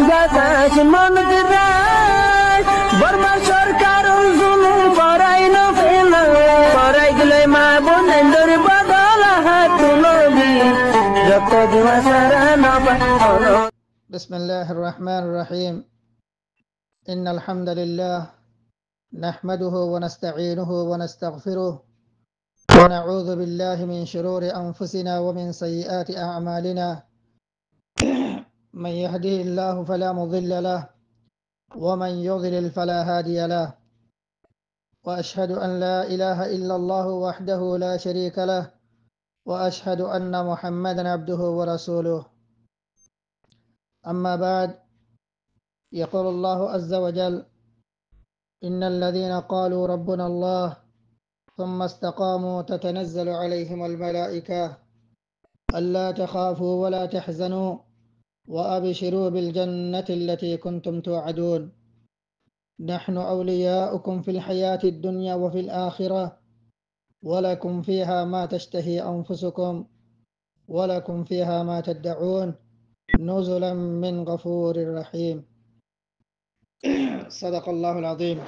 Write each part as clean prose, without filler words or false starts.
বাতাস মন দিরাই বর্মা সরকার জুলুম করাই না ফেলা করাই গেলে মা বোনেদের বদল হাত তুলবি যত দিবা সারা না পালো। বিসমিল্লাহির রহমানির রহিম। ইন্নাল হামদুলিল্লাহ নাহমাদুহু ওয়া নাস্তাঈনুহু ওয়া নাস্তাগফিরুহ ওয়া নাউযু বিল্লাহি মিন শুরুরি আনফুসিনা ওয়া মিন সাইয়্যাতি আ'মালিনা মান yahdihillahu fala mudilla lahu wa man yudlil fala hadiya lahu wa ashhadu an la ilaha illallah wahdahu la sharika lahu wa ashhadu anna Muhammadan abduhu wa rasuluh. Amma ba'd. يقول الله عز وجل: إن الذين قالوا ربنا الله ثم استقاموا تتنزل عليهم الملائكة ألا تخافوا ولا تحزنوا وأبشروا بالجنة التي كنتم توعدون نحن أولياؤكم في الحياة الدنيا وفي الآخرة ولكم فيها ما تشتهي أنفسكم ولكم فيها ما تدعون نزلا من غفور رحيم. صدق الله العظيم.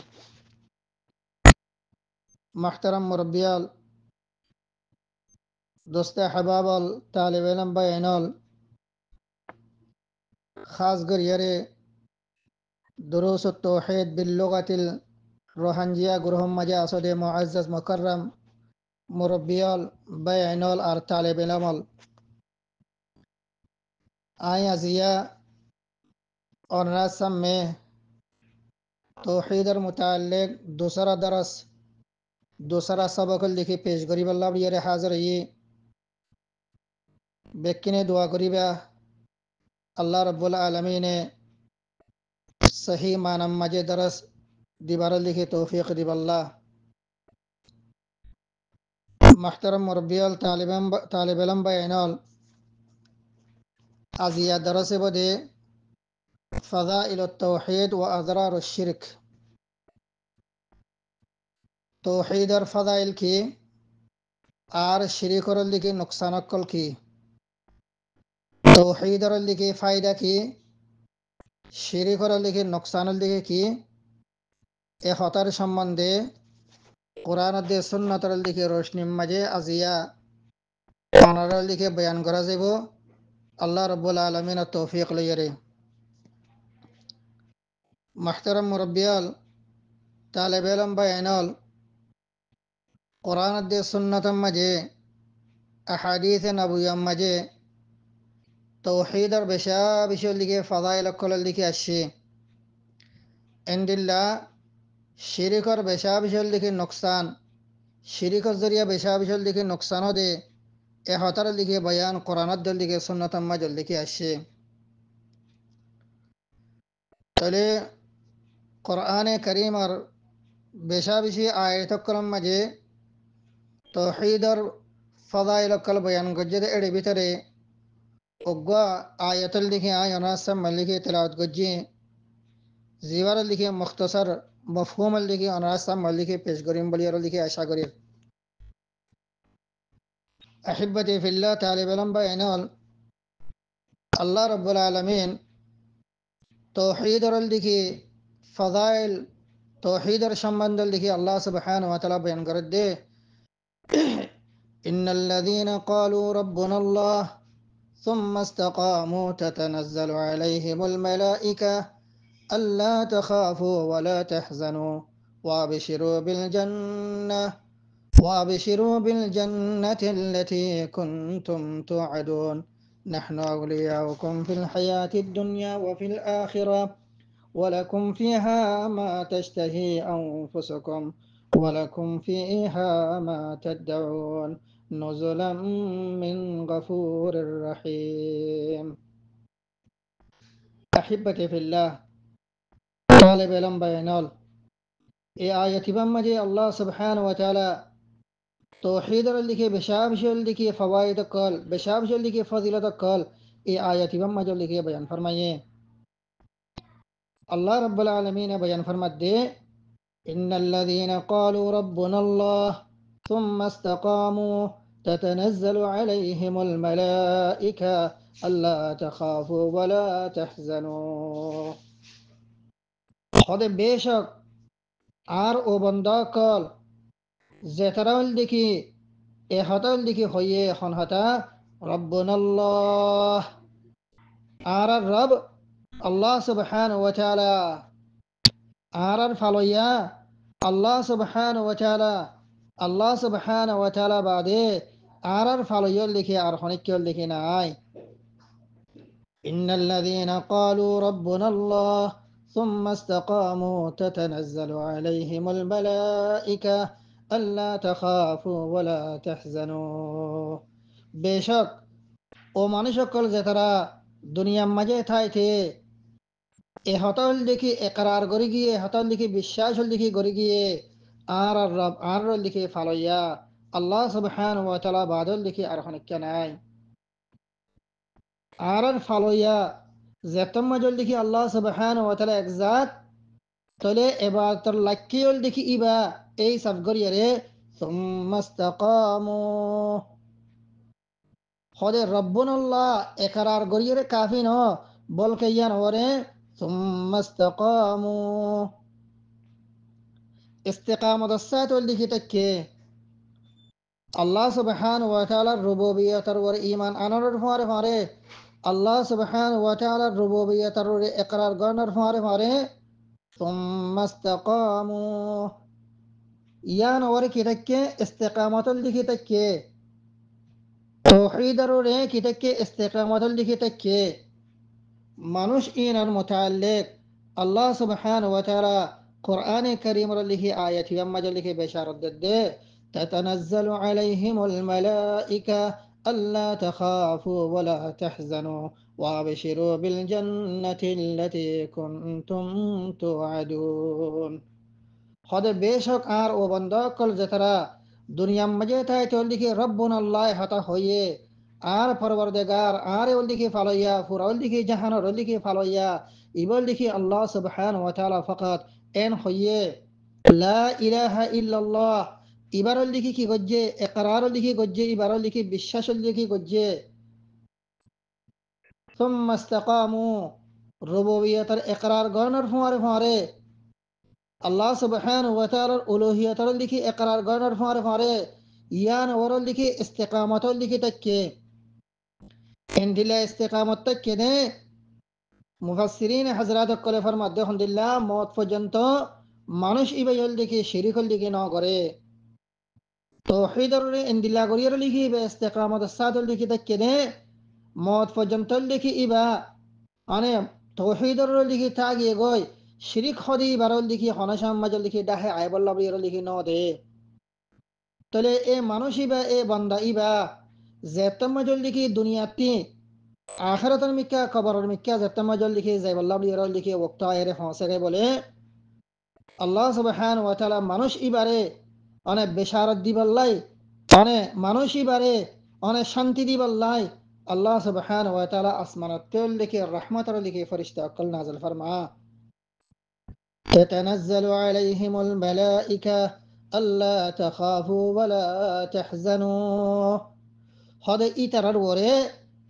محترم مربيال دوست حبابال طالب علم بینال خاص گریاره دروس التوحید باللغة الروحانجية گروهم مجاسد معزز مكرم مربيال بینال ار طالب علمال آئی ازیا اور رسم میں توحید المتعلق दूसरा सबक लिखी पेश करी अल्लाह यारे हाजिर ये बेकिने दुआ करीबा अल्लाह रब्बुल आलमीन ने सही मानम मजे दरस दीवार लिखी तौफीक दिबल्ला। महतरम मुरब्बियाल तालिब इल्म बयानल आजिया दरस बदे फज़ाइल तौहीद व अज़रार शिरक तौहीदर फज़ाइल की आर शिरिकर लिखी नुकसान कल की तौहीदर लिखी फ़ायदा की शिरिकर लिखी नुकसान लिखी की ए हतर संबंधे कुरान दे सुन्नतर लिखी रोशनी मजे अजिया अनर लिखी बयान करा जेबो अल्लाह रब्बुल आलमीन तौफीक लियरे। महतरम मुरब्बियाल तालिब इल्म बयानल कुरान दे सुन्नत मजे अहादीस नबुय्या मजे तौहीदर बेशा बिशल लिखे फ़ज़ाइल कल लिखे अशे इंदिल्ला शिरिकर बेशा बिशल लिखे नुकसान शिरिकर जरिया बेशा बिशल लिखे नुकसान दे ए हतर लिखे बयान कुरान दल लिखे सुन्नत मजल लिखे अशे तले कुरान करीम और बेशा बिशी आयत कलम मजे तौहीदर फ़ज़ाइल कल बयान गज्जद एड़े बितरे उग्वा आयतल लिखे आयना सब लिखे तिलावत गज्जे जीवार लिखे मुख्तसर मफहूम लिखे अनासम लिखे पेश करीम बलियर लिखे आशा करीम अहिब्बती फिल्लाह तालिब इल्म बयानल अल्लाह रब्बुल आलमीन तौहीदर लिखे फ़ज़ाइल तौहीदर संबंध लिखे अल्लाह सुब्हानहु व तआला बयान कर दे इन्नल्लज़ीन क़ालू रब्बुना अल्लाह ثم استقاموا تتنزل عليهم الملائكة ألا تخافوا ولا تحزنوا وابشروا بالجنة التي كنتم توعدون نحن أولياؤكم في الحياة الدنيا وفي الآخرة ولكم فيها ما تشتهي أنفسكم ولكم فيها ما تدعون نزلا من غفور رحيم. أحبتي في الله طالب علم بينال ए आयत मजे अल्लाह सुब्हानहु व तआला तौहीद लिखे बेशाबशल लिखे फ़वाइद कल बेशाबशल लिखे फजीलत कल ए आयत मजे लिखे बयान फरमाइए अल्लाह रब्बुल आलमीन बयान फरमात दे इन्नल्लज़ीन क़ालू रब्बुना अल्लाह ثم استقاموا تتنزل عليهم الملائكة ألا تخافوا ولا تحزنوا خود বেশক আর ও বন্দা কল জেতারাল দেখি এ হতাল দেখি হইয়ে এখন হতা রব্বুনাল্লাহ আর রব আল্লাহ সুবহান ওয়া তাআলা আর ফালইয়া আল্লাহ সুবহান ওয়া তাআলা আল্লাহ সুবহান ওয়া তাআলা বাদে আর ফালইয়ল দেখি আর হনিকল দেখি নাই إن الذين قالوا ربنا الله ثم استقاموا تتنزل عليهم الملائكة ألا تخافوا ولا تحزنوا বেশক ও মানুষ সকল যে তারা দুনিয়ার মাঝে থাইতে এ হতল দেখি একরার করে গিয়ে হতল দেখি বিশ্বাস হল দেখি করে গিয়ে আর রব আর দেখি ফালইয়া আল্লাহ সুবহানাহু ওয়া তাআলা বাদল দেখি আর হনিক নাই আর ফালইয়া যেতম মাজল দেখি আল্লাহ সুবহানাহু ওয়া তাআলা একজাত তলে ইবাদতর লাকিয়ল দেখি ইবা এই সাবগরিয়ারে সুম্মাস্তাকামু হদে রব্বুনাল্লাহ একরার গরিয়ারে কাফি ন বলকে ইয়ান ওরে সুম্মাস্তাকামু ইস্তিকামত সাতল দেখি তকে আল্লাহ সুবহানাহু ওয়া তাআলার রুবুবিয়্যতের ওপর ঈমান আনার পরে আল্লাহ সুবহানাহু ওয়া তাআলার রুবুবিয়্যতের ওপর ইকরার করার পরে সুম্মাস্তাকামু ইয়ান ওরে কি তকে ইস্তিকামতল দেখি তকে তাওহীদের ওপর কি তকে ইস্তিকামতল দেখি তকে মানুষ ইনার মুতাআল্লিক আল্লাহ সুবহানাহু ওয়া তাআলা কোরআনে কারীমের লিখি আয়াত ইয়াম্মা লিখি বেশারত দে تتنزل عليهم الملائكة ألا تخافوا ولا تحزنوا وابشروا بالجنة التي كنتم توعدون خود বেশক আর ও বন্দা কল যেতারা দুনিয়ার মাঝে তাই তোল দিকে রব্বুনাল্লাহ হতা হইয়ে আর পরবর্তীগার আর ওল দিকে ফালইয়া ফুরাউল দিকে জাহানর ওল দিকে ফালইয়া ইবল দিকে আল্লাহ সুবহানাহু ওয়া তাআলা ফাকাত এন হইয়ে লা ইলাহা ইল্লাল্লাহ ইবারল লিখি কি গজ্জে একরারল লিখি গজ্জে ইবারল লিখি বিশ্বাসল লিখি গজ্জে সুম্মা ইস্তাকামু রুবুবিয়্যতের একরার গণর পরে আল্লাহ সুবহানাহু ওয়া তাআলার উলুহিয়্যতর লিখি একরার গণর পরে ইয়ান ওরল লিখি ইস্তিকামতল লিখি তকে এন্ডিলা ইস্তিকামত তকে নে মুফাসসিরিন হযরত কলে ফরমাত আলহামদুলিল্লাহ মওত পর্যন্ত মানুষ ইবাইল লিখি শিরিকল লিখি ন করে তাওহীদের ইন্দিলা গরিয়ার লিখি বে ইস্তিকামত সাদল লিখি তকে নে মওত পর্যন্ত লিখি ইবা মানে তাওহীদের লিখি তাগিয়ে গয় শিরিক হদি বারল লিখি হনাশাম মাজল লিখি ডাহে আইবল্লাহ বির লিখি ন দে তলে এ মানুষ ইবা এ বান্দা ইবা যেতম মাজল লিখি দুনিয়াতি আখিরাতের মিক্কা কবরের মিক্কা যেতম মাজল লিখি যাইবল্লাহ বির লিখি ওয়াক্ত আইরে ফাঁসে বলে আল্লাহ সুবহানাহু ওয়া তাআলা মানুষ ইবারে অনেক বেশারত দিবাল্লাই অনেক মানুষ ইবারে অনেক শান্তি দিবাল্লাই আল্লাহ সুবহানাহু ওয়া তাআলা আসমানত তেল লিখে রহমতের লিখে ফেরেশতা অকল নাযিল ফরমা تتنزل عليهم الملائكة ألا تخافوا ولا تحزنوا هذا إترار وره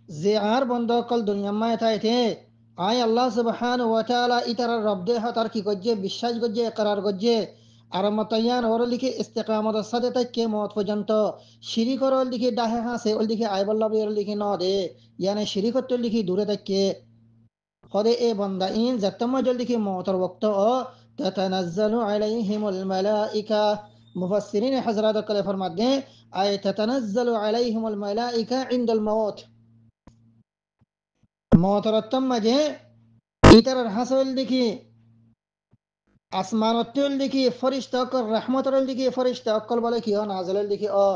زعار بندو كل دنيا ما يتايته آي الله سبحانه وتعالى إترار رب ده هتار كي گجه بشاج گجه قرار گجه আরামতায়ান ওর লিখে ইস্তেকামত সাথে তাকে মত পর্যন্ত শিরিক ওর লিখে ডাহে হাসে ওর লিখে আইবল্লাহ ওর লিখে ন দে ইয়ানে শিরিকত লিখে দূরে তাকে হদে এ বান্দা ইন যতম জল লিখে মতর ওয়াক্ত ও তাতানাজ্জালু আলাইহিমুল মালাইকা মুফাসসিরিন হযরত কলে ফরমাত দে আই তাতানাজ্জালু আলাইহিমুল মালাইকা ইনদাল মাউত মতর তম মাঝে ইতার হাসল লিখে আসমানতুল লিখি ফরিশতা অকল রহমতর লিখি ফরিশতা অকল বলে কি নাজল লিখি ও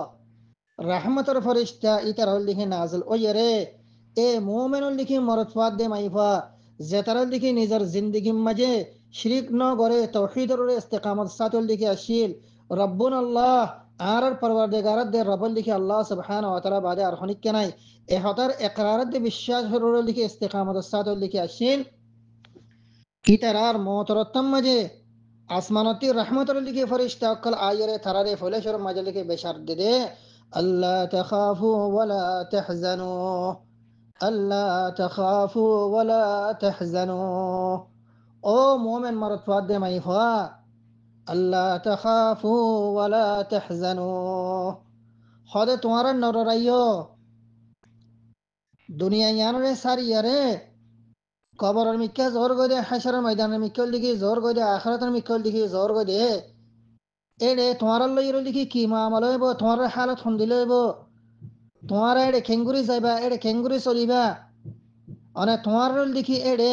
রহমতর ফরিশতা ইতার লিখি নাজল ও রে এ মুমিনুল লিখি মরদ ফাদ দে মাইফা জেতার লিখি নিজের জিন্দেগি মাঝে শিরিক ন করে তাওহীদের ইস্তিকামত সাতুল লিখি আসিল রব্বুন আল্লাহ আর পরওয়ারদিগার দে রব্বুল লিখি আল্লাহ সুবহানাহু ওয়া তাআলা বাদে আর হনিক নাই এ হতার ইকরার দে বিশ্বাস হরুল লিখি ইস্তিকামত সাতুল লিখি আসিল ইতার আর মতরতম মাঝে আসমানতি রহমতের লিখে ফরিশতা অকল আয়রে থারারে ফলেশ্বর মাঝে লিখে বেশার দে আল্লাহ তাখাফু ওয়ালা তাহজানু আল্লাহ তাখাফু ওয়ালা তাহজানু। ও মোমেন মারত ফাদ দে মাই হওয়া আল্লাহ তাখাফু ওয়ালা তাহজানু। হদে তোমার নরাইও দুনিয়া ইয়ানরে সারিয়ারে কবরের মিক্কা জোর গদে হাসরের ময়দানের মিক্কল দিকে জোর গদে আখরাতের মিক্কল দিকে জোর গদে এড়ে তোমার লইর লিখি কি মামল হইব তোমার হালত সন্দিল হইব তোমার এড়ে খেঙ্গুরি যাইবা এড়ে খেঙ্গুরি চলিবা অনে তোমার দেখি এড়ে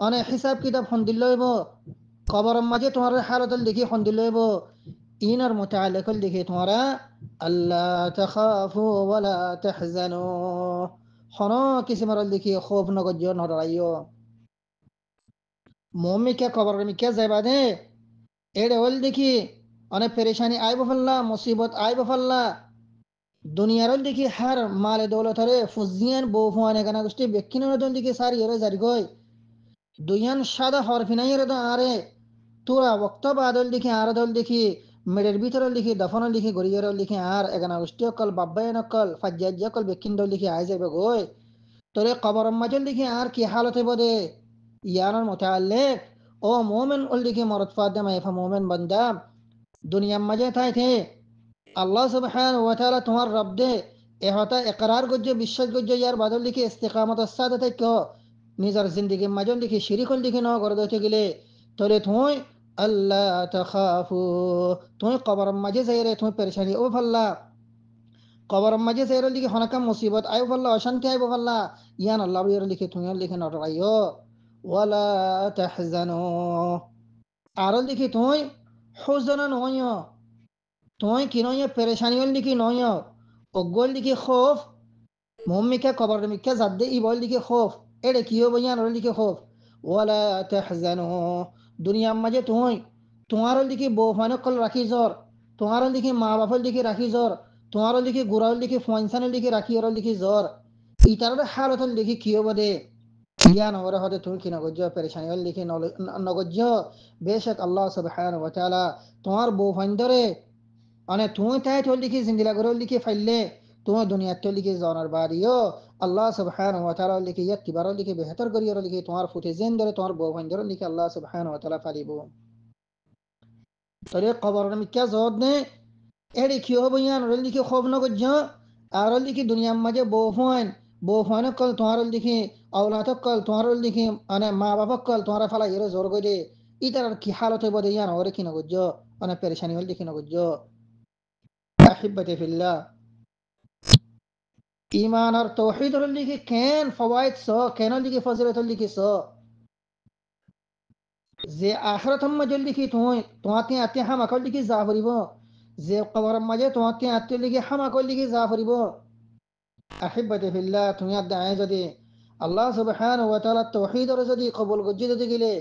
অনে হিসাব কিতাব সন্দিল হইব কবরের মাঝে তোমার হালত দেখি সন্দিল হইব ইনার মুতাআল্লিকুল দেখি তোমারা আল্লাহ তাখাফু ওয়ালা তাহজানু হন কিসিমার দেখি খোফ নগজ্য নড়াইও মমিকে কবরের মিকে যাইবা দে এড়ে ওল দেখি অনেক পেরেশানি আইব ফাল্লা মুসিবত আইব ফাল্লা দুনিয়ার দেখি হার মালে দৌলতরে ফুজিয়ান বউ ফুয়ানে গানা গোষ্ঠী বেক্ষিনের দেখি সারি এরে জারি গই দুইয়ান সাদা হরফিনাই এরে আরে তোরা বক্ত বাদল দেখি আর দল দেখি মেডের ভিতর দেখি দফন দেখি গড়িয়ার দেখি আর এগানা গোষ্ঠী অকল বাব্বাই নকল ফাজ্জাজ্য অকল বেক্ষিন দল দেখি আই যাবে গই তোরে কবর মাঝল দেখি আর কি হালত হইব দে ইয়ানোর মোতাল্লেক ও মোমেন ওল দেখি মরত ফাদে মাইফা মোমেন বান্দা দুনিয়ার মাঝে তাই থে আল্লাহ সুবহানাহু ওয়া তাআলা তোমার রব দে এহতা ইকরার গজ্জে বিশ্বাস গজ্জে ইয়ার বাদল লিখে ইস্তিকামত সাথে থেকে নিজের জিন্দগি মাজল লিখে শিরিকল লিখে ন করে দিতে গেলে তোরে তুই আল্লাহ তাখাফু তুই কবর মাঝে যাইরে তুই পেরেশানি ও ফাল্লা কবর মাঝে যাইরে লিখে হনাকাম মুসিবত আইব ফাল্লা অশান্তি আইব ফাল্লা ইয়ান আল্লাহ ইয়ার লিখে তুই লিখে নড়াইও ওয়ালা তাহজানু আর লিখে তুই হুজনা নয় তুই কি নয় পেরেশানি হল লিখি নয় অগল লিখি খোফ মম্মিকে কবর মিকে জাদ্দে ই বল লিখি খোফ এড়ে কিও বইয়ান ওর লিখি খোফ ওয়ালা তাহজানু দুনিয়ার মাঝে তুই তোমার লিখি বউ ফান কল রাখি জ্বর তোমার লিখি মা বাপর লিখি রাখি জ্বর তোমার লিখি গুড়ার লিখি ফোয়ানসান লিখি রাখি ওর লিখি জ্বর ইটার হালত লিখি কিও বদে ইয়া নগরে হতে তুমি কি নগজ্য পেরেশানি হল লিখি নগজ্য বেশক আল্লাহ সুবহানাহু ওয়া তাআলা তোমার বউ ফান ধরে અને તું তাই তোর লিখি জিন্দিলা করে লিখি ফাইলে তুমি দুনিয়া তো লিখি জানার বাড়িও আল্লাহ সুবহানাহু ওয়া তাআলা লিখি ইয়াতিবার লিখি বেহতর করিয়া লিখি তোমার ফুটে জেন ধরে তোমার বউ ভাই ধরে লিখি আল্লাহ সুবহানাহু ওয়া তাআলা ফালিব তোরে কবর মিক্কা জদ নে এডি কি হবে ইয়ান লিখি খব ন গজ্জ আর লিখি দুনিয়ার মাঝে বউ ফান কল তোমার লিখি আওলাদ কল তোমার লিখি মানে মা বাবা কল তোমার ফালা এর জোর গদে ইতার কি হালত হবে ইয়ান ওরে কি ন গজ্জ মানে পেরেশানি হল লিখি ন গজ্জ أحبتي في الله إيمان और तौहीद लिखी কেন ফওয়াইদ সো কেন লিখি ফজিলত লিখি সো যে আখিরাত মাঝে লিখি তোমাতে আতে হামা কল লিখি যা করিব যে কবর মাঝে তোমাতে আতে লিখি হামা কল লিখি যা করিব أحبتي في الله তুমি আদায় যদি আল্লাহ সুবহানাহু ওয়া তাআলা তৌহিদ আর যদি কবুল গজ্জি যদি গিলে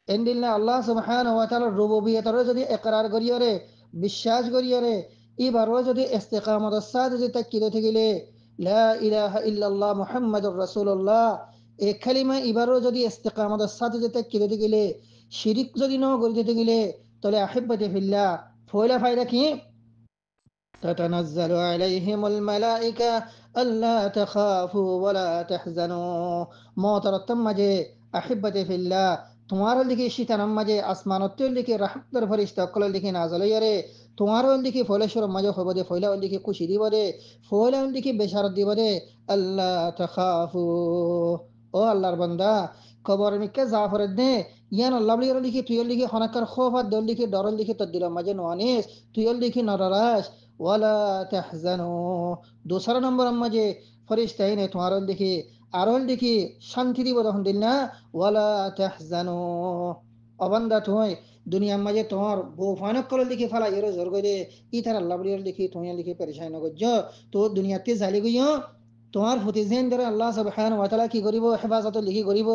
এন্ডিল্লা আল্লাহ সুবহানাহু ওয়া তাআলা রুবুবিয়ত আর যদি ইকরার করিয়রে বিশ্বাস করিয়রে এবারও যদি ইস্তেকামতের সাথে যদি তাকিয়ে থাকিলে লা ইলাহা ইল্লাল্লাহ মুহাম্মাদুর রাসূলুল্লাহ এই কালিমা এবারও যদি ইস্তেকামতের সাথে যদি তাকিয়ে থাকিলে শিরিক যদি ন করিতে থাকিলে তাহলে আহিব্বাতি ফিল্লাহ ফয়লা ফায়দা কি تتنزل عليهم الملائكة ألا تخافوا ولا تحزنوا موترتم مجھے أحبتي في الله তোমার লিখে শীতানাম মাঝে আসমানত্বের লিখে রাহমতের ফরিস্তা অকল লিখে নাজল ইয়ারে তোমার লিখে ফলেশ্বর মাঝে হইব দে ফয়লা লিখে খুশি দিব দে ফয়লা লিখে বেশারত দিব দে আল্লাহ তাখাফু ও আল্লাহর বান্দা কবর মিকে জাফর দে ইয়ান আল্লাহ লিখে তুই লিখে হনাকার খোফাত দল লিখে ডর লিখে তদ্দিল মাঝে নোয়ানিস তুই লিখে নরারাস ওয়ালা তাহজানু দোসরা নম্বর মাঝে ফরিস্তাই নে তোমার লিখে আরল দেখি শান্তি দিব তখন দিল না ওয়ালা তাহজানু অবান্দা তুই দুনিয়ার মাঝে তোমার বউ ফানক করে লিখে ফেলা এর জোর করে ই তার আল্লাহ বলিয়ার লিখি তুমি লিখে পেরেশাই নগজ্য তো দুনিয়াতে জালি গইও তোমার প্রতি জেন ধরে আল্লাহ সুবহানাহু ওয়া তাআলা কি করিব হেফাজত লিখি করিব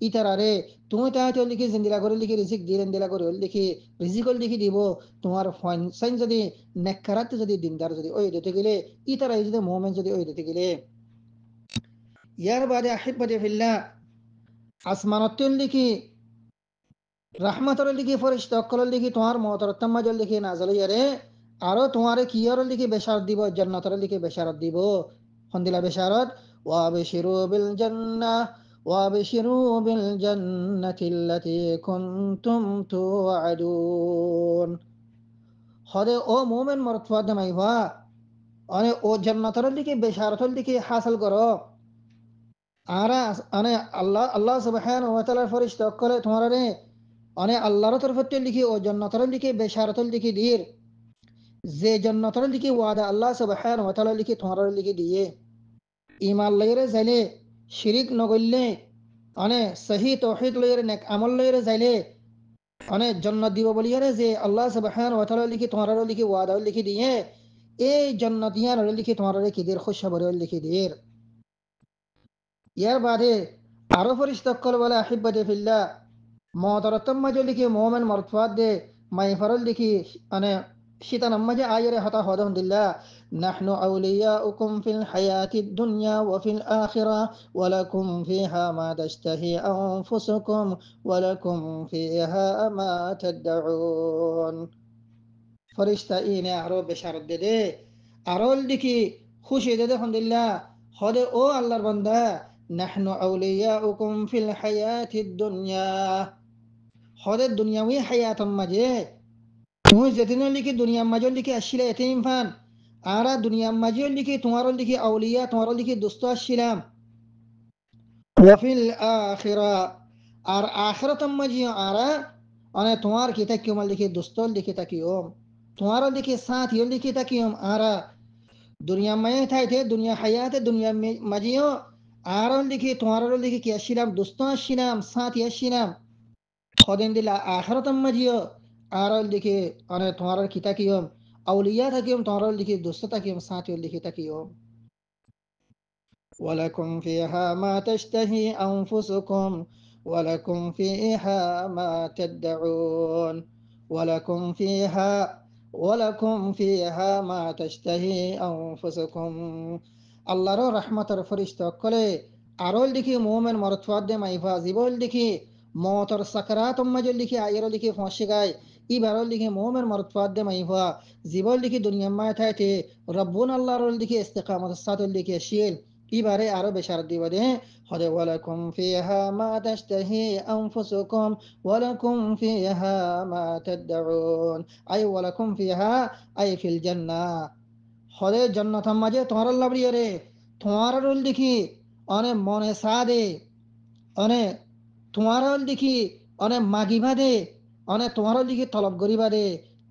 ই তার আরে তুমি তাই তো লিখি জিন্দিলা করে লিখি রিজিক দিলেন দিলা করে লিখি রিজিকল লিখি দিব তোমার ফাইন যদি নেককারাত যদি দিনদার যদি ওই দিতে গেলে ই তার যদি মুমিন যদি ওই দিতে গেলে ইয়ার বাদে আহিব্বাতি ফিল্লাহ আসমানতুল লিখি রাহমাতর লিখি ফরিশতা অকল লিখি তোমার মহতরতম মাজল লিখি নাজল ইয়ারে আরো তোমারে কিয়র লিখি বেশারত দিব জান্নাতর লিখি বেশারত দিব হন্দিলা বেশারত وابشروا بالجنة وابشروا بالجنة التي كنتم توعدون. هذا او مومن مرتفع دمائها أنا او جنة لكي بشارة لكي حاصل کرو. আরা মানে আল্লাহ আল্লাহ সুবহানাহু ওয়া তাআলার ফেরেশতা করে তোমার রে অনে আল্লাহর তরফতে লিখি ও জান্নাতের লিখি বেশারতল লিখি দির যে জান্নাতের লিখি ওয়াদা আল্লাহ সুবহানাহু ওয়া তাআলা লিখি তোমার লিখি দিয়ে ঈমান লইরে যাইলে শিরিক নগইলে অনে সহি তাওহীদ লইরে নেক আমল লইরে যাইলে অনে জান্নাত দিব বলিয়ারে যে আল্লাহ সুবহানাহু ওয়া তাআলা লিখি তোমার লিখি ওয়াদা লিখি দিয়ে এই জান্নাতিয়ান লিখি তোমার লিখি দির খুশখবর লিখি দির। ইয়ার বাদে আরো ফরিস্তকল বলে আহিব্বাতে ফিল্লাহ মহতরতম মাঝে লিখি মোমেন মরতফাত দে মাই ফরল লিখি মানে শীতান মাঝে আয়রে হতা হদম দিল্লা নাহনু আউলিয়াউকুম ফিল হায়াতিদ দুনিয়া ওয়া ফিল আখিরা ওয়া লাকুম ফিহা মা তাশতাহি আনফুসুকুম ওয়া লাকুম ফিহা মা তাদউন। ফরিস্তা ইনে আরো বেশারত দে আরল লিখি খুশি দে আলহামদুলিল্লাহ হদে ও আল্লাহর বান্দা নাহনু আউলিয়াউকুম ফিল হায়াতিদ দুনিয়া হদে দুনিয়াবি হায়াতম মাঝে তুই যেদিন লিখি দুনিয়ার মাঝে লিখি আসছিলে এতিম ফান আরা দুনিয়ার মাঝে লিখি তোমার লিখি আউলিয়া তোমার লিখি দুস্থ আসছিলাম ওয়াফিল আখিরা আর আখিরাতম মাঝে আরা মানে তোমার কি তাকিও মাল লিখি দুস্থ লিখি তাকিও তোমার লিখি সাথ ইয়ে লিখি তাকিও আরা দুনিয়া মাঝে থাইতে দুনিয়া হায়াতে দুনিয়া মাঝেও আর লিখি তোমার লিখি কি আসছিলাম দুস্থ আসছিলাম সাথ আসছিলাম খদেন দিলা আখরাতম মাঝিও আর লিখে মানে তোমার কিতা কিয়ম আউলিয়া থাকিম তোমার লিখি দুস্থ থাকিম সাথী লিখি তাকিয়ম। ولكم فيها ما تشتهي أنفسكم ولكم فيها ما تدعون ولكم فيها ولكم فيها ما تشتهي أنفسكم আল্লাহর রহমতের ফরিস্তা কলে আরল দেখি মোমেন মরতফাদ দে মাইফা জীবল দেখি মতর সাকরাত মাঝে লিখি আয়ের লিখি ফাঁসি গায় ইবারল লিখি মোমেন মরতফাদ দে মাইফা জীবল লিখি দুনিয়া মায় থাইতে রব্বুন আল্লাহর লিখি ইস্তেকামত সাতুল লিখি শিল ইবারে আরো বেশারত দিব দে হদে ওয়ালাকুম ফিহা মা তাশতাহি আনফুসুকুম ওয়ালাকুম ফিহা মা তাদউন আই ওয়ালাকুম ফিহা আই ফিল জান্নাহ হদে জান্নাত মাঝে তোমার লাবড়িয়ে রে তোমার রুল দেখি অনে মনে সাদে অনে তোমার দেখি অনে মাগিবা দে অনে তোমার দেখি তলব গরিবা দে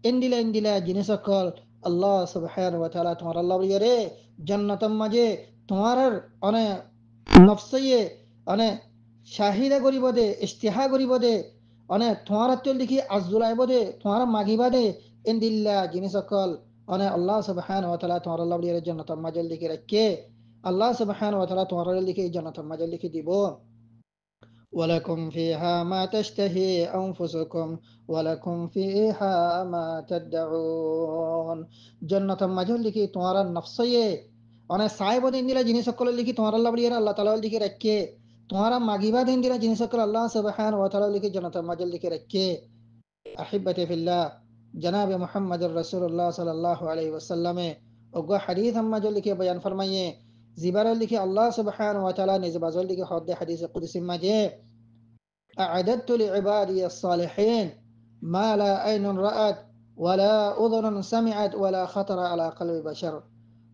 ইন্দিলা ইন্দিলা জিনিস সকল আল্লাহ সুবহানাহু ওয়া তাআলা তোমার লাবড়িয়ে রে জান্নাত মাঝে তোমার অনে নফসিয়ে অনে শাহিদা করিব দে ইস্তিহা করিব দে অনে তোমার তেল দেখি আজদুলাইব দে তোমার মাগিবা দে ইন্দিল্লা জিনিস সকল অনে আল্লাহ সুবহানাহু ওয়া তাআলা তোমার লাবড়িয়ে জান্নাত মাঝে লিখে রাখে আল্লাহ সুবহানাহু ওয়া তাআলা তোমার লিখে জান্নাত মাঝে লিখে দিব। ولكم فيها ما تشتهي أنفسكم ولكم فيها ما تدعون جنة مجهول لكي تمہارا نفسية অনেক সাহেব দিন দিলা জিনিস সকল লিখি তোমার আল্লাহ বলিয়ে আল্লাহ তাআলা লিখে রাখে তোমারা মাগিবা দিন দিলা জিনিস সকল আল্লাহ সুবহানাহু ওয়া তাআলা লিখে জান্নাত মাজাল লিখে রাখে। আহিব্বাতি ফিল্লাহ জনাব মুহাম্মদ রাসূলুল্লাহ সাল্লাল্লাহু আলাইহি ওয়াসাল্লামে ওগো হাদিস আম্মা जो লিখে বয়ান ফরমাইয়ে জিবারল লিখে আল্লাহ সুবহানাহু ওয়া তাআলা নিজ বাজল লিখে হদ্দে হাদিস কুদসি মাঝে أعددت لعبادي الصالحين ما لا عين رأت ولا أذن سمعت ولا خطر على قلب بشر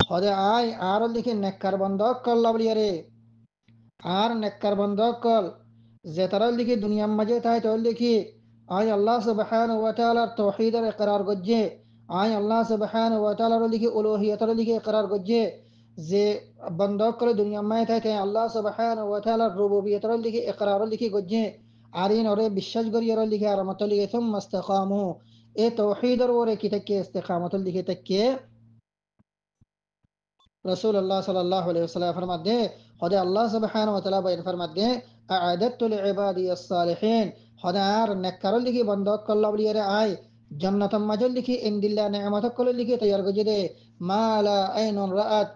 خدا آي آرل লিখে নেককার বন্ধক কল লাবলিয়ারে আর নেককার বন্ধক কল জেতারল লিখে দুনিয়ার মাঝে তাই তোল লিখি আয় আল্লাহ সুবহানাহু ওয়া তাআলার তাওহীদের ইকরার গজ্জে আয় আল্লাহ সুবহানাহু ওয়া তাআলার লিখে উলুহিয়তের লিখে ইকরার গজ্জে যে বন্ধক করে দুনিয়ার মাঝে তাই আল্লাহ সুবহানাহু ওয়া তাআলার রুবুবিয়তের লিখে ইকরার লিখে গজ্জে আরিন ওরে বিশ্বাস করিয়ার লিখে আর মত লিখে সুম্মা ইসতাকামু এ তাওহীদের ওরে কি থেকে ইস্তিকামত লিখে থেকে রাসূলুল্লাহ সাল্লাল্লাহু আলাইহি ওয়াসাল্লাম ফরমাতে খোদা আল্লাহ সুবহানাহু ওয়া তাআলা বয়ান ফরমাতে আ'আদাতু লিইবাদিয়াস সালিহিন খোদা আর নেককার লিখি বন্ধক কল্লা বলিয়ারে আয় জান্নাতাম মাজল লিখি ইনদিল্লা নিয়ামত কল লিখি তৈয়ার গজে মালা আইনুন রাআত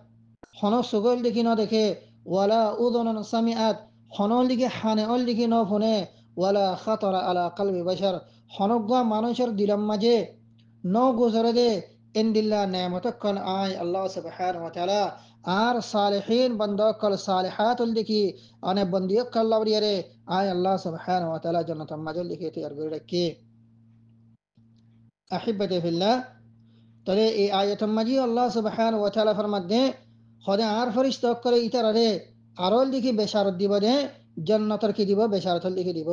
হন সুগল লিখি ন দেখে ওয়ালা উযুনুন সামিআত হন লিখি হানে অল লিখি ন ফোনে ওয়ালা খাতারা আলা কলবি বাশার হনগা মানুষের দিলাম মাঝে ন গুজরে দে ইনদিল্লা নিয়ামত কল আয় আল্লাহ সুবহানাহু ওয়া তাআলা আর সালেহীন বন্দকল সালেহাতুল লিখি অনে বন্দিয়ক কল্লাবরিয়ারে আয় আল্লাহ সুবহানাহু ওয়া তাআলা জান্নাতুল মাজল লিখি তৈয়ার করে রাখি আহিব্বাতি ফিল্লাহ তবে এই আয়াতুল মাজি আল্লাহ সুবহানাহু ওয়া তাআলা ফরমাদে খোদা আর ফেরেশতা করে ইতারারে আরল লিখি বেশারত দিব দে জান্নাতের কি দিব বেশারতল লিখি দিব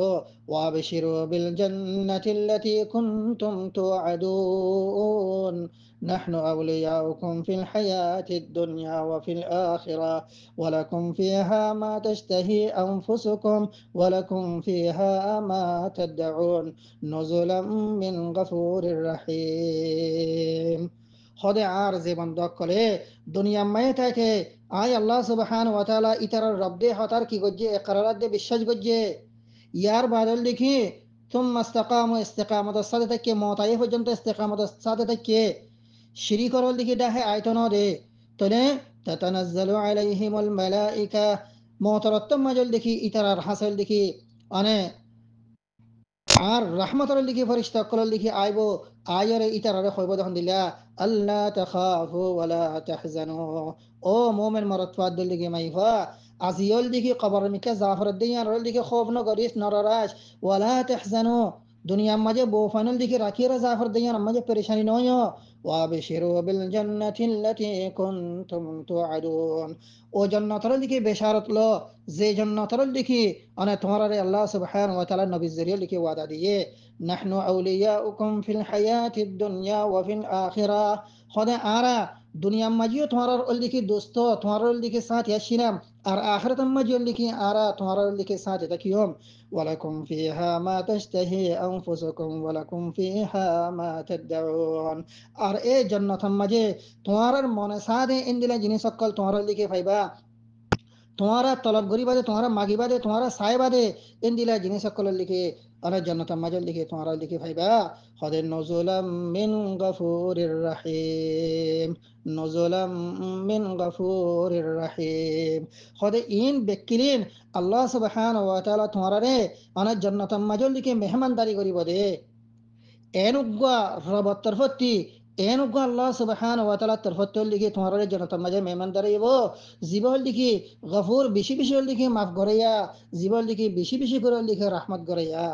ওয়া বাশিরু বিল জান্নাতিল্লাতী কুনতুম তুআদুন نحن أولياؤكم في الحياة الدنيا وفي الآخرة ولكم فيها ما تشتهي أنفسكم ولكم فيها ما تدعون نزلا من غفور رحيم خود আর যে বন্ধক করে দুনিয়া মায়ে থাকে আয় আল্লাহ সুবহানাহু ওয়া তাআলা ইতারার রব দে হতার কি গজ্জে ইকরারাত দে বিশ্বাস গজ্জে ইয়ার বাদল দেখি থুম্মা ইসতাকামু ইস্তিকামাতার সাথে থেকে মতায়ে পর্যন্ত ইস্তিকামাতার সাথে থেকে শিরিক করল দেখি ডাহে আয়তন দে তনে তাতানাজ্জালু আলাইহিমুল মালাইকা মতরত্তম মাজল দেখি ইতারার হাসল দেখি অনে আর রহমতের লিখি ফরিস্তা কলর লিখি আইব আয়ারে ইতারারে হইব যখন দিলা আল্লাহ তাখাফু ওয়ালা তাহজানু ও মোমেন মরতফাদ দিল লিখি মাইফা আজিয়ল দিকে কবর মিকা জাফর দিয়ান রল দিকে খোফ ন করিস নররাজ ওয়ালা তাহজানু দুনিয়া মাঝে বোফানুল দিকে রাখিরা জাফর দিয়ান মাঝে পরেশানি নয় ওয়াবশিরু বিল জান্নাতিল্লাতী কুনতুম তুআদুন ও জান্নাতের দিকে বেশারত লো যে জান্নাতের দিকে অনে তোমার আল্লাহ সুবহানাহু ওয়া তাআলা নবী জরিয়া লিখে ওয়াদা দিয়ে নাহনু আউলিয়াউকুম ফিল হায়াতিদ দুনিয়া ওয়া ফিল আখিরাহ খোদা আরা দুনিয়া মাঝিও তোমার ওল দিকে দোস্ত তোমার ওল দিকে সাথ ইয়াশিনাম আর আখিরাত মাঝিও লিখে আরা তোমার ওল দিকে সাথ তাকিয়ম ওয়ালাকুম ফিহা মা তাশতাহি আনফুসুকুম ওয়ালাকুম ফিহা মা তাদউন আর এই জান্নাতের মাঝে তোমার মনে সাথে ইন্দিলা জিনিস সকল তোমার দিকে পাইবা তোমারা তলব গরিবাদে তোমারা মাগিবাদে তোমারা সাহেবাদে এন দিলা জিনিস সকল লিখে আরে জান্নাত মাজল লিখে তোমারা লিখে ভাইবা হদের নজুলাম মিন গাফুরির রাহিম নজুলাম মিন গাফুরির রাহিম হদে ইন বেকিরিন আল্লাহ সুবহানাহু ওয়া তাআলা তোমারা রে আনা জান্নাত মাজল লিখে মেহমানদারি করিব দে এনুগা রবত তরফতি এনুগা আল্লাহ সুবহানাহু ওয়া তাআলা তরফত লিখে তোমার জনতা মাঝে মেহমানদারি হইব জীবল লিখি গফুর বেশি বেশি লিখে মাফ করাইয়া জীবল লিখি বেশি বেশি করে লিখে রহমত করাইয়া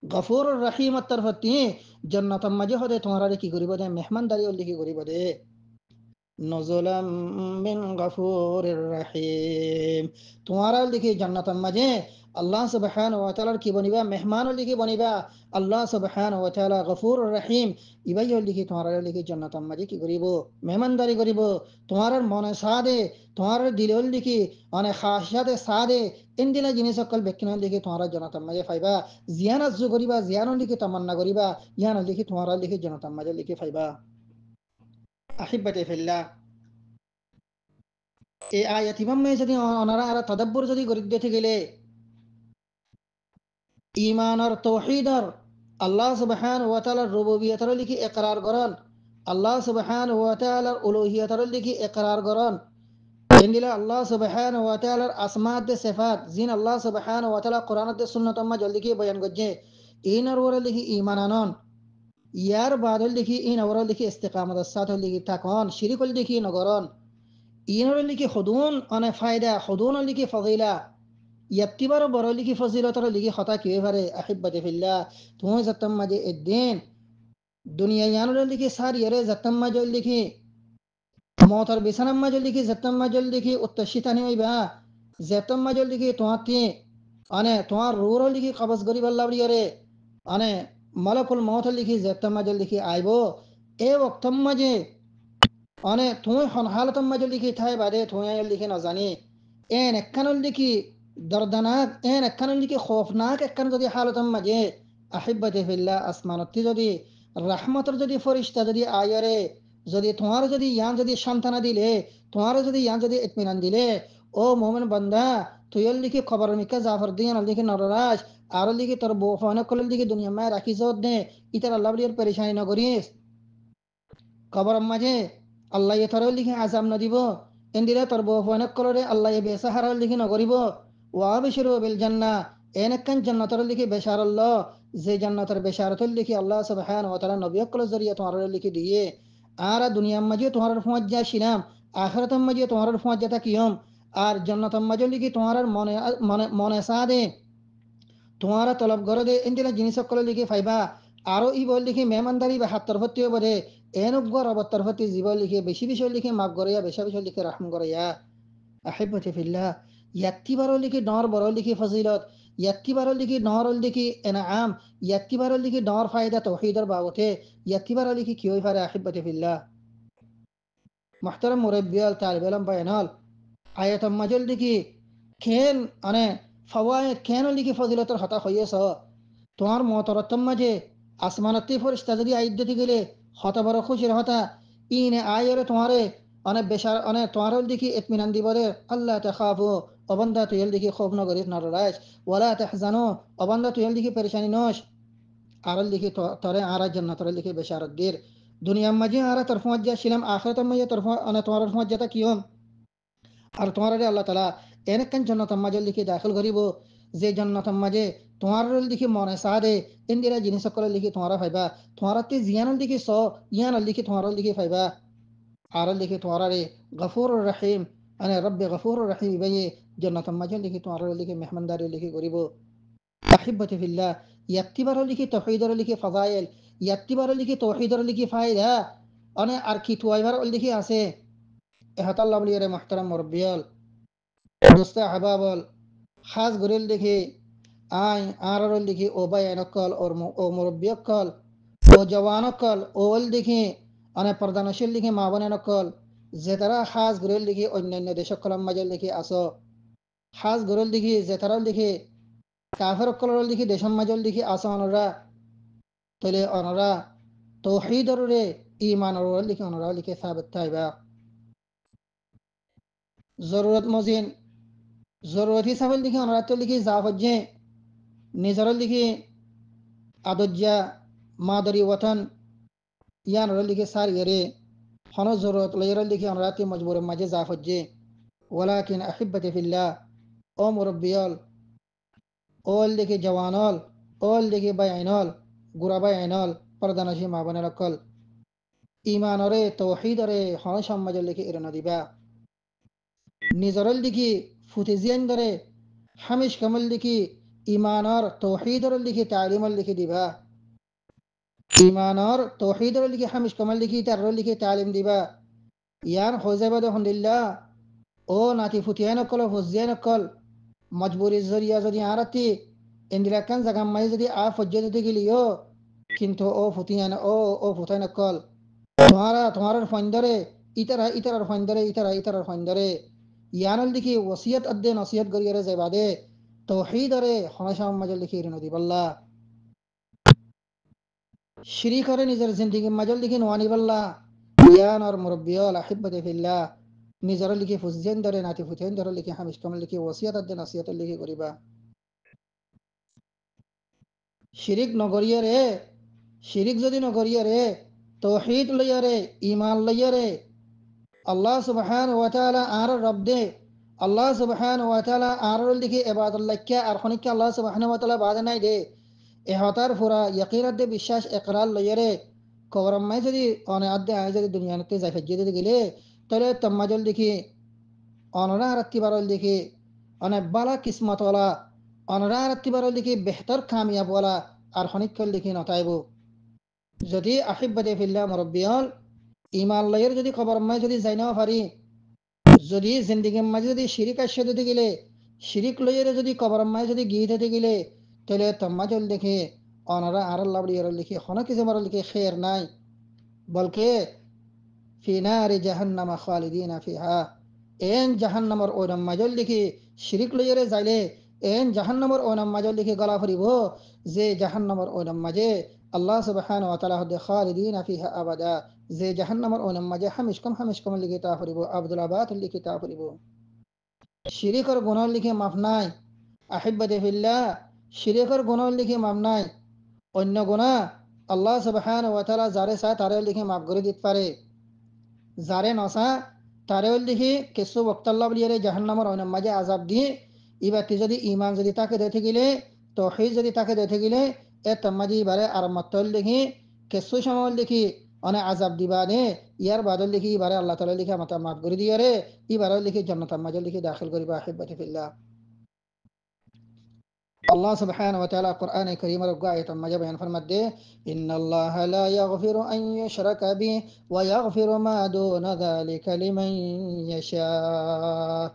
গফুর রহিম তরফতি জন্নত মাঝে হদে তোমার কি করিব দে মেহমানদারি লিখে করিব দে নজলাম মিন গফুরির রহিম তোমারা লিখে জান্নাতের মাঝে আল্লাহ সুবহানাহু ওয়া তাআলার কি বনিবা মেহমান লিখে বনিবা আল্লাহ সুবহানাহু ওয়া তাআলা গফুর রহিম ইবাই লিখে তোমারা লিখে জান্নাতের মাঝে কি করিব মেহমানদারি করিব তোমার মনে সাদে তোমার দিলল লিখে অনেক খাসিয়াতে সাদে ইন্দিলা জিনিস সকল ব্যক্তিন লিখে তোমারা জান্নাতের মাঝে পাইবা জিয়ানাত জু করিবা জিয়ান লিখে তামান্না করিবা ইয়ান লিখে তোমারা লিখে জান্নাতের মাঝে লিখে পাইবা আহিব্বাতি ফিল্লাহ এই আয়াত ইমামে যদি ওনারা আর তদাব্বুর যদি গরিদ্দে গেলে ঈমান আর তাওহীদ আর আল্লাহ সুবহানাহু ওয়া তাআলার রুবুবিয়্যতের লিখি ইকরার করন আল্লাহ সুবহানাহু ওয়া তাআলার উলুহিয়্যতের লিখি ইকরার করন এন্দিলা আল্লাহ সুবহানাহু ওয়া তাআলার আসমাত দে সিফাত জিন আল্লাহ সুবহানাহু ওয়া তাআলা কোরআনত দে সুন্নাত মা জলদি কি বয়ান গজ্জে ইনার ওরা লিখি ঈমান আনন ইয়ার বাদল লিখি ইন ওরা লিখি ইস্তিকামত সাথ লিখি তাকন শিরিকল লিখি নগরন ইনর লিখি খুদুন অনে ফায়দা খুদুন লিখি ফজিলা ইয়াত্তিবার বড় লিখি ফজিলতর লিখি খতা কিয়ে পারে আহিব্বাতি ফিল্লাহ তুমি জাতম মাঝে এদিন দুনিয়া ইয়ানুর লিখি সার ইয়ারে জাতম মাঝে লিখি মতার বিছানাম মাঝে লিখি জাতম মাঝে লিখি উত্তশিতানি হইবা জাতম মাঝে লিখি তোমাতি অনে তোমার রুর লিখি কবজ গরিব আল্লাহ ইয়ারে অনে মালাকুল মত লিখি জাতম মাঝে লিখি আইব এ ওক্তম মাঝে অনে তুই হন হালতম মাঝে লিখি থাই বাদে তুই লিখি নজানি এন একখানুল লিখি দর্দনাক এন একখানুল লিখি খৌফনাক একখান যদি হালতম মাঝে আহিব্বাতি ফিল্লাহ আসমানতি যদি রহমতর যদি ফরিস্তা যদি আয়রে যদি তোমার যদি ইয়ান যদি সান্তানা দিলে তোমার যদি ইয়ান যদি ইতমিনান দিলে ও মোমেন বান্দা তুই লিখি খবর মিকা জাফর দিয়ান লিখি নররাজ আর লিখি তোর বউ ফোন কল লিখি দুনিয়া মায় রাখি জোর দে ইতার আল্লাহ বলিয়ার পরেশানি নগরিস খবর মাঝে আল্লাহ এ থরেও লিখে আজাম নদিব এন্দিরা তোর বউ ফোনক কররে আল্লাহ এ বেসাহারা লিখে নগরিব ওয়াবিশিরু বিল জান্নাহ এনেকান জান্নাতর লিখে বেশারাল্লাহ যে জান্নাতের বেশারতল লিখে আল্লাহ সুবহানাহু ওয়া তাআলা নবী কল জরিয়া তোমার লিখে দিয়ে আর দুনিয়া মাঝে তোমার ফোঁজ যা শিনাম আখিরাতের মাঝে তোমার ফজ্জাতা কিয়ম আর জান্নাতের মাঝে লিখি তোমার মনে মনে মনে সাদে তোমার তলব করে দে ইন্দিলা জিনিস সকলে লিখি ফাইবা আরো ই বল লিখি মেহমানদারি বা হাত্তর ভর্তি হয়ে বলে এনুগর অবত্তর ভর্তি জীব লিখে বেশি বিষয় লিখে মাফ করাইয়া বেশা বিষয় লিখে রাহম করাইয়া আহিবতি ফিল্লাহ ইয়াত্তি বারো লিখি ডর বড় লিখি ফজিলত ইয়াত্তি বারো লিখি ডর লিখি এনাআম ইয়াত্তি বারো লিখি ডর ফায়দা তৌহিদর বাবতে ইয়াত্তি বারো লিখি কি হই পারে আহিবতি ফিল্লাহ محترم مربيال طالب علم بينال آيات مجل দিকে কেন মানে ফওয়ায়েদ কেন লিখি ফজিলতর হতা হইয়েছ তোমার মতরতম মাঝে আসমানতি ফরিস্তা যদি আইদ্যতি গেলে হতা বড় খুশির হতা ইনে আয়ের তোমারে অনেক বেশার অনেক তোমার দিকে ইতমিনান দিবরে আল্লাহ তাখাফু অবন্দা তুইল দিকে খোফ নগরিত নরাইজ ওয়ালা তাহজানু অবন্দা তুইল দিকে পেরেশানি নস আরল দিকে তরে আরা জান্নাতর দিকে বেশারত দির দুনিয়ার মাঝে আরা তরফ ছিলাম আখিরাতের মাঝে তরফ অনেক তোমার ফজ্জাতা কিয়ম আর তোমার আল্লাহ তালা এনেকান জন্নতম মাঝে লিখে দাখিল করিব যে জন্নতম মাঝে তোমার লিখি মনে সাদে ইন্দিরা জিনিস সকলে লিখি তোমার ফাইবা তোমার জিয়ান লিখি স ইয়ান লিখি তোমার লিখি ফাইবা আর লিখি তোমার রে গফুর রহিম মানে রব্বে গফুর রহিম ইবাইয়ে জন্নতম মাঝে লিখি তোমার লিখি মেহমানদারি লিখি করিব আহিবতি ফিল্লাহ ইয়াত্তিবার লিখি তৌহিদর লিখি ফাজাইল ইয়াত্তিবার লিখি তৌহিদর লিখি ফায়দা অনে আর কি তুয়াইবার লিখি আছে এহতাল্লাহ বলিয়ারে মুহতারাম মুরব্বিয়াল দোস্ত আহবাবল খাস গরিল দেখি আই আরল দেখি ও বাই নকল ও মুরব্বিয়কল ও জওয়ানকল ওল দেখি অনে প্রধানশীল দেখি মা বোনে নকল যে তারা খাস গরিল দেখি অন্যান্য দেশকলম মাঝে দেখি আসো খাস গরিল দেখি যে তারাও দেখি কাফের কলর দেখি দেশম মাঝল দেখি আসো অনরা তলে অনরা তৌহিদর রে ইমানর লিখি অনরা লিখে সাবিত থাইবা জরুরত মজিন জরুরত হিসাবে লিখি অনরাত লিখি জাফজ্জে নিজর লিখি আদজ্জা মাদরি ওয়াতন ইয়ান লিখি সার ইয়ারে হন জরুরত লয়র লিখি অনরাতি মজবুর মাঝে জাফজ্জে ওয়ালাকিন আহিব্বতি ফিল্লাহ ও মুরব্বিয়াল ওল লিখি জওয়ানল ওল লিখি বাইনল গুরা বাইনল পর্দানশী মা বনের অকল ইমানরে তৌহিদরে হন সমাজ লিখি এরন দিবা নিজরল লিখি ফুতিজিয়ান দরে হামিশ কামল লিখি ইমানর তৌহিদর লিখি তালিমল লিখি দিবা ইমানর তৌহিদর লিখি হামিশ কামল লিখি তার লিখি তালিম দিবা ইয়ান হজাবাদ আলহামদুলিল্লাহ ও নাতি ফুতিয়ান অকল ফজিয়ান অকল মজবুরি জরিয়া যদি আরাতি ইন্দিরাকান জাগাম মাই যদি আ ফজ্জে যদি গেলিও কিন্তু ও ফুতিয়ান ও ফুতাইন অকল তোমার ফন্দরে ইতারার ফন্দরে ইতারার ফন্দরে ইয়ানল দিকে ওসিয়ত আদে নসিহত গরিয়ারে যাইবাদে তৌহিদরে হনসাম মাঝে লিখি নদী বল্লা শিরি করে নিজের জিন্দিগি মাঝল লিখি নোয়ানি বল্লা ইয়ান আর মুরব্বিয়াল আহিব্বতি ফিল্লাহ নিজর লিখি ফুজিয়ান ধরে নাতি ফুতিয়ান ধরে লিখি হামিশ কামাল লিখি ওসিয়ত আদে নসিহত লিখি করিবা শিরিক নগরিয়ারে শিরিক যদি নগরিয়ারে তৌহিদ লইয়ারে ইমান লইয়ারে আল্লাহ সুবহানাহু ওয়া তাআলা আর রব দে আল্লাহ সুবহানাহু ওয়া তাআলা আর লিখি ইবাদুল্লাহ কে আর খনিকে আল্লাহ সুবহানাহু ওয়া তাআলা বাদ নাই দে এহতার ফুরা ইয়াকিনাত দে বিশ্বাস ইকরার লইয়ারে কবরম্মাই যদি অনে আদে আয় যদি দুনিয়াতে যাই ফজ্জে গেলে তাহলে তম্মাজল দেখি অনরা রাত্তি বারল দেখি অনেক বালা কিসমত ওলা অনরা রাত্তি বারল দেখি বেহতর কামিয়াব ওলা আর খনিকল দেখি নতাইব যদি আহিব্বতি ফিল্লাহ মুরব্বিয়াল ইমান লয়ের যদি খবর মাই যদি যাই না পারি যদি জিন্দিগির মাঝে যদি শিরিক আসে দিতে গেলে শিরিক লয়ের যদি কবর মাই যদি গিয়ে দিতে গেলে তাহলে তম্মাজল দেখে অনরা আর আল্লাহ লিখে হন কিছু মার লিখে খের নাই বলকে ফিনারি জাহান্নামা খালিদিনা ফিহা এন জাহান্নামর ওনাম মাজল লিখি শিরিক লইরে যাইলে এন জাহান্নামর ওনাম মাজল লিখি গলা ফুরিব যে জাহান্নামর ওনাম মাঝে আল্লাহ সুবহানাহু ওয়া তাআলা হদে খালিদিনা ফিহা আবাদা যে জাহান্নামর ওনাম মাঝে হামিশ কম লিখি তা ফুরিব আব্দুল আবাদ লিখি তা ফুরিব শিরিকর গুনাহ লিখি মাফ নাই আহিব্বতি ফিল্লাহ শিরিকর গুনাহ লিখি মাফ নাই অন্য গুনাহ আল্লাহ সুবহানাহু ওয়া তাআলা যারে চায় তারে লিখি মাফ করে দিতে পারে যারে নসা তারেও লিখি কিছু বক্তাল্লাহ বলিয়ারে জাহান্নামর অনেক মাঝে আজাব দিয়ে ইবাতি যদি ইমান যদি তাকে দেখে গেলে তৌহিদ যদি তাকে দেখে গেলে এ তম্মাজি বারে আর মতল লিখি কিছু সময় লিখি অনে আজাব দিবা নে ইয়ার বাদল লিখি এবারে আল্লাহ তাআলা লিখে মাতা মাফ করে দিয়ে রে এবারে লিখে জান্নাতুল মাজাল লিখে দাখিল করিবা আহিব্বাতি ফিল্লাহ الله سبحانه وتعالى قرآن الكريم رقا آية مجا بيان فرمت دي إن الله لا يغفر أن يشرك به ويغفر ما دون ذلك لمن يشاء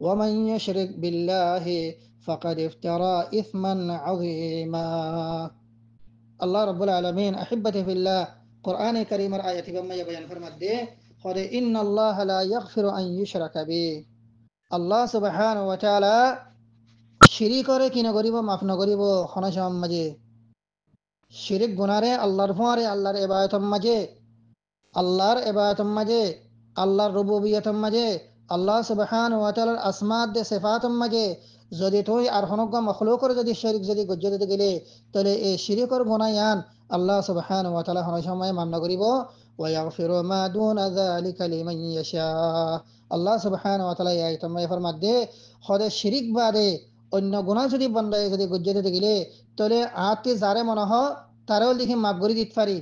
ومن يشرك بالله فقد افترى إثما عظيما الله رب العالمين أحبتي في الله قرآن الكريم آية بما بيان فرمت دي قال إن الله لا يغفر أن يشرك به الله سبحانه وتعالى শিরিক করে কি নগরিব মাফ নগরিব খনসম মাঝে শিরিক গুনারে আল্লাহর ফুয়ারে আল্লাহর ইবাদতম মাঝে আল্লাহর ইবাদতম মাঝে আল্লাহর রুবুবিয়তম মাঝে আল্লাহ সুবহানাহু ওয়া তাআলার আসমাত দে সিফাতম মাঝে যদি তুই আর হনগ্য মখলুকর যদি শিরিক যদি গজ্জতে গেলে তাহলে এই শিরিকর গুনায়ান আল্লাহ সুবহানাহু ওয়া তাআলা খনসম মাফ নগরিব ওয়া ইয়াগফিরু মা দুনা যালিকা লিমান ইয়াশা আল্লাহ সুবহানাহু ওয়া তাআলা এই আয়াতম ফরমাত দে খোদা শিরিক বাদে অন্য গুণা যদি বন্ধায় যদি গজ্জতে গেলে তাহলে আতে যারে মনে হয় তারেও লিখে মাফ করে দিতে পারি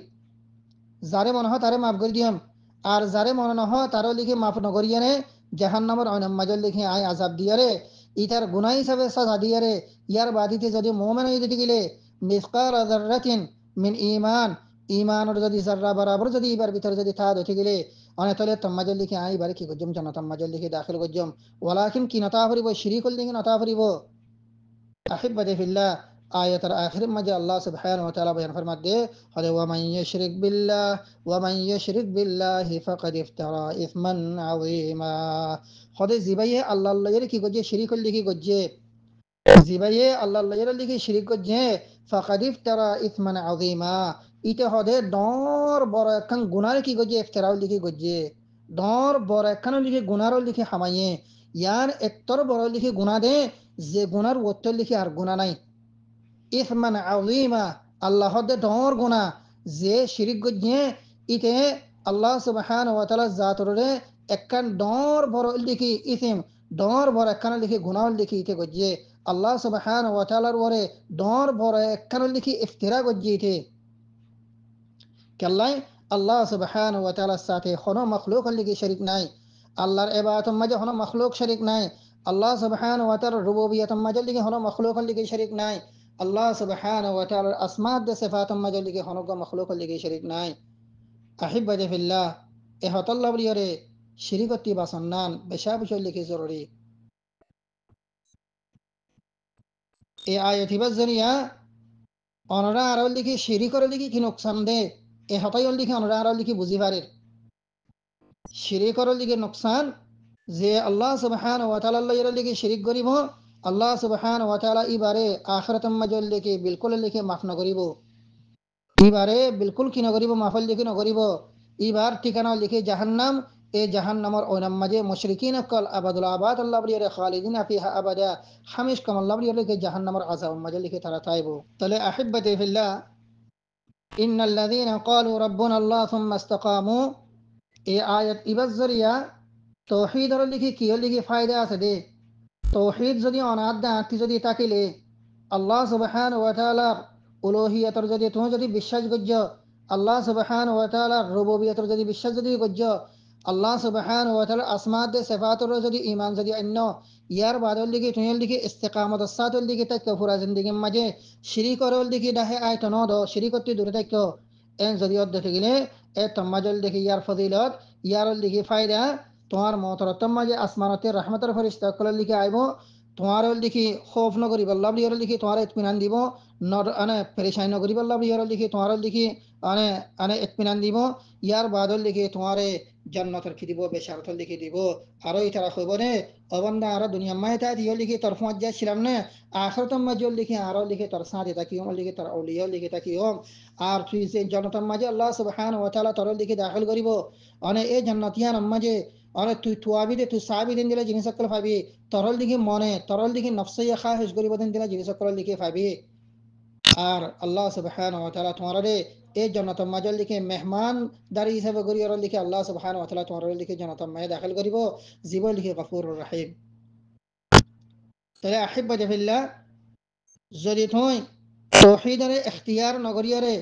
যারে মনে হয় তারে মাফ করে দিয়াম আর যারে মনে না হয় তারও লিখে মাফ নগরিয়ে নে জাহান্নামের অনাম মাজল লিখে আয় আজাব দিয়ারে ইতার গুনাহ হিসাবে সাজা দিয়ারে ইয়ার বাদিতে যদি মুমিন হয়ে যেতে গেলে মিসকাল যাররাতিন মিন ঈমান ঈমানের যদি যাররা বরাবর যদি ইবার ভিতরে যদি তা হতে গেলে অনেক তাহলে তাম্মাজল লিখে আয় বারে কি গজ্জম জান্নাত মাজল লিখে দাখিল গজ্জম ওয়ালাকিন কি নতা করিব শিরিকুল লিখে নতা করিব أحبتي في الله آية الآخر ما جاء الله سبحانه وتعالى بيان فرمات دي قال ومن يشرك بالله فقد افترى إثما عظيما خد زباية الله الله يري كي گجه شريك اللي كي گجه زباية الله الله يري كي شريك گجه فقد افترى إثما عظيما إيته هده دور بارا كان گنار كي گجه افتراء اللي كي گجه دور بارا كان اللي كي گنار اللي كي حمايه यार একতর বড় লিখে গুনাহ দে যে গুনার উত্তর লিখে আর গুনাহ নাই ইসমান আযীমা আল্লাহ দে ডর গুনাহ যে শিরিক গজে ইতে আল্লাহ সুবহানাহু ওয়া তাআলা জাতরে একখান ডর বড় লিখে ইসম ডর বড় একখান লিখে গুনাহ লিখে ইতে গজে আল্লাহ সুবহানাহু ওয়া তাআলার ওরে ডর বড় একখান লিখে ইফতিরা গজে ইতে কেল্লাই আল্লাহ সুবহানাহু ওয়া তাআলার সাথে কোনো মাখলুক লিখে শরীক নাই আল্লাহর ইবাদতের মাঝে কোনো মাখলুক শরীক নাই আল্লাহ সুবহানাহু ওয়া তাআলার রুবুবিয়তের মাঝে লিখে কোনো মাখলুক লিখে শরীক নাই আল্লাহ সুবহানাহু ওয়া তাআলার আসমাত দে সিফাতের মাঝে লিখে কোনো মাখলুক লিখে শরীক নাই আহিব্বাতি ফিল্লাহ এ হতাল্লাহ বলিয়রে শিরিকতি বা সন্নান বেশা বিষয় লিখে জরুরি এই আয়াতি বাজরিয়া অনরা আর লিখে শিরিকর লিখে কি নোকসান দে এ হতাই লিখে অনরা আর লিখে বুঝি পারে শিরিকর লিখে নোকসান যে আল্লাহ সুবহানাহু ওয়া তাআলা এর লিখে শিরিক করিব আল্লাহ সুবহানাহু ওয়া তাআলা ইবারে আখিরাতের মাঝে লিখে বিলকুল লিখে মাফ না করিব ইবারে বিলকুল কি না করিব মাফল লিখে না করিব ইবার ঠিকানা লিখে জাহান্নাম এ জাহান্নামের ওনাম মাঝে মুশরিকিন কল আবাদুল আবাদ আল্লাহ বলিয়ে খালিদিন ফিহা আবাদা হামিশ কাম আল্লাহ বলিয়ে লিখে জাহান্নামের আযাব মাঝে লিখে তারা তাইব তাহলে আহিব্বাতি ফিল্লাহ ইন্নাল্লাযীনা ক্বালু রাব্বুনা আল্লাহ সুম্মা ইসতাকামু এই আয়াত ইবার জরিয়া তৌহিদর লিখি কি লিখি ফায়দা আছে দে তৌহিদ যদি অনাদ্দা আত্মি যদি তাকিলে আল্লাহ সুবহানাহু ওয়া তাআলার উলুহিয়তর যদি তুমি যদি বিশ্বাস গজ্জ আল্লাহ সুবহানাহু ওয়া তাআলার রুবুবিয়তর যদি বিশ্বাস যদি গজ্জ আল্লাহ সুবহানাহু ওয়া তাআলার আসমাত দে সিফাতর যদি ঈমান যদি অন্য ইয়ার বাদল লিখি তুমি লিখি ইস্তিকামত সাতল লিখি তাক পুরা জিন্দেগির মাঝে শিরিকর লিখি দাহে আয়ত নদ শিরিকতি দূরে তাক এন যদি অধ্যতে গেলে এ তমাজল দেখি ইয়ার ফজিলত ইয়ার লিখি ফায়দা তোমার মহতরতম মাঝে আসমানতে রহমতের ফেরেশতা কল লিখে আইব তোমার লিখি খৌফ নগরি আল্লাহ ইয়ার লিখি তোমার ইতমিনান দিব নর আনে পেরেশানি নগরি আল্লাহ ইয়ার লিখি তোমার লিখি আনে আনে ইতমিনান দিব ইয়ার বাদল লিখি তোমারে জান্নাতের কি দিব বেশারতল লিখি দিব আরো ইতারা হইব নে অবন্দা আরো দুনিয়া মাইতা দিও লিখি তোর ফজ ছিলাম না আখিরাতম মাঝে লিখি আরো লিখি তোর সাথে তাকি লিখি তোর আউলিয়া লিখি তাকি আর তুই যে জান্নাতের মাঝে আল্লাহ সুবহানাহু ওয়া তাআলা তোর লিখি দাখিল করিব অনে এই জান্নাতিয়ান মাঝে অনেক তুই তুয়াবি দে তুই সাহাবি দিন দিলে জিনিস সকল পাবি তরল দিকে মনে তরল দিকে নফসাইয়া খাহিশ করিব দিন দিলে জিনিস সকল লিখে পাবি আর আল্লাহ সুবহানাহু ওয়া তাআলা তোমার এই জান্নাতের মাঝে লিখে মেহমান দারি হিসাবে করি আর লিখে আল্লাহ সুবহানাহু ওয়া তাআলা তোমার লিখে জান্নাতের মাঝে দাখিল করিব জীব লিখে গফুরুর রহিম তাহলে আহিব্বাতি ফিল্লাহ যদি তুই তৌহিদের ইখতিয়ার নগরিয়ারে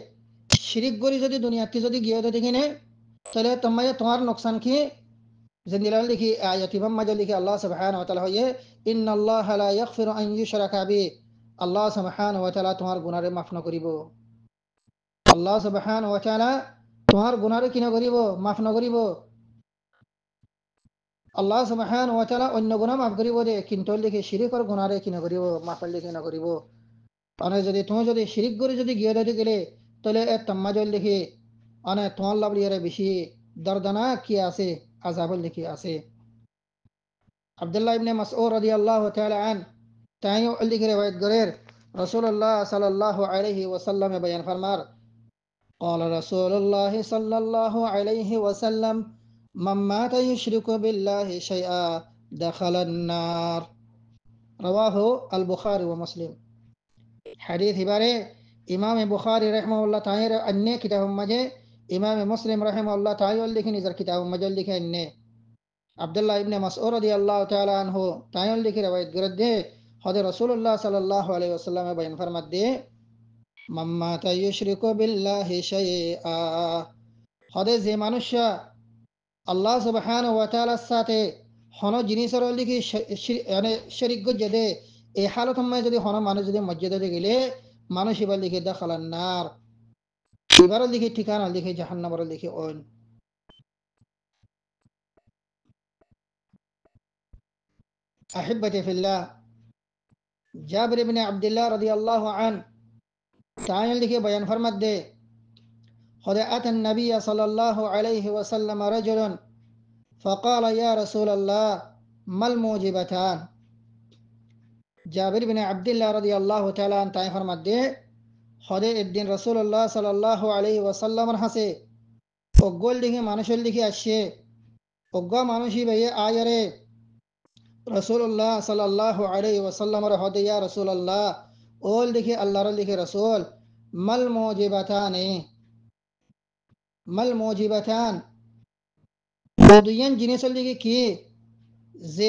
শিরিক করি যদি দুনিয়াতে যদি গিয়ে যদি কিনে তাহলে তোমার নোকসান কি জিন্দিলাল লিখি আয়াতিবাম মাঝে লিখি আল্লাহ সুবহানাহু ওয়া তাআলা হয়ে ইন্নাল্লাহ লা ইয়াগফিরু আন ইউশরাকা বি আল্লাহ সুবহানাহু ওয়া তাআলা তোমার গুনাহরে মাফ না করিব আল্লাহ সুবহানাহু ওয়া তাআলা তোমার গুনাহরে কি না করিব মাফ না করিব আল্লাহ সুবহানাহু ওয়া তাআলা অন্য গুনাহ মাফ করিব দে কিন্তু লিখি শিরিকর গুনাহরে কি না করিব মাফ লিখি না করিব মানে যদি তুমি যদি শিরিক করে যদি গিয়ে দিতে গেলে তাহলে তাম্মাজল লিখি মানে তোমার লাভ লিয়ারে বেশি দর্দনাক কি আছে আযাবল লিখি আছে আব্দুল্লাহ ইবনে মাসউদ রাদিয়াল্লাহু তাআলা আন তাইও লিখে রিওয়ায়াত করেন রাসূলুল্লাহ সাল্লাল্লাহু আলাইহি ওয়াসাল্লাম বয়ান ফরমার قال رسول الله صلى الله عليه وسلم من مات يشرك بالله شيئا دخل النار رواه البخاري ومسلم حديث বারে ইমাম বুখারী রাহিমাহুল্লাহ তাআলা অন্য কিতাব মাঝে ইমাম মুসলিম রাহিমাহুল্লাহ তাআলা লিখে নিজের কিতাব মাঝে লিখে এনে আব্দুল্লাহ ইবনে মাসউদ রাদিয়াল্লাহু তাআলা আনহু তাআলা লিখে রিওয়ায়াত করে হযরত রাসূলুল্লাহ সাল্লাল্লাহু আলাইহি ওয়াসাল্লাম বয়ান ফরমাতে মাম্মা তায়ুশরিকু বিল্লাহি শাইআ হদে যে মানুষ আল্লাহ সুবহানাহু ওয়া তাআলার সাথে হন জিনিসের লিখি মানে শরীক গজে এই হালত মধ্যে যদি হন মানুষ যদি মসজিদে গেলে মানুষ এবার লিখে দাখালান নার এবার লিখে ঠিকানা লিখে জাহান্নামের লিখে ওন أحبتي في الله جابر بن عبد الله رضي الله عنه تعالى لك بيان فرمت دي قد أتى النبي صلى الله عليه وسلم رجل فقال يا رسول الله ما الموجبتان جابر بن عبد الله رضي الله تعالى عنه تعالى فرمت دي قد الدين رسول الله صلى الله عليه وسلم رحسي وقول لك مانوش لك أشي وقال مانوشي بي آيري রসুল্লাহ সাল্লাল্লাহু আলাইহি ওয়াসাল্লামের হদে ইয়া রাসূলুল্লাহ ওল দেখি আল্লাহর লিখে রাসূল মাল মুজিবাতান দুইয়ান জিনিসের লিখে কি যে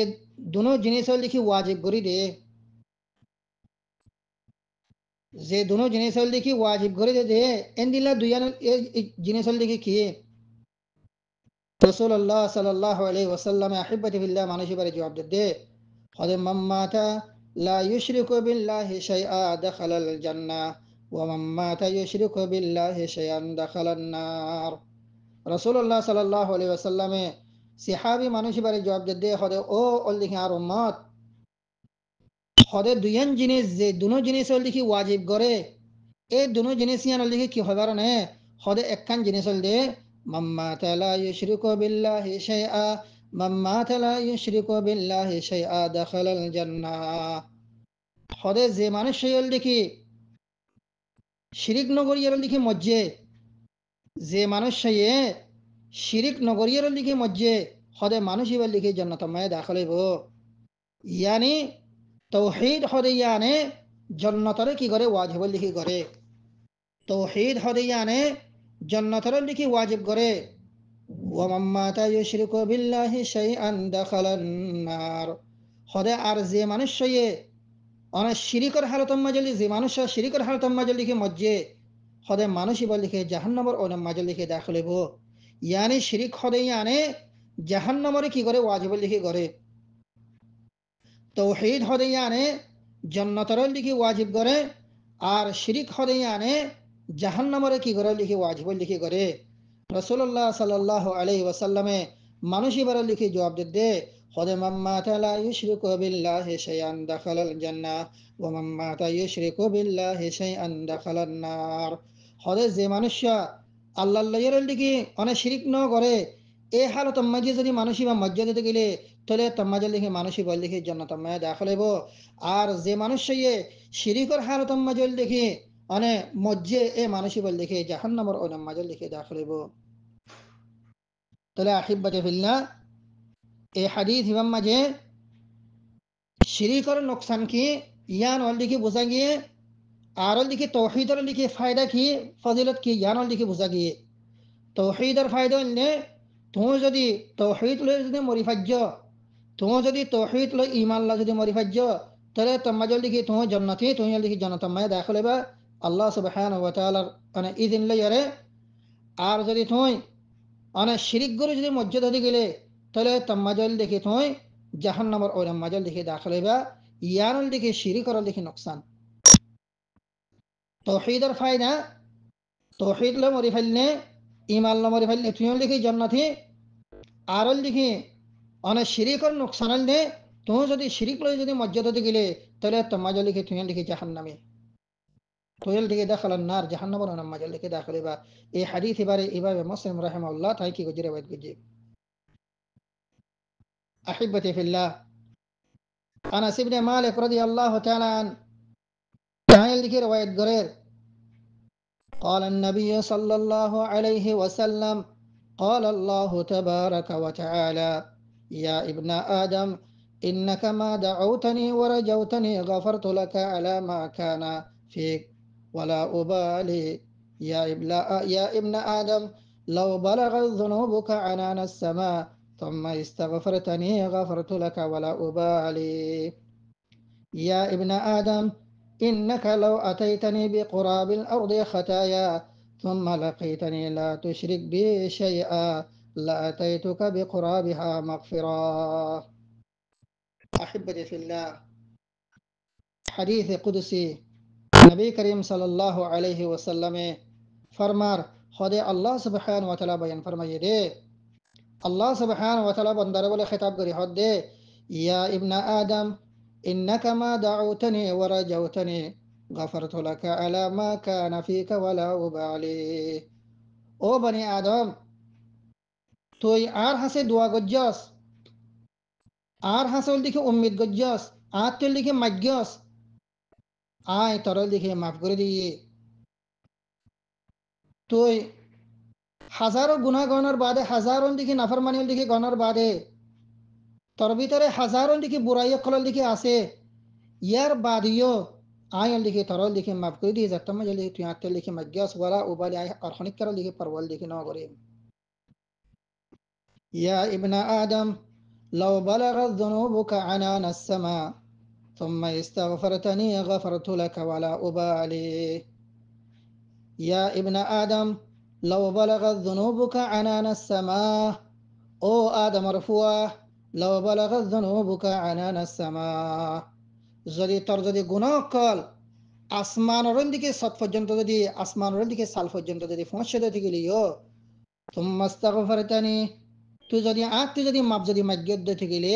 দুনো জিনিসের লিখে ওয়াজিব করে দে যে দুনো জিনিসের লিখে ওয়াজিব করে দে এন্দিলা দুইয়ান জিনিসের লিখে কি রাসূলুল্লাহ সাল্লাল্লাহু আলাইহি ওয়াসাল্লাম আহিব্বতি বিল্লাহ মানুষ বারে জবাব দে হদে মাম্মাতা লা ইউশরিকু বিল্লাহি শাইআ দাখালাল জান্নাহ ওয়া মাম্মাতা ইউশরিকু বিল্লাহি শাইআন দাখালান নার রাসূলুল্লাহ সাল্লাল্লাহু আলাইহি ওয়াসাল্লাম সাহাবী মানুষ বারে জবাব দে হদে ও অল্লিহি আর উম্মত হদে দুইয়ান জিনিস যে দুনো জিনিস লিখি ওয়াজিব করে এই দুনো জিনিস ইয়ান লিখি কি হবার না হদে একখান জিনিস দে মাম্মাত লা ইউশরিকু বিল্লাহি শাইআ মাম্মাত লা ইউশরিকু বিল্লাহি শাইআ দাখালাল জান্নাহ হদে যে মানুষ হইল দেখি শিরিক নগরিয়ার লিখি মজ্জে যে মানুষ হইয়ে শিরিক নগরিয়ার লিখি মজ্জে হদে মানুষ ইবার লিখি জান্নাতময় দাখিল হইব ইয়ানি তাওহীদ হদে ইয়ানে জান্নাতরে কি করে ওয়াজিব লিখি করে তাওহীদ হদে ইয়ানে জান্নাতের লিখি ওয়াজিব করে ওয়া মাম্মাতা ইউশরিকু বিল্লাহি শাইআন দাখালান নার হদে আর যে মানুষ হয়ে অনেক শিরিকের হালতম মাঝে যে মানুষ শিরিকের হালতম মাঝে লিখে মজ্জে হদে মানুষ ইবার লিখে জাহান্নামের ওই মাঝে লিখে দাখিল হইব ইয়ানি শিরিক হদে ইয়ানে জাহান্নামের কি করে ওয়াজিব লিখি করে তাওহীদ হদে ইয়ানে জান্নাতের লিখি ওয়াজিব করে আর শিরিক হদে ইয়ানে জাহান্নামের কি করে লিখে ওয়াজিব লিখে করে রাসূলুল্লাহ সাল্লাল্লাহু আলাইহি ওয়াসাল্লামে মানুষ এবারে লিখে জবাব দে হদে মাম্মাতা লা ইউশরিকু বিল্লাহি শাইআন দাখালাল জান্নাহ ওয়া মাম্মাতা ইউশরিকু বিল্লাহি শাইআন দাখালান নার হদে যে মানুষ আল্লাহর লিখে অনেক শিরিক ন করে এই হালত মাঝে যদি মানুষ বা মসজিদে গেলে তাহলে তম্মাজে লিখে মানুষ বল লিখে জান্নাতময় দাখিল হইব আর যে মানুষ শিরিকের হালত মাঝে লিখে অনে মজ্জে এ মানুষই বল দেখে জাহান্নামের ওই মাঝে লিখে দাখিল হইব তাহলে আহিব্বতি ফিল্লাহ এই হাদিস ইমাম মাঝে শিরিকের নোকসান কি ইয়ান ওল লিখে বোঝা গিয়ে আর লিখে তাওহীদের লিখে ফায়দা কি ফজিলত কি ইয়ান ওল লিখে বোঝা গিয়ে তাওহীদের ফায়দা হইলে তুমি যদি তাওহীদ লই যদি মরিফাজ্য তুমি যদি তাওহীদ লই ঈমান লা যদি মরিফাজ্য তাহলে তোমাজল লিখে তুমি জান্নাতি তুমি লিখে জান্নাতময় দাখিল হইবা আল্লাহ সুবহানাহু ওয়া তাআলার মানে ইদিন লইয়ারে আর যদি তুই মানে শিরিক করে যদি মসজিদ হতে গেলে তাহলে তাম্মাজল দেখি তুই জাহান্নামের ওই মাজাল দেখে দাখিল হইবা ইয়ারল দেখে শিরিক করল দেখে নোকসান তৌহিদের ফায়দা তৌহিদ লো মরি ফেলনে ইমান লো মরি ফেলনে তুই দেখি জান্নাতি আরল দেখি অনেক শিরিকর নোকসান নে তুই যদি শিরিক লই যদি মসজিদ হতে গেলে তাহলে তাম্মাজল দেখে তুই দেখি জাহান্নামে তোয়েল দিকে দাখালান নার জাহান্নামের ওই মাজাল দেখে দাখিল হইবা এই হাদিস এবারে এভাবে মুসলিম রাহিমাহুল্লাহ তাই কি গজরে ওয়াদ গজি أحبتي في الله أنس بن مالك رضي الله تعالى عنه تعالى ذكر رواية قرير قال النبي صلى الله عليه وسلم قال الله تبارك وتعالى يا ابن آدم إنك ما دعوتني ورجوتني غفرت لك على ما كان فيك ولا أبالي يا ابن آدم لو بلغت ذنوبك عنان السماء ثم استغفرتني غفرت لك ولا أبالي يا ابن آدم إنك لو أتيتني بقراب الأرض خطايا ثم لقيتني لا تشرك بي شيئا لأتيتك بقرابها مغفرا أحبتي في الله حديث قدسي نبي كريم صلى الله عليه وسلم فرمار خدي الله سبحانه وتعالى بيان فرمائے دے الله سبحانه وتعالى بندر بولے خطاب کری حد دے يا ابن آدم إنك ما دعوتني ورجوتني غفرت لك على ما كان فيك ولا أبالي ও বনি আদম তুই আর হাসে দোয়া গজ্জাস আর হাসল দিকে উম্মিদ গজ্জাস আর তেল দিকে মাজ্ঞাস আয় তরল দিকে মাফ করে দিয়ে তুই হাজারো গুনাহ গণার বাদে হাজারো দিকে নাফরমানির দিকে গণার বাদে তোর ভিতরে হাজারো দিকে বুড়াই কলার দিকে আছে ইয়ার বাদিও আয়ল দিকে তরল দিকে মাফ করে দিয়ে যাত্রা মজা লিখে তুই আত্মের লিখে মাজ্ঞাস ওয়ালা উবালি আয় অর্থনিক কারো লিখে পারওয়াল দিকে ন করে ইয়া ইবনা আদম لو بلغت ذنوبك عنان السماء ثم استغفرتني غفرت لك ولا أبالي يا ابن آدم لو بلغت ذنوبك عنان السماء أو آدم رفوه لو بلغت ذنوبك عنان السماء যদি তোর যদি গুনাহ কল আসমানের দিকে সৎ পর্যন্ত যদি আসমানের দিকে সাল পর্যন্ত যদি পৌঁছে দিতে গেলিও তুম্মা আস্তাগফারতানি তুই যদি মাপ যদি মাজ্ঞত দিতে গেলে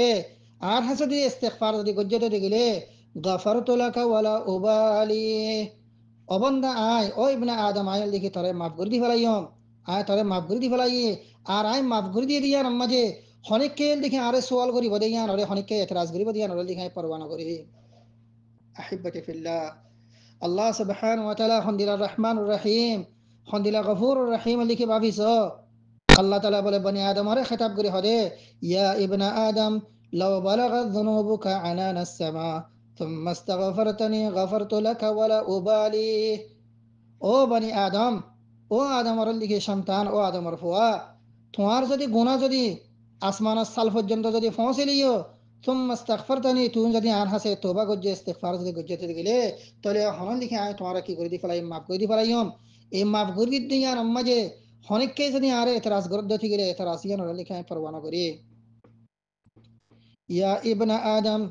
আর হাসে যদি ইস্তিগফার যদি গজ্জত দিতে গেলে গাফারতু লাকা ওয়ালা উবালি অবন্দা আয় ও ইবনে আদম আয় দেখি তোরে মাফ করে দি ফেলাইম আয় তোরে মাফ করে দি ফেলাই আর আয় মাফ করে দিয়ে দিয়ার মাঝে হনিককে দেখি আরে সওয়াল করিব দেয়ান আরে হনিককে এতরাজ করিব দিয়ান আরে দেখি পরওয়ানা করি أحبتي في الله الله سبحانه وتعالى خندل الرحمن الرحيم خندل غفور الرحيم اللي كي بافي سو الله تعالى بولے بني آدم اور خطاب کری ہدے يا ابن آدم لو بلغت ذنوبك عنان السماء ثم استغفرتني غفرت لك ولا أبالي ও বনি আদম ও আদমর দিকে সন্তান ও আদমর ফুয়া তোমার যদি গুনাহ যদি আসমানের সাল পর্যন্ত যদি পৌঁছলিও ثم استغفرتني তুই যদি আর হাসে তওবা গজ্জে ইস্তিগফার যদি গজ্জে গেলে তাহলে হনন লিখে আয় তোমার কি করে দি ফেলাই মাফ করে দি ফেলাইম এই মাফ করে দি আর আম্মাজে হনিককে যদি আরে এতরাজ গরদ দিতে গেলে এতরাজ ইয়ান লিখে আয় পরওয়ানা করি ইয়া ইবনা আদম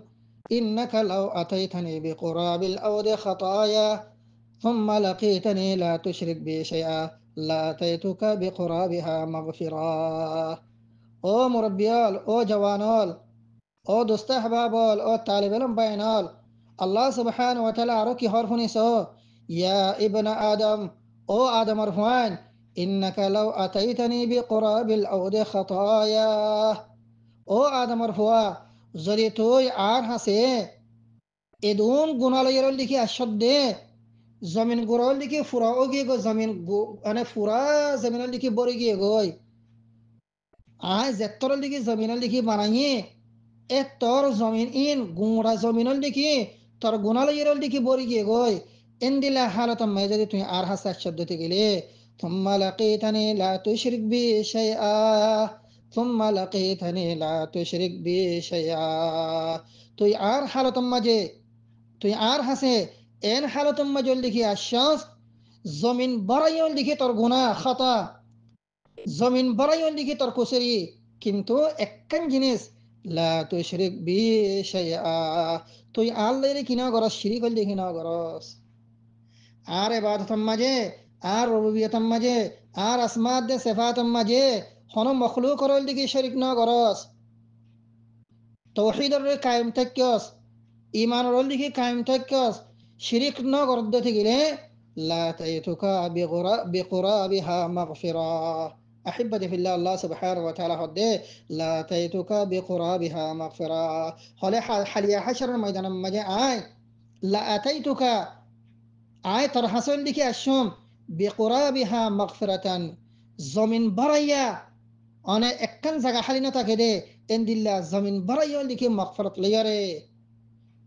إنك لو أتيتني بقراب الأرض خطايا ثم لقيتني لا تشرك بي شيئا لأتيتك بقرابها مغفرا ও মুরব্বিয়াল ও জওয়ানল ও দোস্ত আহবাবল ও তালিব ইলম বাইনল আল্লাহ সুবহানাহু ওয়া তাআলা আরো কি হর শুনিছো ইয়া ইবনা আদম ও আদমর ফুয়ান ইন্নাকা লাউ আতাইতানি বিকুরাবিল আরদি খাতায়া ও আদমর ফুয়া যদি তুই আর হাসে এদুন গুনালয়ের দিকে আসদে জমিন গোড়াল দিকে ফুরাও গিয়ে গো জমিন মানে ফুরা জমিনের দিকে বড়ে গিয়ে গই আয় জেত্তরের দিকে জমিনের দিকে বানাইয়ে এ তোর জমিন ইন গুঁড়া জমিনের দিকে তোর গুণালয়ের দিকে বড়ে গিয়ে গই এন দিলা হালত আমি যদি তুই আর হাসে শব্দতে গেলে ثم لقيتني لا تشرك بي شيئا ثم لقيتني لا تشرك بي شيئا তুই আর হালত মাঝে তুই আর হাসে এন হালতম মাজল লিখি আশ্বাস জমিন বড়াইল লিখি তোর গুনাহ খাতা জমিন বড়াইল লিখি তোর কুসরি কিন্তু একখান জিনিস লা তুশরিক বি শাইআ তুই আল্লাহর কিনা গরস শিরিক হল দেখি না গরস আর ইবাদতম মাঝে আর রুবুবিয়তম মাঝে আর আসমাত দে সিফাতম মাঝে হন মখলুক হল দেখি শরিক না গরস তৌহিদর কায়েম থাকস ইমান রল দেখি কায়েম থাকস শিরিক ন গরদ থাকিলে লা তাইতুকা বিকুরাবিহা মাগফিরা أحبتي في الله الله سبحانه وتعالى هده لا تيتك بقرابها مغفرة هل حليا حشر الميدان مجا آي لا أتيتك آي ترحسن لك الشم بقرابها مغفرة زمن بريا أنا أكن زغا حالنا تكده إن دلله زمن بريا لك مغفرة ليره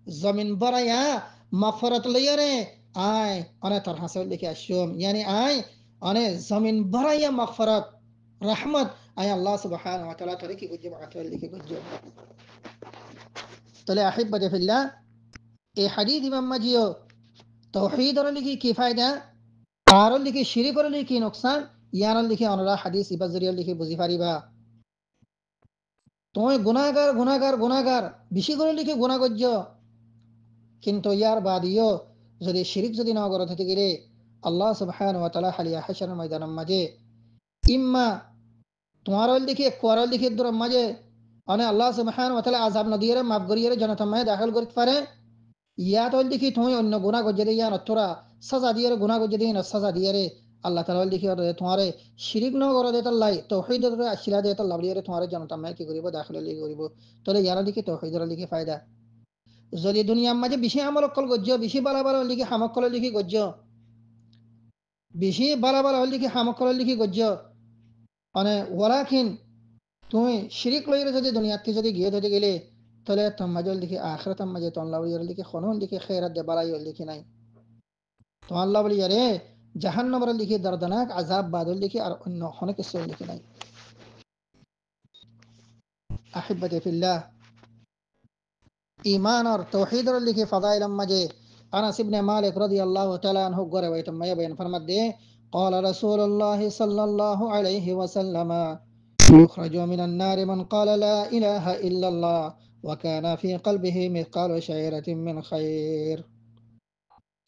زمن بريا مغفرة ليره آي أنا ترحسن لك الشم يعني آي أنا زمن بريا مغفرة رحمت أي الله سبحانه وتعالى تركي قجب عطول لك قجب طلع أحبتي في الله এই হাদিস ইমাম মাজিও তৌহিদর লিখি কি ফায়দা আর লিখি শিরিকর লিখি নোকসান ইয়ান লিখি অনরা হাদিস ইবাজরিয়া লিখি বুঝি পারিবা তুমি গুনাহগার গুনাহগার গুনাহগার বেশি করে লিখি গুনাহ করছ কিন্তু ইয়ার বাদিও যদি শিরিক যদি না করতে থেকে গেলে আল্লাহ সুবহানাহু ওয়া তাআলা হালিয়া হাশরের ময়দানের মাঝে ইম্মা তোমার লিখি কোয়ার লিখি দূর মাঝে মানে আল্লাহ সুবহানাহু ওয়া তাআলা আযাব নদিয়ে মাফ করিয়ে জান্নাতের মাঝে দাখিল করতে পারে ইয়া তো দেখি তুমি অন্য গুনাহ করতে দিয়ে ইয়া নতরা সাজা দিয়ে গুনাহ করতে দিয়ে সাজা দিয়ে আল্লাহ তাআলা দেখি তোমার শিরিক ন করে দে তাল্লাই তাওহীদের আশিলা দে তাল্লাহ দিয়ে তোমার জান্নাতের মাঝে কি করিব দাখিল লিখি করিব তাহলে ইয়ারা দেখি তাওহীদের লিখি ফায়দা যদি দুনিয়ার মাঝে বেশি আমল কল গজ্জ বেশি বালা বালা লিখি হামক কল লিখি গজ্জ বেশি বালা বালা লিখি হামক কল লিখি গজ্জ মানে ওয়ালাকিন তুমি শিরিক লইরে যদি দুনিয়াতে যদি গিয়ে ধরে গেলে তাহলে তোমাজল লিখি আখিরাতের মাঝে তো আল্লাহ বলি লিখি খনন লিখি খেরাত দে বালাই লিখি নাই তো আল্লাহ বলি আরে জাহান্নামের লিখি দর্দনাক আযাব বাদল লিখি আর অন্য অনেক কিছু লিখি নাই আহিব্বতি ফিল্লাহ ঈমান আর তাওহীদের লিখি ফাদাইল মাঝে আনাস ইবনে মালিক রাদিয়াল্লাহু তাআলা আনহু গরে ওইটা মায়া বয়ান ফরমাত দে قال رسول الله صلى الله عليه وسلم يخرج من النار من قال لا إله إلا الله وكان في قلبه مثقال شعيرة من خير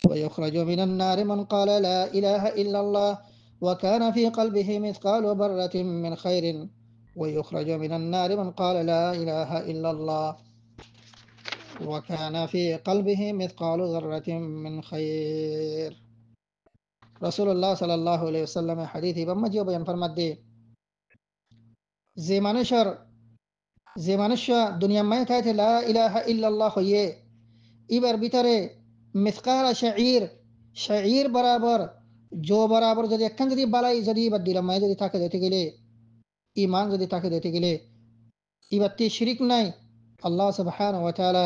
ويخرج من النار من قال لا إله إلا الله وكان في قلبه مثقال برة من خير ويخرج من النار من قال لا إله إلا الله وكان في قلبه مثقال ذرة من خير رسول الله صلى الله عليه وسلم حديثي بمجيو بيان فرمت دي যে মানুষ দুনিয়া মায় থাকে লা ইলাহা ইল্লাল্লাহ হইয়ে ইবার ভিতরে মিসকাল শাঈর বরাবর জো বরাবর যদি একখান যদি বালাই যদি ইবার দিলাম মায় যদি থাকে দিতে গেলে ইমান যদি থাকে দিতে গেলে ইবারটি শিরিক নাই আল্লাহ সুবহানাহু ওয়া তাআলা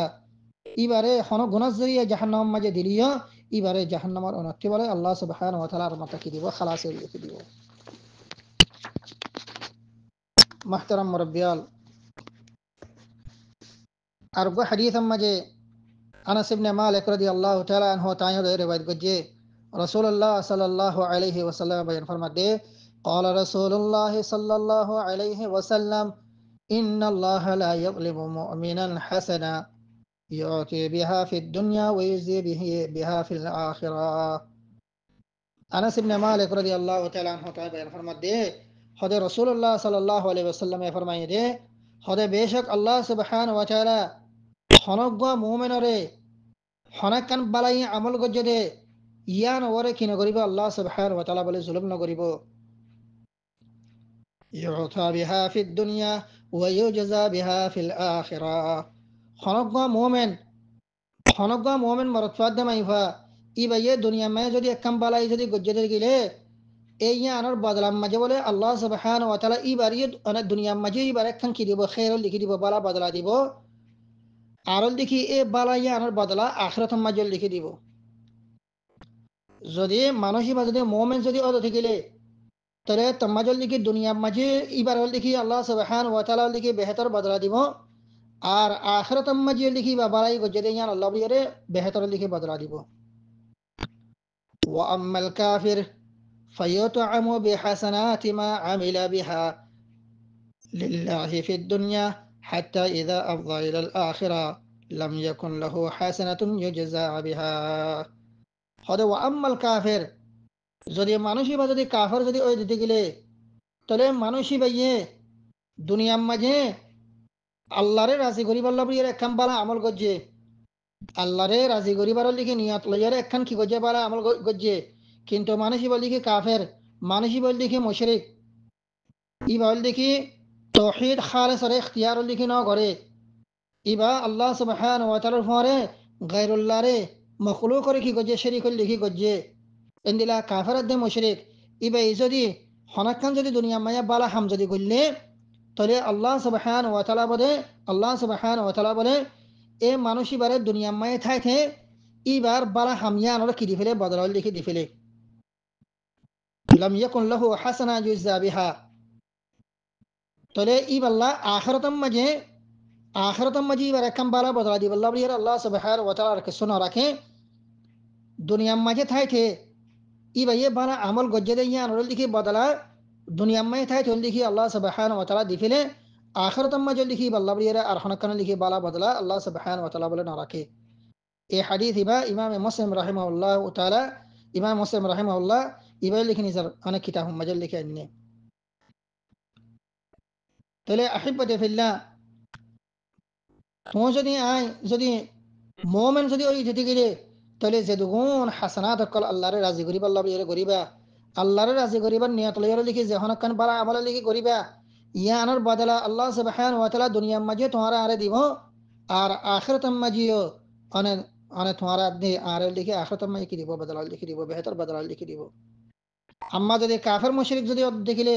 ইবারে হন গুনাহ জরিয়া জাহান্নাম মাঝে দিলিও ইবারে জাহান্নামের অনতি বলে আল্লাহ সুবহানাহু ওয়া তাআলা রহমত কি দিব খালাস লিখে দিব محترم مربيال أرجو حديث مجه أنس بن مالك رضي الله تعالى عنه تعالى رواية جه رسول الله صلى الله عليه وسلم بيان فرمت ده قال رسول الله صلى الله عليه وسلم إن الله لا يظلم مؤمنا حسنا يعطي بها في الدنيا ويجزي بها في الآخرة أنس بن مالك رضي الله تعالى عنه تعالى بيان فرمت ده خد رسول الله صلى الله عليه وسلم فرمائے دے خد بیشک اللہ سبحانہ وتعالی خنق مومن رے خنقن بلائی عمل گج دے یا نورے کی نگریب اللہ سبحانہ وتعالی بلے ظلم نگریب يعطى بها في الدنيا ويجزى بها في الآخرة خنق مومن مرتفاد دمائفا ایبا یہ دنیا میں جو دی کم بلائی جو دی گج دے گلے এই আনার বদলাম মাঝে বলে আল্লাহ সুবহানাহু ওয়া তাআলা ইবারে অনেক দুনিয়ার মাঝে ইবারে একখান কি দিব খের লিখি দিব বালা বদলা দিব আর লিখি এ বালা আনার বদলা আখিরাতের মাঝে লিখি দিব যদি মানুষই বা যদি মুমিন যদি অদ থাকিলে তাহলে তামাজল লিখি দুনিয়ার মাঝে ইবারে লিখি আল্লাহ সুবহানাহু ওয়া তাআলা লিখি বেহতর বদলা দিব আর আখিরাতের মাঝে লিখি বা বালাই গজে দেন আল্লাহ বলিরে বেহতর লিখি বদলা দিব وأما الكافر فيطعم بحسنات ما عمل بها لله في الدنيا حتى إذا أفضى إلى الآخرة لم يكن له حسنة يجزى بها هذا وأما الكافر যদি মানুষই বা যদি কাফের যদি ওই দিতে গেলে তাহলে মানুষই বাইয়ে দুনিয়ার মাঝে আল্লাহরে রাজি করিবার লবরিয়ার একখান বালা আমল করছে আল্লাহরে রাজি করিবার লিখে নিয়ত লইয়ারে একখান কি করছে বালা আমল করছে কিন্তু মানুষই বল দেখি কাফের মানুষই বল দেখি মুশরিক ই বল দেখি তৌহিদ খালেসরে ইখতিয়ার লিখি ন করে ইবা আল্লাহ সুবহানাহু ওয়া তাআলার পরে গায়রুল্লাহরে মখলুক করে কি করছে শরীক লিখি করছে এন্দিলা কাফের দে মুশরিক ইবা যদি হনাক্কান যদি দুনিয়া মায়া বালা হাম যদি করলে তাহলে আল্লাহ সুবহানাহু ওয়া তাআলা বলে আল্লাহ সুবহানাহু ওয়া তাআলা বলে এ মানুষই বারে দুনিয়া মায়ে থাইতে ইবার বালা হামিয়া নর কি দিফেলে বদলাল লিখি দিফেলে লাম ইয়াকুন লাহু হাসানা যুজা বিহা তাহলে ইবাল্লাহ আখিরাতাম মাঝে ইবার একখান বালা বদলা দিবাল্লাহ বলিয়ার আল্লাহ সুবহানাহু ওয়া তাআলা কে শোনা রাখে দুনিয়া মাঝে থাইতে ইবা ये बाला अमल गज्जे दे यहाँ नोरल दिखी बदला दुनिया में था चल दिखी अल्लाह सुब्हानहु व तआला दिफिले आखिरत में जल दिखी बल्ला बलियरा अरहन कन लिखी बाला बदला अल्लाह सुब्हानहु व तआला बोले ना रखे ये हदीस इबा इमाम मुस्लिम रहमहुल्लाह तआला इमाम मुस्लिम रहमहुल्लाह इबा लिखी नजर अने किताब मजल लिखे अन्ने तले अहिब्बती फिल्लाह तो যদি মোমেন যদি ওই যেতে গেলে তাহলে যে দুগুণ হাসানাত কল আল্লাহরে রাজি করিবা আল্লাহ বলিয়ারে করিবা আল্লাহরে রাজি করিবার নিয়ত লইয়ারে লিখি যে হনকান বালা আমল লিখি করিবা ইয়ানোর বদলা আল্লাহ সুবহানাহু ওয়া তাআলা দুনিয়ার মাঝে তোমারা আরে দিব আর আখিরাতের মাঝেও অনে অনে তোমারা দে আরে লিখি আখিরাতের মাঝে কি দিব বদলা লিখি দিব বেহতর বদলা লিখি দিব আম্মা যদি কাফের মুশরিক যদি দেখিলে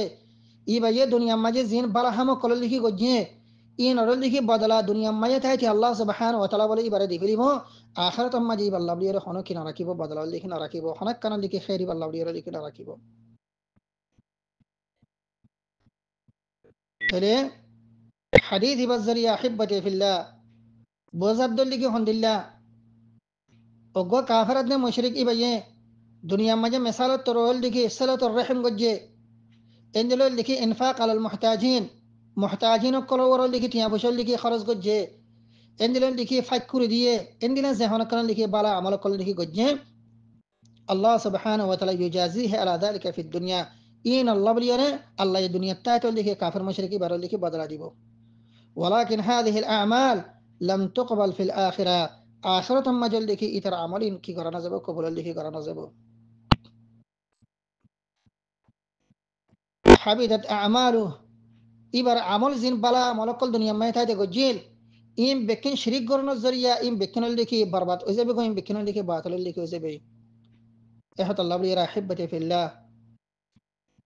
ই ভাইয়ে দুনিয়ার মাঝে জিন বালা হাম কল লিখি গজ্জে in orol diki badala dunia maya taiti Allah subhanahu wa ta'ala bole ibare dikilibo akhirat amma ji balla bliyere hono kina rakibo badala liki na rakibo honak kana liki khairi balla bliyere liki na rakibo tele hadith ibazari ahibbati fillah bozabdul liki hondillah oggo kafirat ne mushrik ibaye dunia maje misalat torol diki salatul rahim gojje endelo liki infaq ala al muhtajin محتاجين كل ورا اللي كتيا بشر اللي كي خرج جوجي عندنا اللي كي فكر ديه عندنا زهون كنا اللي كي بالا عمل كل اللي كي جوجي الله سبحانه وتعالى يجازيه على ذلك في الدنيا إن الله بلينا الله الدنيا تاتو اللي كي كافر مشركي بار اللي كي بدل ديبو ولكن هذه الأعمال لم تقبل في الآخرة آخرة مجل اللي كي إتر عملين كي قرنا زبو قبول اللي كي قرنا زبو حبيدت أعماله ইবার আমল জিন বালা মলকল দুনিয়া মে থাকে গজিল ইম বেকিন শিরিক গরনের জরিয়া ইম বেকিনল লিখি বরবাদ হয়ে যাবে ইম বেকিনল লিখি বাতিল লিখি হয়ে যাবে এহাত আল্লাহ বলি রাহিব্বতি ফিল্লাহ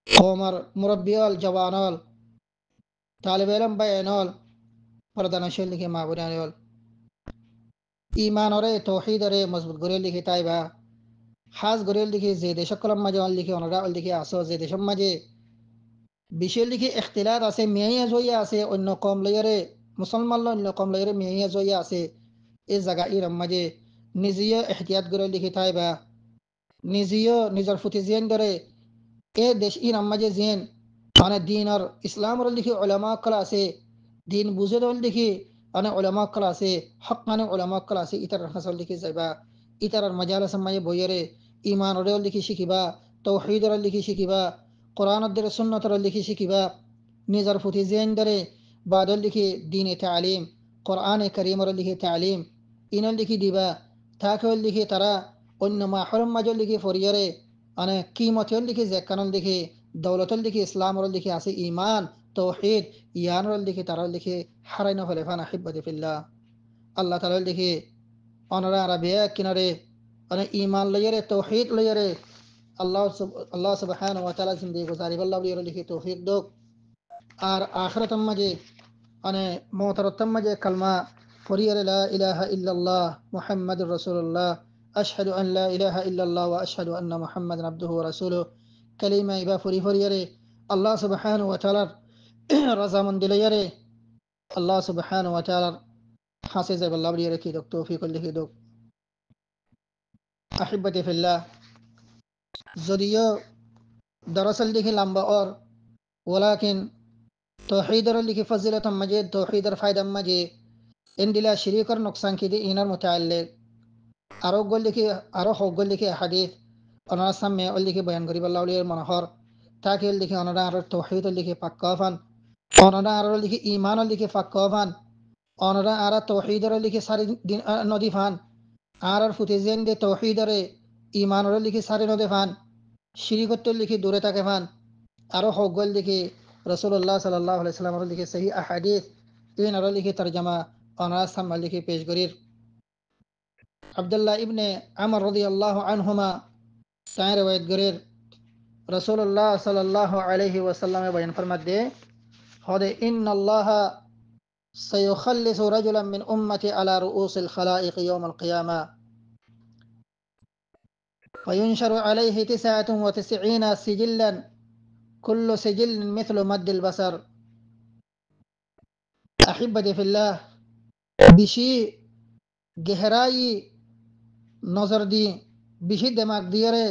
ওমর মুরব্বিয়াল জওয়ানাল তালিব ইলম বায়নাল পরদানশীল লিখি মাবুদানাল ঈমান ওরে তাওহীদ ওরে মজবুত করে লিখি তাইবা খাস করে লিখি যে দেশকলম মাঝে লিখি অনরা লিখি আসো যে দেশম মাঝে বিশেষ লিখি ইখতিলাত আছে মেয়ে জয়া আছে অন্য কম লয়রে মুসলমান অন্য কম লয়রে মেয়ে জয়া আছে এই জায়গা ইরম মাঝে নিজেও এহতিয়াত করে লিখি তাইবা নিজেও নিজের ফুটি জেন ধরে এ দেশ ইরম মাঝে জেন মানে দিনর ইসলামর লিখি উলামা কল আছে দিন বুঝে দল লিখি মানে উলামা কল আছে হক মানে উলামা কল আছে ইতার হাসল লিখি যাইবা ইতার মাজালাস মাঝে বইরে ঈমান ওরে লিখি শিখিবা তাওহীদ ওরে লিখি শিখিবা কোরআন অধ্যের সুন্নতর লিখি শিখিবা নিজের ফুটি জেন ধরে বাদল লিখি দিনে তালিম কোরআনে করিমর লিখি তালিম ইনল লিখি দিবা তাকে লিখি তারা অন্য মাহরম মাজল লিখি ফরিয়ারে মানে কিমতল লিখি জেকানল লিখি দৌলতল লিখি ইসলামর লিখি আছে ইমান তাওহীদ ইয়ানর লিখি তারা লিখি হারাইন হলে ফানা হিব্বতি ফিল্লাহ আল্লাহ তাআলা লিখি অনরা আরবিয়া কিনারে মানে ইমান লইয়ারে তাওহীদ লইয়ারে আল্লাহ সুবহানাহু ওয়া তাআলা জিন্দেগি গুজারি আল্লাহ বলিয়ারে লিখি তৌফিক দোক আর আখিরাতাম মাঝে মানে মওতারাতাম মাঝে কালমা ফরিয়ারে লা ইলাহা ইল্লাল্লাহ মুহাম্মাদুর রাসূলুল্লাহ আশহাদু আন লা ইলাহা ইল্লাল্লাহ ওয়া আশহাদু আন্না মুহাম্মাদান আবদুহু ওয়া রাসূলুহু কালিমা ইবা ফরিয়ারে আল্লাহ সুবহানাহু ওয়া তাআলার রাজামন্দি লইয়ারে আল্লাহ সুবহানাহু ওয়া তাআলার হাসে যাবে আল্লাহ বলিয়ারে কি দোক তৌফিক লিখি দোক আহিব্বতি ফিল্লাহ যদিও দরাসল লিখি লম্বা ওর ওলাকিন তৌহিদর লিখি ফজিলতম মাঝে তৌহিদর ফায়দাম মাঝে ইন্দিলা শিরিকর নোকসান কি দি ইনার মুতাআল্লিক আরো গল লিখি আরো হগল লিখি হাদিস অনার সামনে ওল লিখি বয়ান করি বল্লাহ মনোহর তাকে লিখি অনারা আর তৌহিদ লিখি পাক্কাফান অনারা আর লিখি ইমান লিখি পাক্কাফান অনারা আর তৌহিদর লিখি সারি নদী ফান আর ফুতেজেন দে তৌহিদরে ইমানর লিখি সারি নদী ফান শিরিকত্তর লিখি দূরে থাকে ফান আরো হগল লিখি রসুল্লাহ সাল্লাল্লাহু আলাইহি সাল্লাম লিখি সহি আহাদিস ইন আর লিখি তরজমা অনার সামনে লিখি পেশ করির আব্দুল্লাহ ইবনে আমর রাদিয়াল্লাহু আনহুমা তাই রওয়ায়াত করির রসুল্লাহ সাল্লাল্লাহু আলাইহি ওয়াসাল্লাম বয়ান ফরমাত দে হদে ইন্নাল্লাহ سيخلص رجلا من أمتي على رؤوس الخلائق يوم القيامة فينشر عليه 99 سجلا كل سجل مثل مد البصر أحبتي في الله بشي গেহরাই নজর দি বেশি দিমাগ দিয়ে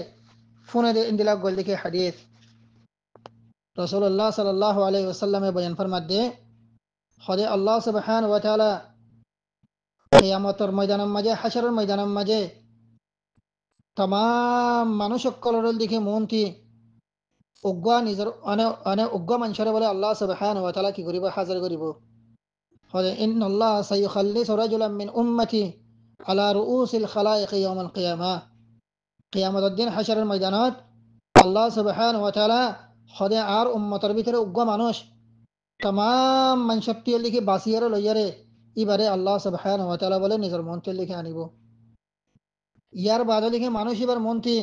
ফোনে দে ইন্দিলা গোল দেখে হাদিস রাসূলুল্লাহ সাল্লাল্লাহু আলাইহি ওয়াসাল্লামে বয়ান ফরমাত দে খোদে আল্লাহ সুবহানাহু ওয়া তাআলা কিয়ামতের ময়দানের মাঝে হাশরের ময়দানের মাঝে तमाम মানুষ সকলের দিকে মনটি উগ্গা নিজের অনে উগ্গা মানুষের বলে আল্লাহ সুবহানাহু ওয়া তাআলা কি করিব হাজির করিব খোদে ইন্নাল্লাহ সাইয়ুখাল্লিসু রাজুলাম মিন উম্মতি আলা রুউসিল খালাইক ইয়াউমাল কিয়ামা কিয়ামতের দিন হাশরের ময়দানত আল্লাহ সুবহানাহু ওয়া তাআলা খোদে আর উম্মতের ভিতরে উগ্গা মানুষ तमाम মানুষটি লিখে বাসিয়ার লইয়ারে ইবারে আল্লাহ সুবহানাহু ওয়া তাআলা বলে নিজের মনতে লিখে আনিব ইয়ার বাদে লিখে মানুষ এবার মনটি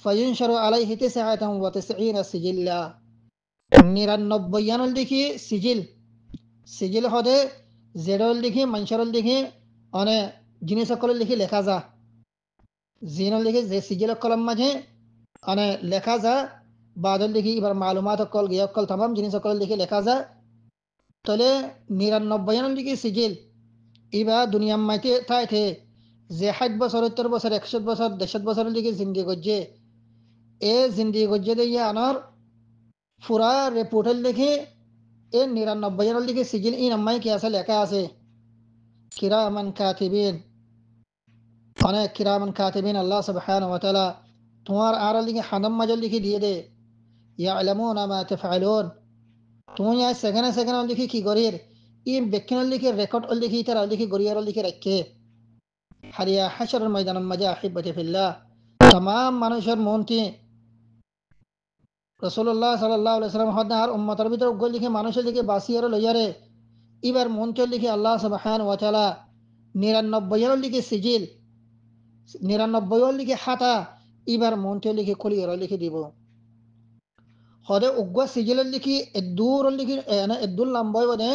ফায়ুনশারু আলাইহি 99 সিজিল্লা 99 লিখি সিজিল সিজিল হদে জেডল লিখি মানুষের লিখি অনে জিনিস সকল লিখি লেখা যা জিনল লিখি যে সিজিল কলম মাঝে অনে লেখা যা বাদল লিখি এবার মালুমাত কল গিয়া কল तमाम জিনিস সকল লিখি লেখা যা তলে 99 লিখি সিজিল ইবা দুনিয়ার মাইতে তাইতে যে 60 বছর 70 বছর 100 বছর 100 বছর লিখি জিন্দি গজ্জে এ জিন্দি গজ্জে দিয়া আনার পুরা রিপোর্টের লিখি এ 99 লিখি সিজিল ই নাম্মাই কি আছে লেখা আছে কিরামান কাতিবিন অনেক কিরামান কাতিবিন আল্লাহ সুবহানাহু ওয়া তাআলা তোমার আর লিখি হানাম মাঝে লিখি দিয়ে দে ইয়ালামুনা মা তাফআলুন তুমি সেখানে সেখানে লিখি কি গরির ই বেকিন লিখি রেকর্ড লিখি তারা লিখি গরিয়ার লিখি রাখে হারিয়া হাশরের ময়দানের মাঝে আহিব্বতি ফিল্লাহ तमाम মানুষের মনটি রাসূলুল্লাহ সাল্লাল্লাহু আলাইহি ওয়াসাল্লাম হদার উম্মতের ভিতর গল লিখে মানুষের দিকে বাসিয়ার লইয়ারে এবার মনতে লিখে আল্লাহ সুবহানাহু ওয়া তাআলা 99 লিখে সিজিল 99 লিখে হাতা এবার মনতে লিখে খুলিয়ার লিখে দিব হদে উগ্গা সিজিল লিখি এদুর লিখি না এদুল লম্বাই বনে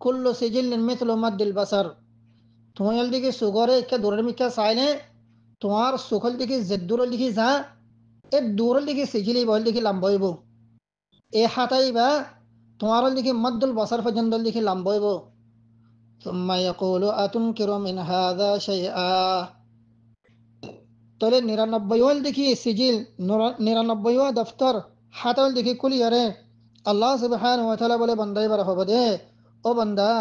কুল্লু সিজিল মিথলু মাদ্দিল বাসার তোমার দিকে সুগরে একটা দূরের মিকা চাইলে তোমার সুখল দিকে জেদ্দুর লিখি যা এ দূর লিখি সিজিলি বল লিখি লম্বাইব এ হাতাই বা তোমার লিখি মাদ্দুল বাসার পর্যন্ত লিখি লম্বাইব ثم يقول أتنكر من هذا شيئا তলে 99 দেখি সিজিল 99 দফতর হাতাল দেখি কুলিয়ারে আল্লাহ সুবহানাহু ওয়া তাআলা বলে বান্দা এবার হবে দে ও বান্দা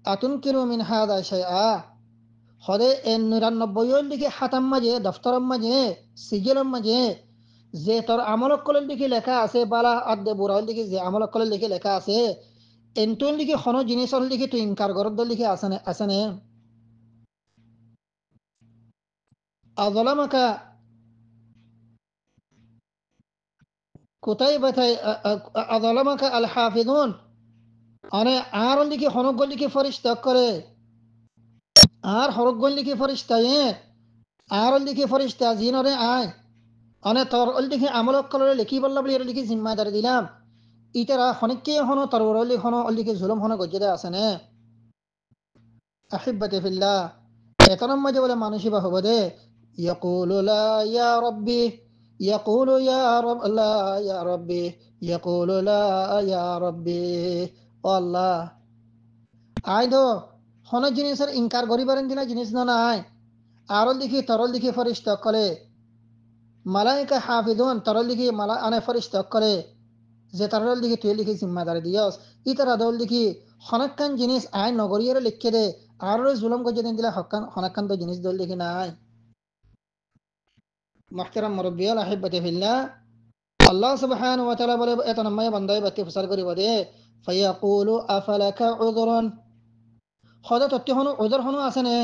আতুনকিরু মিন হাদা শাইআ হদে এ 99 দেখি হাতাম মাঝে দফতরম মাঝে সিজিলম মাঝে যে তোর আমল কলের লিখি লেখা আছে বালা আদে বুড়াল লিখি যে আমল কলের লিখি লেখা আছে এন্টন লিখি কোনো জিনিসর লিখি তুই ইনকার করদ লিখি আসনে আসনে আযলামাকা কোথায় বাতাই আযলামাকা আল হাফিজুন আরে আর লিখি হনক লিখি ফরিশতা করে আর হরক লিখি ফরিশতা আর লিখি ফরিশতা জিনরে আয় অনে তোর লিখি আমল কলের লিখি বল্লা বলি লিখি জিম্মাদারি দিলাম ইতারা হনকে হন তোর হন লিখি জুলুম হন গজ্জে আসনে আহিব্বতি ফিল্লাহ এতনম মাঝে বলে মানুষই বা হবে দে ইয়াকুলু লা ইয়া রাব্বি ইয়াকুলু ইয়া রাব লা ইয়া রাব্বি ইয়াকুলু লা ইয়া রাব্বি ও আল্লাহ আই দো হন জিনিসের ইনকার করিবারেন দিনা জিনিস না নাই আর লিখি তরল লিখি ফরিশতা কলে মালাইকা হাফিদুন তারা লিখি মালা আনে ফরিস্তা করে যে তারা লিখি তুই লিখি জিম্মাদারি দিয়স ই তারা দল লিখি হনাক্কান জিনিস আইন নগরীয়রে লিখে দে আর জুলম গজে দিন দিলে হকান হনাক্কান তো জিনিস দল লিখি নাই محترم مربيال أحبتي في الله الله سبحانه وتعالى বলে এত নামায় বান্দায় বাতি ফসল করি বলে فيقول أفلك عذر হদা তত্ত্ব হনু উযর হনু আসেনে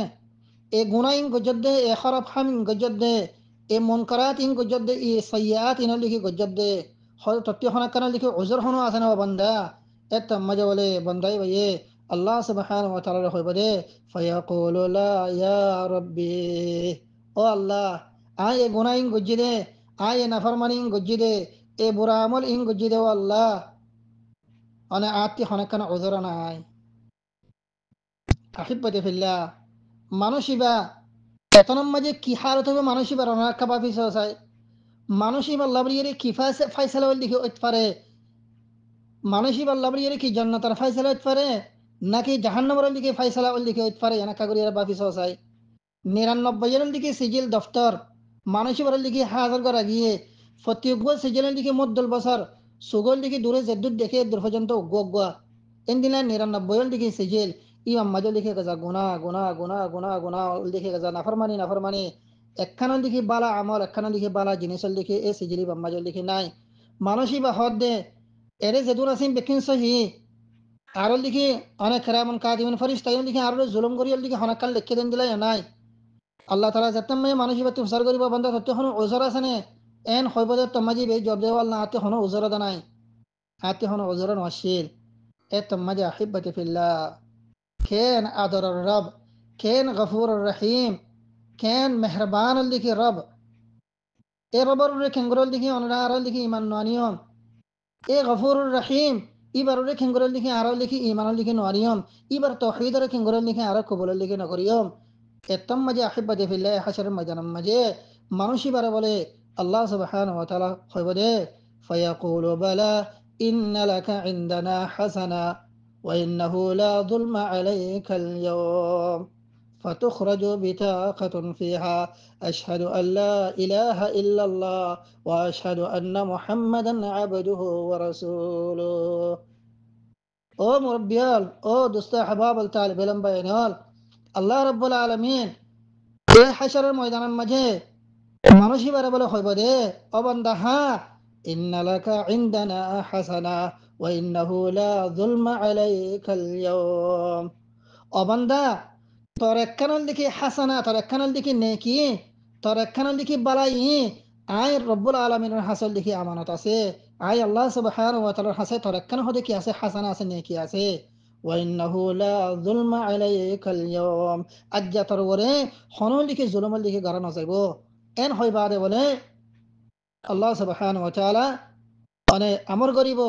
এ গুনাইন গজদ্দে এ খারাপ হাম গজদ্দে এ মুনকারাত ইন গজদ্দে এ সাইয়াত ইন লিখি গজদ্দে হদা তত্ত্ব হনা কানা লিখি উযর হনু আসেনে বান্দা এত মজা বলে বান্দাই ভাইয়ে আল্লাহ সুবহানাহু ওয়া তাআলা হই বলে فيقول لا يا ربي ও আল্লাহ আয় এ গুনাইন গজ্জিদে আয় এ নাফরমানি ইন গজ্জিদে এ বুরা আমল ইন গজ্জিদে ও আল্লাহ অনে আতি হনা কানা উযর নাই আহিব্বতি ফিল্লাহ মানুষিবা এতনম মাঝে কি হালত হবে মানুষিবা রনাক্কা বাফি সসাই মানুষিবা লাবরিয়ে কি ফাইসালা লিখে হইতে পারে মানুষিবা লাবরিয়ে কি জান্নাতের ফাইসালা হইতে পারে নাকি জাহান্নামের লিখে ফাইসালা লিখে হইতে পারে এনাকা করিয়া বাফি সসাই 99 জনের দিকে সিজিল দফতর মানুষিবার লিখে হাজার করা গিয়ে ফতিউগুয়া সিজিলের দিকে মদ্দল বছর সুগল দিকে দূরে জেদ্দুর দেখে দূর পর্যন্ত উগুয়া এনদিনা 99 জন দিকে সিজিল ইমাম মাঝে লিখে গেছে গুনা গুনা গুনা গুনা গুনা লিখে গেছে নাফরমানি নাফরমানি একখানা লিখে বালা আমল একখানা লিখে বালা জিনিসের লিখে এ সিজিলি বাম্মাজে লিখে নাই মানুষই বা হদ দে এরে যেদুর আসিম বেকিন সহি আরো লিখে অনেক খেরামন কাদিমিন ফরিস্তাইন লিখে আরো জুলুম করিয়াল লিখে হনাকাল লিখে দেন দিলাই নাই আল্লাহ তালা যেতাম মানুষ বা তুম সার করিব বন্ধ সত্য হনো ওজর আছে নে এন হইবদে তোমাজি বে জব দেওয়াল না আতে হনো ওজর নাই আতে হনো ওজর নশিল এ তোমাজি আহিব্বতি ফিল্লাহ كان أدر الرب كان غفور الرحيم كان مهربان اللي رب إيه رب الرحيم قرول لكي أنرار لكي إيمان نوانيوم إيه غفور الرحيم إبر الرحيم قرول لكي أرال لكي إيمان لكي نوانيوم إبر توحيد الرحيم قرول لكي أرال قبول لكي نقريوم এতম মাঝে আহিব্বতি ফিল্লাহ হাশরের ময়দানের মাঝে মানুষই বারে বলে আল্লাহ সুবহানাহু ওয়া তাআলা হইব দে ফায়াকুলু বালা ইন্না লাকা ইনদানা হাসানা ওয়া ইন্নাহু লা যুলমা আলাইকাল ইয়াওম فتخرج بطاقة فيها أشهد أن لا إله إلا الله وأشهد أن محمدا عبده ورسوله ও মুরব্বিয়াল ও দোস্ত আহবাব তালিব ইলম বাইনাল আল্লাহ রাব্বুল আলামিন এই হাশরের ময়দানের মাঝে মানুষই বারে বলে হইব দে ও বান্দা হা ইন্নালাকা ইনদানা হাসানা ওয়া ইন্নাহু লা যুলমা আলাইকাল ইয়াওম ও বান্দা তোর একখানাল দিকে হাসানা তোর একখানাল দিকে নেকি তোর একখানাল দিকে বালাই আয় রব্বুল আলামিনের হাসল দিকে আমানত আছে আয় আল্লাহ সুবহানাহু ওয়া তাআলার হাসে তোর একখানা হদে কি আছে হাসানা আছে নেকি আছে وإنه لا ظلم عليك اليوم আজ্জা তোর ওরে হনল দিকে জুলুমের দিকে গারানো যাইব এন হয় বাদে বলে আল্লাহ সুবহানাহু ওয়া তাআলা মানে আমর করিব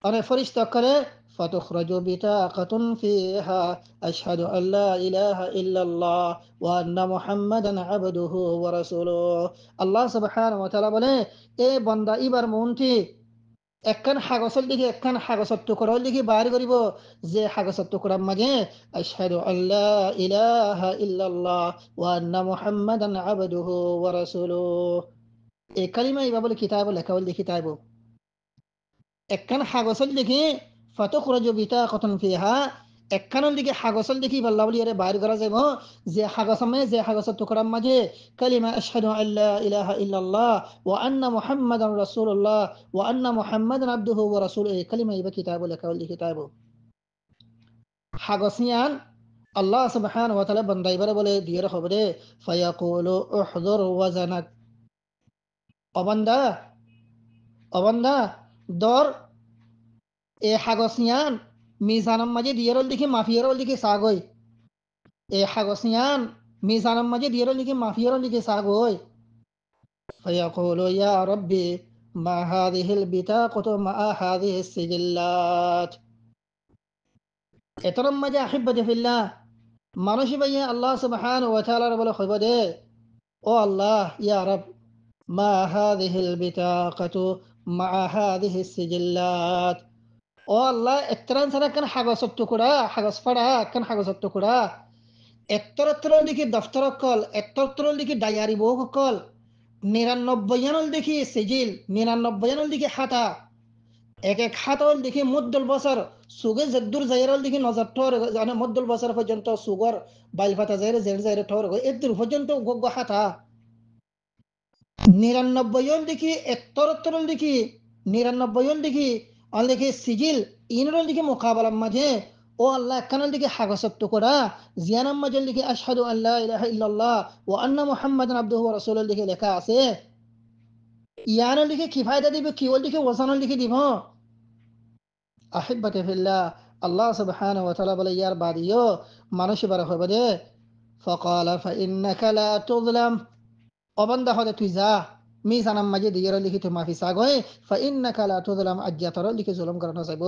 মানে ফরিস্তা করে فتخرج بطاقة فيها أشهد أن لا إله إلا الله وأن محمدا عبده ورسوله الله سبحانه وتعالى বলে এ বান্দা ইবার মনটি একখান হাগসল দিকে একখান হাগসত টুকরা দিকে বাইর করিব যে হাগসত টুকরার মাঝে আশহাদু আল্লা ইলাহা ইল্লাল্লাহ ওয়া আন্না মুহাম্মাদান আবদুহু ওয়া রাসূলুহু এই কালিমা ইবা বলে কিতাব লেখা বলে কিতাব একখান হাগসল দিকে ফাতুখরাজু বিতাকাতুন ফিহা একখানের দিকে হাগসল দেখি আল্লাহ বলি আরে বাইর করা যাব যে হাগসমে যে হাগসত টুকরার মাঝে কালিমা আশহাদু আল্লা ইলাহা ইল্লাল্লাহ ওয়া আন্না মুহাম্মাদান রাসূলুল্লাহ ওয়া আন্না মুহাম্মাদান আবদুহু ওয়া রাসূলুহু এই কালিমা ইবা কিতাব লেখা বলে কিতাব হাগসিয়ান আল্লাহ সুবহানাহু ওয়া তাআলা বান্দা ইবারে বলে দিয়ে খবরে ফায়াকুলু উহযুর ওয়াজানাক অবান্দা অবান্দা দর এ হাগসিয়ান মিজানের মাঝে দিয়েরল দিকে মাফিয়ারল দিকে সাগই এ হাগসিয়ান মিজানের মাঝে দিয়েরল দিকে মাফিয়ারল দিকে সাগই فيقول يا ربي ما هذه البطاقة مع هذه السجلات এতরম মাঝে আহিব্বতি ফিল্লাহ মানুষই ভাইয়া আল্লাহ সুবহানাহু ওয়া তাআলা বলে হইব দে ও আল্লাহ ইয়া রব মা হাযিহিল বিতাকাতু মা হাযিহিস সিজিল্লাত ও আল্লাহ এত্তরান সারা কান হাগসত টুকরা হাগস ফাড়া কান হাগসত টুকরা এত্তরত্তর লিখি দফতর কল এত্তরত্তর লিখি ডায়ারি বউ কল 99 দেখি সিজিল, 99 দেখি খাতা, এক এক হাতল দেখি মুদ্দুল বছর সুগে জেদ্দুর জায়রল দেখি নজর ঠর জানে মুদ্দুল বছর পর্যন্ত সুগর বাইল ফাতা জায়রে জের জায়রে ঠর এদ্দুর পর্যন্ত গগ্গ হাতা 99 দেখি 71 দেখি 99 দেখি অল দেখি সিজিল ইনরল দেখি মোকাবেলার মাঝে ও আল্লাহ একখানাল দেখি হাগসত টুকরা জিয়ানাম মাঝে দেখি আশহাদু আল্লা ইলাহা ইল্লাল্লাহ ওয়া আন্না মুহাম্মাদান আবদুহু ওয়া রাসূলুহু দেখি লেখা আছে ইয়ানল দেখি কি ফায়দা দিবে কি ওল দেখি ওয়াসানল দেখি দিব আহিব্বাতি ফিল্লাহ আল্লাহ সুবহানাহু ওয়া তাআলা বলে ইয়ার বাদিও মানুষ বার হবে দে ফাকালা ফাইন্নাকা লা তুযলাম অবান্দা হদে তুই যা মিজানাম মাঝে দিয়ের লিখি তুই মাফি সাগয় ফাইন্নাকা লা তুযলাম আজ্জাতর লিখি জুলুম করানো যাইব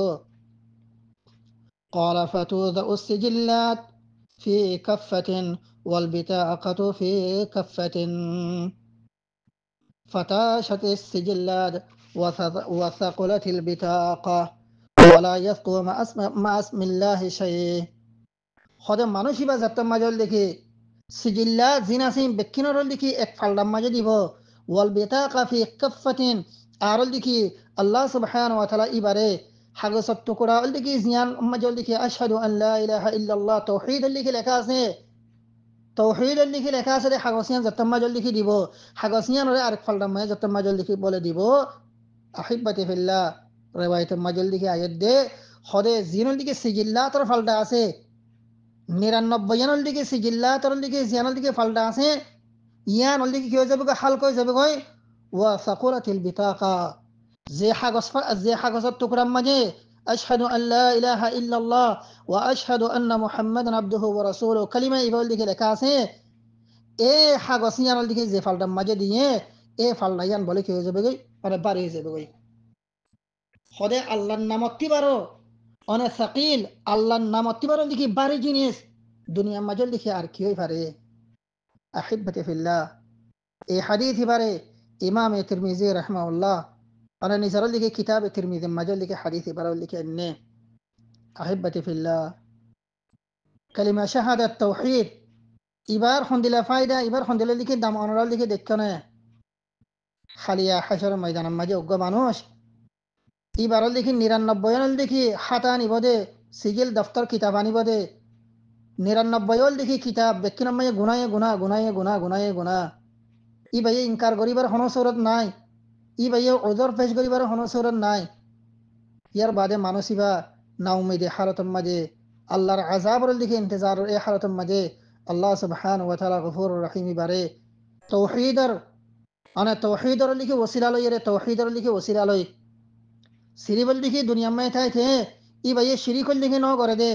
قال فتوضع السجلات في كفة والبطاقة في كفة فتاشت السجلات وثقلت البطاقة ولا يذكر مع اسم الله شيء خود মানুষই বা যাত্রা মাজল দেখি সিজিল্লা জিনাসিম বেকিনরল দেখি এক ফালদাম মাঝে দিব ওয়াল বিতাকা ফি কাফাতিন আরল দেখি আল্লাহ সুবহানাহু ওয়া তাআলা ইবারে হাগসত টুকরা অল দেখি জিয়ান মাজল দেখি আশহাদু আন লা ইলাহা ইল্লাল্লাহ তাওহীদ লিখি লেখা আছে তৌহিদ লিখি লেখা আছে হাগসিয়ান যাত্রা মাজল লিখি দিব হাগসিয়ান আরেক ফালদাম মাঝে যাত্রা মাজল লিখি বলে দিব আহিব্বাতি ফিল্লাহ রিওয়ায়াত মাজল লিখি আয়াত দে খদে জিনল দিকে সিজিল্লাতর ফালদা আছে 99 দিকে সিজিল্লাতর দিকে জিয়ানল দিকে ফালদা আছে ইয়ান দিকে কি হয়ে যাবে হাল কই যাবে কই ওয়া সাকুরাতিল বিতাকা যে হাগসত টুকরার মাঝে আশহাদু আল্লা ইলাহা ইল্লাল্লাহ ওয়া আশহাদু আন্না মুহাম্মাদান আবদুহু ওয়া রাসূলুহু কালিমা ইবল দিকে লেখা আছে এ হাগসিয়ানল দিকে যে ফালদার মাঝে দিয়ে এ ফালদা ইয়ান বলে কি হয়ে যাবে কই মানে বাড়ি হয়ে যাবে কই খদে আল্লাহর নামত তিবারো অনে সাকিল আল্লাহর নামত তিবারো দেখি বাড়ি জিনিস দুনিয়ার মাঝে দেখি আর কি হই পারে আহিব্বাতি ফিল্লাহ এই হাদিস ইবারে ইমাম তিরমিজি রাহমাহুল্লাহ অনে নিজার লিখে কিতাব তিরমিজি মাঝে লিখে হাদিস ইবারে লিখে এনে আহিব্বাতি ফিল্লাহ কালিমা শাহাদাত তাওহীদ ইবার খন্দিলা ফায়দা ইবার খন্দিলা লিখে দাম অনরা লিখে দেখনে খালিয়া হাসর ময়দানের মাঝে অজ্ঞ মানুষ এবার দেখি 99 দেখি হাতা আনিব দে সিগিল দফতর কিতাব আনিব দে 99 দেখি কিতাব বেকিন মাঝে গুনায়ে গুনা গুনায়ে গুনা গুনায়ে গুনা ই ভাইয়ে ইনকার করিবার কোনো সুরত নাই ই ভাইয়ে ওজর পেশ করিবার কোনো সুরত নাই ইয়ার বাদে মানসিবা না উম্মিদে হালতর মাঝে আল্লাহর আযাবর দিকে ইন্তজার এই হালতর মাঝে আল্লাহ সুবহানাহু ওয়া তাআলা গফুরুর রহিম বারে তাওহীদর আনা তাওহীদর লিখে ওসিলা লই রে তাওহীদর লিখে ওসিলা লই সিরিবল দেখি দুনিয়া में थाए थे ই ভাইয়ে শিরিকল লিখে ন করে দে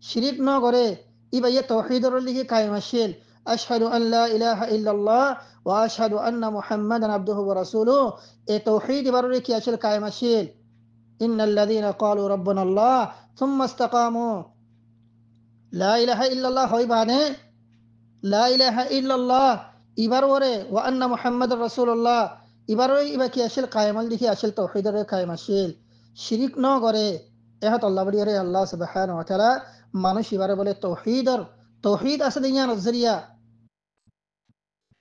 শিরিক ন করে ই ভাইয়ে তাওহীদর লিখে কায়েমাশিল আশহাদু আন লা ইলাহা ইল্লাল্লাহ ওয়া আশহাদু আন্না মুহাম্মাদান আবদুহু ওয়া রাসূলুহু এ তাওহীদ বারে কি আসল কায়েমাশিল ইন্নাল্লাযীনা ক্বালু রাব্বুনাল্লাহ সুম্মা ইসতাকামু লা ইলাহা ইল্লাল্লাহ হয় বাদে লা ইলাহা ইল্লাল্লাহ ইবার ওরে ওয়া আন্না মুহাম্মাদুর রাসূলুল্লাহ ইবারে ইবা কি আসল কায়েমাল দেখি আসল তাওহীদর কায়েমাশিল শিরিক ন করে এহত আল্লাহ বলিয়ে আল্লাহ সুবহানাহু ওয়া তাআলা মানুষ এবারে বলে তৌহিদ আছে দিয়ান জরিয়া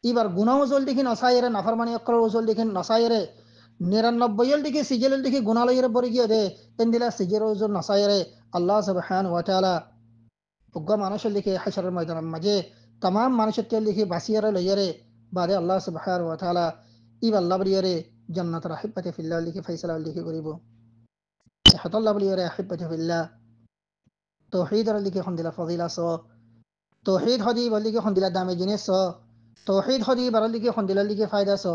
এবার গুনাহ ওজল দেখি নসাইরে নাফরমানি অকর ওজল দেখি নসাইরে 99 দেখি সিজেল দেখি গুনালয়ের বরি গিয়ে দে এন্দিলা সিজের ওজল নসাইরে আল্লাহ সুবহানাহু ওয়া তাআলা উগ্গ মানুষের লিখে হাশরের ময়দানের মাঝে तमाम মানুষের তেল লিখে বাসিয়ারে লইয়ারে বাদে আল্লাহ সুবহানাহু ওয়া তাআলা ইব আল্লাহ বলিয়ে জান্নাতুল আহিব্বাতি ফিল্লাহ লিখে ফয়সালা লিখে করিব হাতাল্লাহ বলিয়ে আহিব্বাতি ফিল্লাহ তৌহিদর লিখে খন্দিলা ফজিলা স তৌহিদ হদি বলিকে খন্দিলা দামে জিনিস স তৌহিদ হদি বারলিকে খন্দিলা লিখে ফায়দা স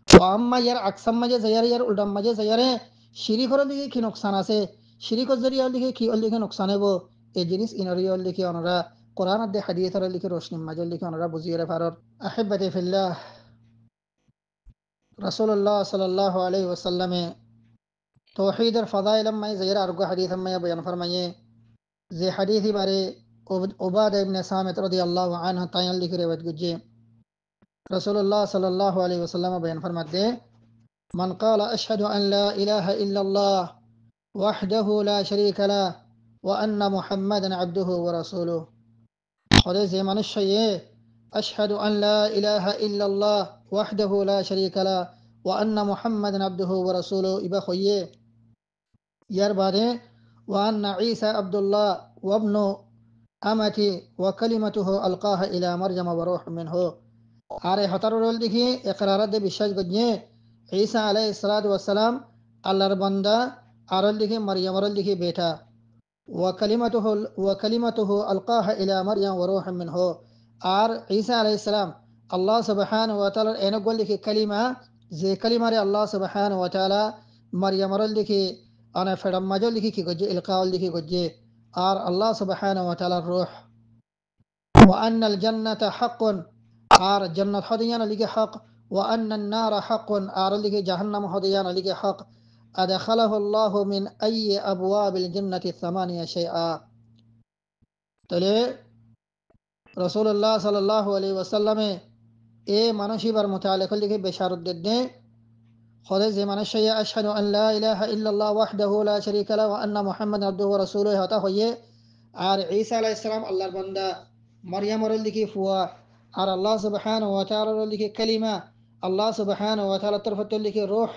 ও আম্মা ইয়ার আকসাম মাঝে যায়ারে ইয়ার উল্টাম মাঝে যায়ারে শিরিকর লিখে কি নোকসান আছে শিরিকর জরিয়া লিখে কি লিখে নোকসান হবো এই জিনিস ইনরিয়ল লিখে অনরা কোরআন দে হাদিসের লিখে রোশনি মাঝে লিখে অনরা বুঝিয়ে ফারর আহিব্বাতি ফিল্লাহ রাসূলুল্লাহ সাল্লাল্লাহু আলাইহি ওয়াসাল্লামে तौहीदर फ़ज़ाइल में ज़ेर अर्गो हदीस में बयान फरमाइए जे हदीस बारे उबादा इब्न सामित रज़ियल्लाहु अन्हु तायन लिखी रिवायत गुजे रसूलुल्लाह सल्लल्लाहु अलैहि वसल्लम बयान फरमाते मन क़ाल अशहदु अन ला इलाहा इल्लल्लाह वहदहु ला शरीक ला व अन्न मुहम्मदन अब्दुहु व रसूलुहु खुदे जे मनुष्य ये أشهد أن لا إله إلا الله وحده لا شريك له وأن محمدا عبده ورسوله إبا خويه ইয়ার বাদে وأن عيسى عبد الله وابن أمتي وكلمته ألقاها إلى مريم وروح منه আর এই হতারুল দেখি একরারাত দিয়ে বিশ্বাস গজ্ঞে ঈসা আলাইহিস সালাতু ওয়াস সালাম আল্লাহর বান্দা আরল দেখি মারিয়ামর দেখি বেটা وكلمته ألقاها إلى مريم وروح منه আর ঈসা আলাইহিস সালাম আল্লাহ সুবহানাহু ওয়া তাআলার এনেগল দেখি কালিমা যে কালিমারে আল্লাহ সুবহানাহু ওয়া তাআলা মারিয়ামর দেখি আনা ফেডাম মাজল দেখি কি গজ্জে ইলকাউল দেখি গজ্জে আর আল্লাহ সুবহানাহু ওয়া তাআলার রূহ وأن الجنة حق আর জান্নাত হদিয়ানা লিগে হক وأن النار حق আর লিগে জাহান্নাম হদিয়ানা লিগে হক أدخله الله من أي أبواب الجنة الثمانية شيئا তলে রাসূলুল্লাহ সাল্লাল্লাহু আলাইহি ওয়াসাল্লামে এ মানসিবার মুতাআল্লিক লিগে বেশারত দেন খোদে যে মানুষ আশহাদু আন লা ইলাহা ইল্লাল্লাহ ওয়াহদাহু লা শারীকা লাহু ওয়া আন্না মুহাম্মাদান আবদুহু ওয়া রাসূলুহু হতা হয়ে আর ঈসা আলাইহিস সালাম আল্লাহর বান্দা মারইয়ামর লিগে ফুয়া আর আল্লাহ সুবহানাহু ওয়া তাআলার লিগে কালিমা আল্লাহ সুবহানাহু ওয়া তাআলার তরফ থেকে লিগে রূহ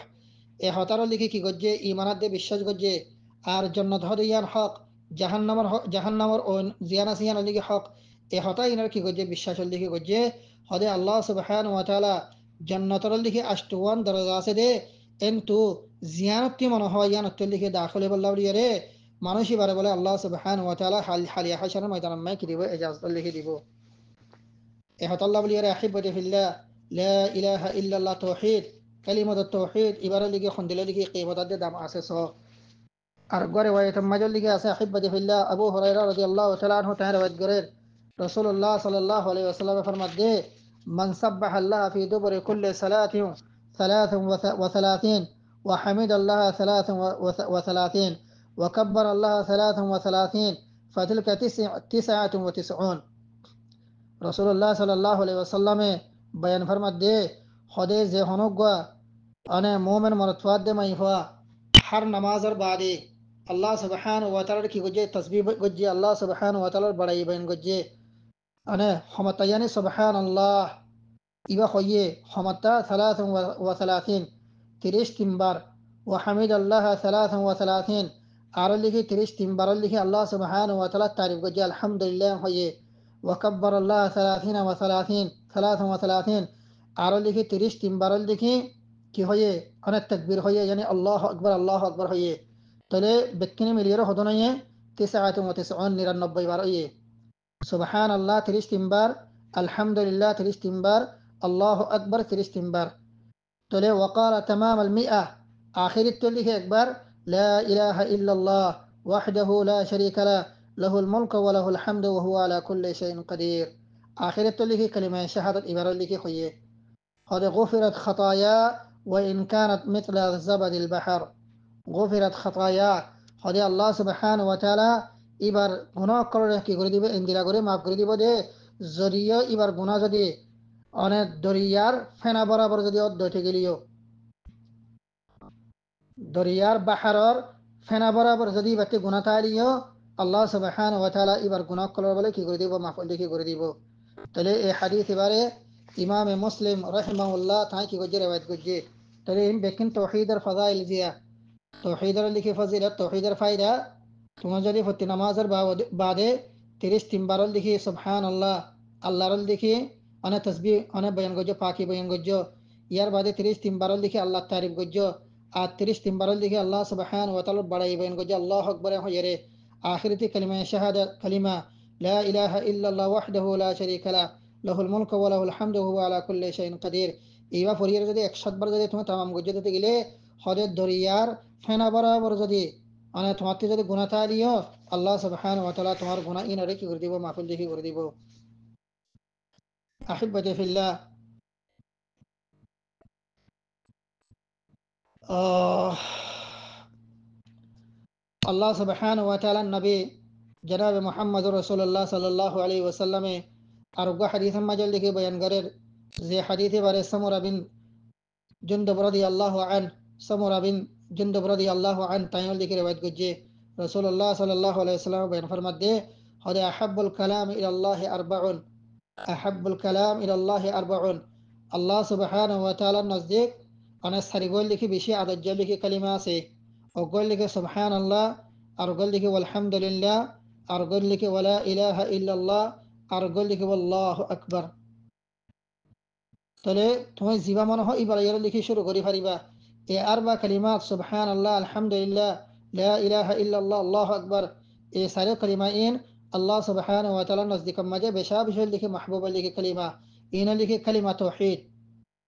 এ হতার লিগে কি গজ্জে ঈমানাত দে বিশ্বাস গজ্জে আর জান্নাত হদিয়ার হক জাহান্নামর ও জিয়ানা সিয়ানা লিগে হক এ হতা ইনার কি গজ্জে বিশ্বাস লিগে গজ্জে হদে আল্লাহ সুবহানাহু ওয়া তাআলা জান্নাতর লিগে আষ্টওয়ান দরজা আছে দে কিন্তু জিয়ানতি মনে হয় ইয়ানত লিগে দাখিলে বল্লাহ রে মানুষই বারে বলে আল্লাহ সুবহানাহু ওয়া তাআলা হালিয়া হাশারের ময়দানে মাই কি দিব ইজাজত লিগে দিব إحط الله بلي أحبتي في الله لا إله إلا الله توحيد كلمة التوحيد إبارة لكي خندلة لكي قيمة دام أساسه أرقى رواية مجل لكي أحبتي في الله أبو هريرة رضي الله تعالى عنه تعالى واتقرر رسول الله صلى الله عليه وسلم فرمت دي من سبح الله في دبر كل صلاة 33 وحمد الله 33 وكبر الله 33 فتلك 99 রাসূলুল্লাহ সাল্লাল্লাহু আলাইহি ওয়াসাল্লামে বয়ান ফরমাত দে খোদে যে হনগা আনে মুমিন মরতওয়াদ দে মাইফা হর নামাজের বাদে আল্লাহ সুবহানাহু ওয়া তাআলার কি গজে তাসবিহ গজে আল্লাহ সুবহানাহু ওয়া তাআলার বড়াই বয়ান গজে আনে হমতায়ানি সুবহানাল্লাহ ইবা খয়ে হমতা 33 30 তিনবার ওয়া হামিদাল্লাহ 33 আর লিখি 30 তিনবার লিখি আল্লাহ সুবহানাহু ওয়া তাআলা তারিফ গজে আলহামদুলিল্লাহ খয়ে وكبر الله 33 আর লিখি 30 তিনবার লিখি কি হয়ে অনেক তাকবীর হয়ে يعني আল্লাহু আকবার হয়ে তাহলে বেকিনে মিলিয়ে হতো না 99 বার হয়ে সুবহানাল্লাহ 30 তিনবার আলহামদুলিল্লাহ 30 তিনবার আল্লাহু আকবার 30 তিনবার তাহলে وقال تمام ال100 আখিরিত লিখে একবার لا إله إلا الله وحده لا شريك له له الملك وله الحمد وهو على كل شيء قدير آخرت لكي كلمة شهادة إبارة لكي خيه قد غفرت خطايا وإن كانت مثل زبد البحر غفرت خطايا قد الله سبحانه وتعالى إبار گناه کرده کی گردی به اندیلا گره معاف گردی بده زریه إبار گناه زدی آن دریار فنا برابر زدی od دوته گلیو দরিয়ার বাহারর ফেনা বরাবর যদি বাতে গুনাহ তালিও আল্লাহ সুবহানাহু ওয়া তাআলা এবার গুনাহ করার বলে কি করে দিব মাফ কি করে দিব তাহলে এই হাদিস এবারে ইমাম মুসলিম রাহিমাহুল্লাহ তাই কি গজে রওয়ায়াত গজে তাহলে ইন বেকিন তাওহীদের ফাজাইল জিয়া তাওহীদের লিখে ফজিলত তাওহীদের ফায়দা তোমার যদি প্রতি নামাজের বাদে 30 তিনবার লিখি সুবহানাল্লাহ আল্লাহর লিখি অনেক তাসবিহ অনেক বয়ান গজে পাকি বয়ান গজে ইয়ার বাদে 30 তিনবার লিখি আল্লাহ তারিফ গজে আর 30 তিনবার লিখি আল্লাহ সুবহানাহু ওয়া তাআলা বড়াই বয়ান গজে আল্লাহু আকবার হয়ে آخرتي كلمة شهادة كلمة لا إله إلا الله وحده لا شريك له له الملك وله الحمد وهو على كل شيء قدير إيوا فرير যদি 100 বার যদি তুমি tamam গজে দিতে গেলে হদের দরিয়ার ফেনা বরাবর যদি মানে তোমার যদি গুনাহ তালিও আল্লাহ সুবহানাহু ওয়া তাআলা তোমার গুনাহ ইনারে কি করে দিব মাফুল দেখি করে দিব أحبتي في الله আল্লাহ সুবহানাহু ওয়া তাআলা নবী জনাব মুহাম্মদ রাসূলুল্লাহ সাল্লাল্লাহু আলাইহি ওয়াসাল্লামে আরগো হাদিসের মাঝে লিখে বয়ান করেন যে হাদিসে বারে সামরা বিন জুনদুব রাদিয়াল্লাহু আন তাইও লিখে রওয়ায়াত করছে রাসূলুল্লাহ সাল্লাল্লাহু আলাইহি ওয়াসাল্লাম বয়ান ফরমাতে হদে আহাব্বুল কালাম ইলাল্লাহি আরবাউন আহাব্বুল কালাম ইলাল্লাহি আরবাউন আল্লাহ সুবহানাহু ওয়া তাআলার নজদিক অনেক সারিগল লিখি বেশি আদর্য লিখি কালিমা আছে অগল লিখে সুবহানাল্লাহ আর গল লিখে আলহামদুলিল্লাহ আর গল লিখে ওয়ালা ইলাহা ইল্লাল্লাহ আর গল লিখে আল্লাহু আকবার তাহলে তুমি জিবা মনে হয় এবার ইয়ার লিখি শুরু করি পারিবা এ আরবা কালিমাত সুবহানাল্লাহ আলহামদুলিল্লাহ লা ইলাহা ইল্লাল্লাহ আল্লাহু আকবার এ সারে কালিমা ইন আল্লাহ সুবহানাহু ওয়া তাআলা নজদিক মাঝে বেশা বিশাল লিখে মাহবুবা লিখে কালিমা ইন লিখে কালিমা তাওহীদ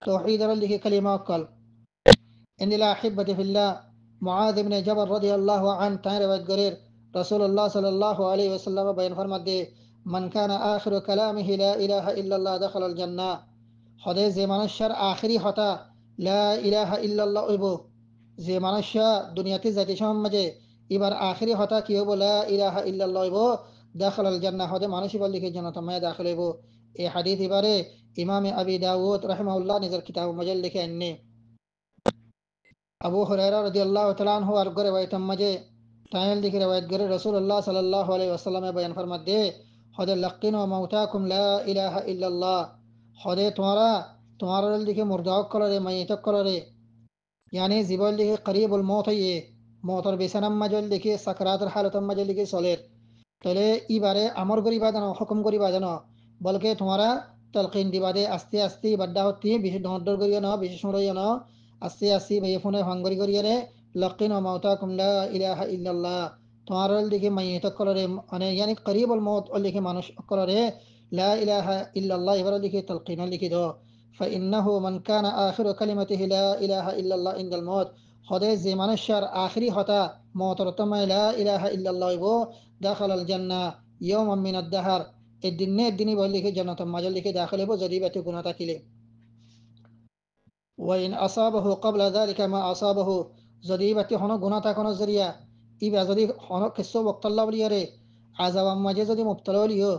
তাওহীদ আর লিখে কালিমা কল إن لا أحبة في الله معاذ بن جبل رضي الله عنه تعالى وجرير رسول الله صلى الله عليه وسلم بين فرمت من كان آخر كلامه لا إله إلا الله دخل الجنة خده زي منشر آخری হতা لا إله إلا الله ইবো যে মানুষা দুনিয়াতে যাইতে সমাজে এবার আখেরি হতা কি হবো লা ইলাহা ইল্লাল্লাহ ইবো দাখাল আল জান্নাহ হদে মানুষ বল লিখে জান্নাত মে দাখিল হবো এই হাদিস এবারে ইমাম আবি দাউদ রাহিমাহুল্লাহ নিজের কিতাব মজল লিখে আননি আবু হুরায়রা রাদিয়াল্লাহু তাআলা আনহু আর গরে ওয়াইতাম মাঝে তাইল দিকে রওয়ায়াত করে রাসূলুল্লাহ সাল্লাল্লাহু আলাইহি ওয়াসাল্লাম বয়ান ফরমাত দে হদে লাকিনু মাউতাকুম লা ইলাহা ইল্লাল্লাহ হদে তোমারা দিকে মুর্দাক করে মাইত করে यानी जीवल लिखे करीबुल मौत है ये मौतर बेसनम मजल लिखे सकरातर हालतम मजल लिखे सोलेर तले ई बारे अमर करी बादनो हुक्म करी बादनो बल्कि तुम्हारा तलकीन दिबादे आस्ते आस्ते बड्डा होती बेশি ডর করিও না বেশি সরাইও না আস্তে আস্তে ভাই ফোনে ভাঙ্গরি করিয়ে রে লাকিন মাউতাকুম লা ইলাহা ইল্লাল্লাহ তোমার দিকে মাইয়িত করে মানে यानी करीबुल मौत লিখে মানুষ করে লা ইলাহা ইল্লাল্লাহ এবার লিখে তলকিন লিখে দাও فإنه من كان آخر كلمته لا إله إلا الله عند الموت خدای زی منشر آخری هتا موترتم لا إله إلا الله بو داخل الجنة يوم من الدهر الدني بولي کے جنت مجل کے داخل بو جدیبت گناہ تکلے وإن أصابه قبل ذلك ما أصابه جديبت هنو گناہ تکونو ذریعہ ইবা যদি হন কিসো وقت الله বলিয়ারে عذاب মাঝে যদি মুবতলা লিও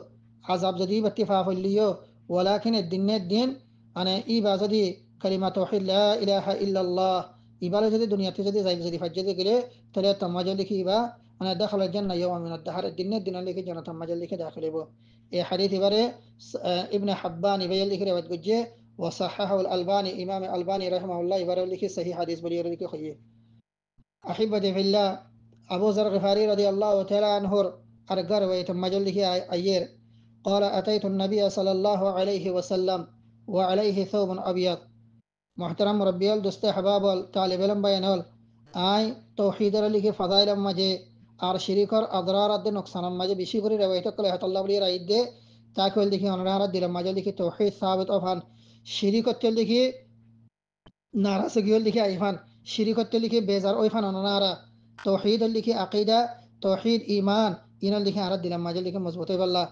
عذاب جديبت ফাফলিও ولكن الدين মানে ইবা যদি কালিমা তাওহীদ লা ইলাহা ইল্লাল্লাহ ইবারে যদি দুনিয়াতে যদি যাইব যদি ফাজ্জে গেলে তাহলে তামাজা লিখি ইবা মানে দাখাল জান্নাহ ইয়াওম মিন আদ-দাহর দিন লিখে জান্নাত তামাজা লিখে দাখিল হইব এই হাদিস ইবারে ইবনে হাব্বান ইবারে লিখে রিওয়ায়াত করছে ওয়া সাহাহাহু আল-আলবানী ইমাম আলবানী রাহিমাহুল্লাহ ইবারে লিখে সহিহ হাদিস বলি লিখে কইয়ে আহিব্বাতি ফিল্লাহ আবু যার গফারি রাদিয়াল্লাহু তাআলা আনহুর আরগার ওয়া তামাজা লিখে আইয়ের قال أتيت النبي صلى الله عليه وسلم وعليه ثوب أبيض محترم ربيال دوست احباب طالب علم بينول আই তৌহিদের লিখে ফাদাইল মাঝে আর শিরিকর আদরার নকসান মাঝে বেশি করে রওয়ায়ত কলে হাতাল্লাহ বলি রাইদ দে তাকে লিখে অনারা দিল মাঝে লিখে তৌহিদ সাবিত অফান শিরিকত লিখে নারাসগি লিখে আইফান শিরিকত লিখে বেজার ওইফান অনারা তৌহিদ লিখে আকীদা তৌহিদ ঈমান ইন লিখে আর দিল মাঝে লিখে মজবুত হইবাল্লাহ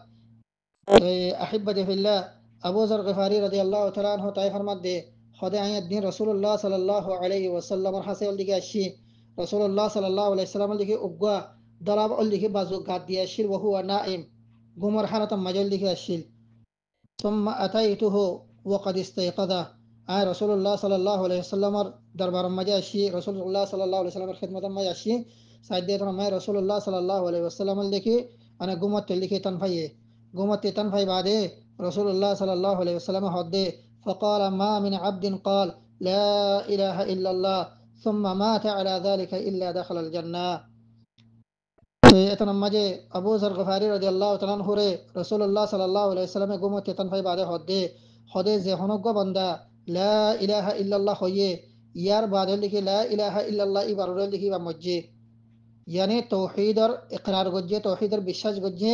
अहिब्बती फिल्लाह अबू ज़र ग़िफ़ारी रज़ियल्लाहु तआला अन्हु ताई फरमात दे खुद आय दिन रसूलुल्लाह सल्लल्लाहु अलैहि वसल्लम हसे दिके अशी रसूलुल्लाह सल्लल्लाहु अलैहि वसल्लम दिके उग्गा दलाब दिके बाजू गाद दिया शिर वहु नाइम गुमर हालत मजल दिके अशील ثم أتيته وقد استيقظ आय रसूलुल्लाह सल्लल्लाहु अलैहि वसल्लम दरबार मजे अशी रसूलुल्लाह सल्लल्लाहु अलैहि वसल्लम खिदमत मजे अशी साइदे तो मैं रसूलुल्लाह सल्लल्लाहु अलैहि वसल्लम दिके अने गुमत दिके तनफाये قومت تنفي بعده رسول الله صلى الله عليه وسلم حده فقال ما من عبد قال لا إله إلا الله ثم مات على ذلك إلا دخل الجنة এতনমাজে আবু যর গফারি রাদিয়াল্লাহু তাআলা আনহু রে রাসূলুল্লাহ সাল্লাল্লাহু আলাইহি ওয়াসাল্লামে গুমত তনফাই বাদে হদে যে হনগ্য বান্দা লা ইলাহা ইল্লাল্লাহ হইয়ে ইয়ার বাদে লিখি লা ইলাহা ইল্লাল্লাহ ইবারে লিখি বা মজ্জে यानी तौहीदर इकरार গজ্জে তৌহিদের বিশ্বাস গজ্জে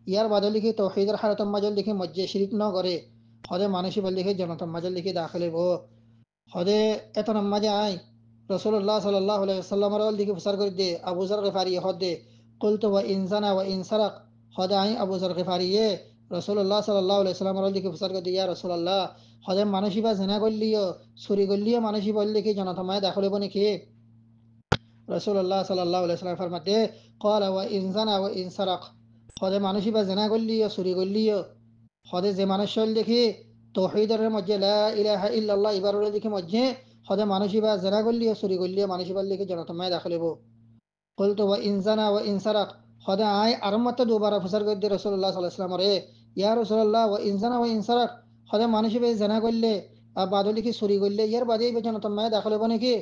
ইয়ার বাদে লিখে তৌহিদের হালতম মাঝে লিখে মজ্জে শিরিক ন করে হদে মানুষই বল লিখে জনতম মাঝে লিখে দাখিলে বো হদে এত নামাজে আই রাসূলুল্লাহ সাল্লাল্লাহু আলাইহি ওয়াসাল্লামের লিখে ফসর করে দে আবু যর গফারি হদে কুলতু ওয়া ইনসানা ওয়া ইনসারাক হদে আই আবু যর গফারি রাসূলুল্লাহ সাল্লাল্লাহু আলাইহি ওয়াসাল্লামের লিখে ফসর করে দিয়া রাসূলুল্লাহ হদে মানুষই বা জিনা করলিও চুরি করলিও মানুষই বল লিখে জনতম মাঝে দাখিলে বো নাকি রাসূলুল্লাহ সাল্লাল্লাহু আলাইহি ওয়াসাল্লাম ফরমাতে ক্বালা ওয়া ইনসানা ওয়া ইনসারাক হদে মানুষই বা জেনা করলিও চুরি করলিও হদে যে মানুষের দেখি তৌহিদের মধ্যে লা ইলাহা ইল্লাল্লাহ ইবারের দেখি মধ্যে হদে মানুষই বা জেনা করলিও চুরি করলিও মানুষই বা দেখি জনতমায় দাখিল হবো قلت وإن زنا وإن سرق হদে আই আরমত দুবারা ফসর করে রাসূলুল্লাহ সাল্লাল্লাহু আলাইহি ওয়াসাল্লাম রে ইয়া রাসূলুল্লাহ ওয়া ইনসানা ওয়া ইনসারাক হদে মানুষ বে জানা করলে আর বাদলি কি চুরি করলে ইয়ার বাদে বেজন তোমায় দাখল হবে নাকি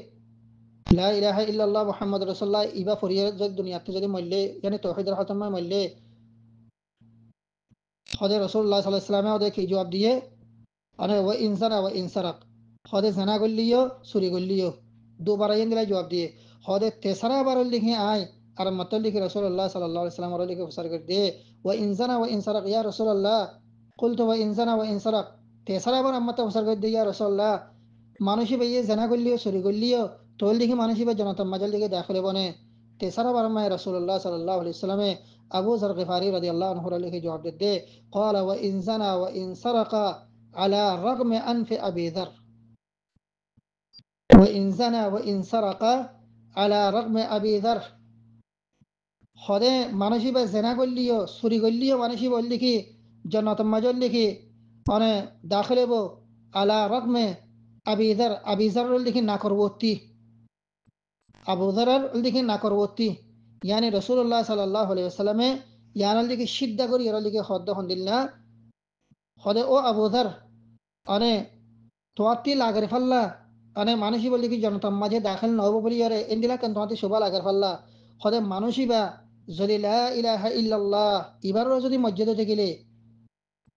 লা ইলাহা ইল্লাল্লাহ মুহাম্মদ রাসূলুল্লাহ ইবা ফরিয়া যদি দুনিয়াতে যদি মরলে yani তাওহীদের হতমা মরলে হদে রাসূলুল্লাহ সাল্লাল্লাহু আলাইহি ওয়াসাল্লাম ওদের কি জবাব দিয়ে আরে ওয়া ইনসানা ওয়া ইনসারাক হদে জানা করলিও চুরি করলিও দুবার আইন দিলাই জবাব দিয়ে হদে তেসরা বার লিখে আয় আর মত লিখে রাসূলুল্লাহ সাল্লাল্লাহু আলাইহি ওয়াসাল্লাম লিখে ফসর করে দে ওয়া ইনসানা ওয়া ইনসারাক ইয়া রাসূলুল্লাহ قلت وإن زنا وإن سرق তেসরা বার আম্মা ফসর করে দে ইয়া রাসূলুল্লাহ মানুষই ভাইয়ে জানা করলিও চুরি করলিও তোল দেখি মানুষই ভাই জনতা মাজাল দিকে দাখলে বনে তেসরা বার আম্মা রাসূলুল্লাহ সাল্লাল্লাহু আলাইহি ওয়াসাল্লামে আবু যর গিফারি রাদিয়াল্লাহু আনহু লিখে জবাব দে قال وإن زنا وإن سرق على رغم أنف أبي ذر وإن زنا وإن سرق على رغم أبي ذر হদে মানুষই বা জেনা করলিও চুরি করলিও মানুষই বললি কি জন্নত মাজল লিখি মানে দাখিলে বো আলা রকমে আবিদার লিখি না করবর্তি আবুদার লিখি না করবর্তি ইয়ানি রসুল্লাহ সাল্লাল্লাহু আলাইহি ওয়াসাল্লামে ইয়ানাল লিখি সিদ্ধা করি এর লিখি হদ্দ হন্দিল না হদে ও আবুদার মানে তোয়াতি লাগের ফাল্লা মানে মানুষই বললি কি জনতার মাঝে দাখিল নহব বলি আরে এন্দিলা কেন তোমাতে শোভা লাগের ফাল্লা হদে মানুষই বা যদি লা ইলাহা ইল্লাল্লাহ ইবারও যদি মসজিদে থাকিলে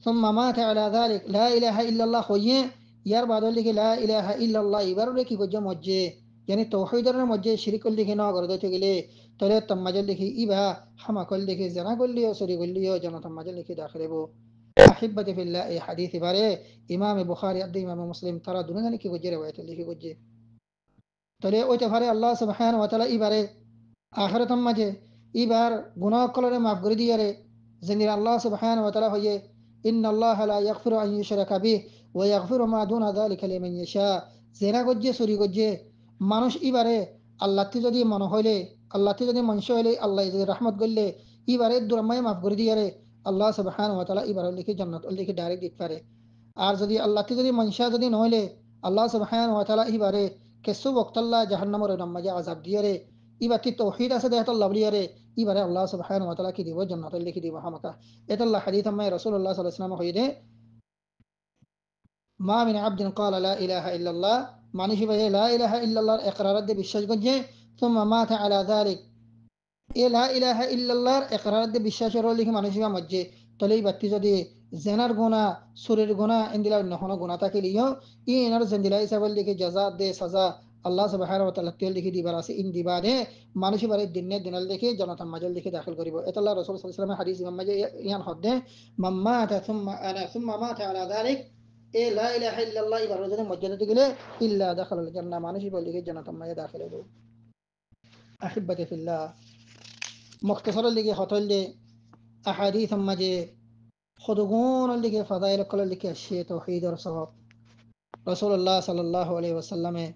ثم مات على ذلك لا إله إلا الله خويه ইয়ার বাদল লিখে লা ইলাহা ইল্লাল্লাহ ইবারও কি গজ্জ মজ্জে yani তৌহিদের মজ্জে শিরিক লিখে না করে দিতে গেলে তাহলে তাম্মাজল লিখে ইবা হামাকল লিখে জানা করলিও সরি করলিও জনতার মাঝে লিখে দাখিলেবো أحبتي في الله এই হাদিস এবারে ইমাম বুখারী আর ইমাম মুসলিম তারা দুজনে কি গজ্জে রওয়ায়াত লিখে গজ্জে তাহলে ওইটা পারে আল্লাহ সুবহানাহু ওয়া তাআলা ইবারে আখিরাতের মাঝে ইবার গুনাহ করলে মাফ করে দিয়ারে জিনির আল্লাহ সুবহানাহু ওয়া তাআলা হয়ে ইন্না আল্লাহ লা ইয়াগফিরু আন ইউশরাকা বিহি ওয়া ইয়াগফিরু মা দুনা যালিকা লিমান ইয়াশা জেনা গজ্জে চুরি গজ্জে মানুষ ইবারে আল্লাহতে যদি মনে হইলে আল্লাহতে যদি মনসা হইলে আল্লাহ যদি রহমত করলে ইবারে দুরমায় মাফ করে দিয়ারে আল্লাহ সুবহানাহু ওয়া তাআলা ইবারে লিখে জান্নাত লিখে ডাইরেক্ট দিতে পারে আর যদি আল্লাহতে যদি মনসা যদি নহইলে আল্লাহ সুবহানাহু ওয়া তাআলা ইবারে কেসু ওয়াক্তাল্লাহ জাহান্নামের নামাজে আযাব দিয়ারে ইবাতি তৌহিদ আছে দেহত লাভলিয়ারে ইবারে আল্লাহ সুবহানাহু ওয়া তাআলা কি দিব জান্নাত লিখে দিব হামাকা এতাল্লাহ হাদিস আম্মা রাসূলুল্লাহ সাল্লাল্লাহু আলাইহি ওয়াসাল্লাম হইদে মা মিন আবদিন ক্বালা লা ইলাহা ইল্লাল্লাহ মানুষ ভাই লা ইলাহা ইল্লাল্লাহর ইকরার দিয়ে বিশ্বাস করছে ثم مات على ذلك এ লা ইলাহা ইল্লাল্লাহর ইকরার দিয়ে বিশ্বাসের লিখে মানুষ মজ্জে তলেই বাতি যদি জেনার গুনাহ সুরের গুনাহ ইন্দিলা নহন গুনাহ থাকে লিও ইনার জিন্দিলা হিসাবে লিখে জাযা দে সাজা আল্লাহ সুবহানাহু ওয়া তাআলা তেল লিখে দিবার আছে ইন দিবারে মানুষ বারে দিনে দিনাল লিখে জনতার মাঝে লিখে দাখিল করিব এটা আল্লাহ রাসূল সাল্লাল্লাহু আলাইহি ওয়াসাল্লামের হাদিস ইমাম মাঝে ইয়ান হদে মাম্মাতা থুম্মা মাতা আলা যালিক এ লা ইলাহা ইল্লাল্লাহ ইবার যদি মসজিদে গেলে ইল্লা দাখালাল জান্নাহ মানুষ বলে লিখে জনতার মাঝে দাখিল হইব আহিব্বাতি ফিল্লাহ মুখতাসার লিখে হতল দে আহাদিস মাঝে খুদগুন লিখে ফাদাইল কল লিখে শে তাওহীদ আর সওয়াব রাসূলুল্লাহ সাল্লাল্লাহু আলাইহি ওয়াসাল্লামে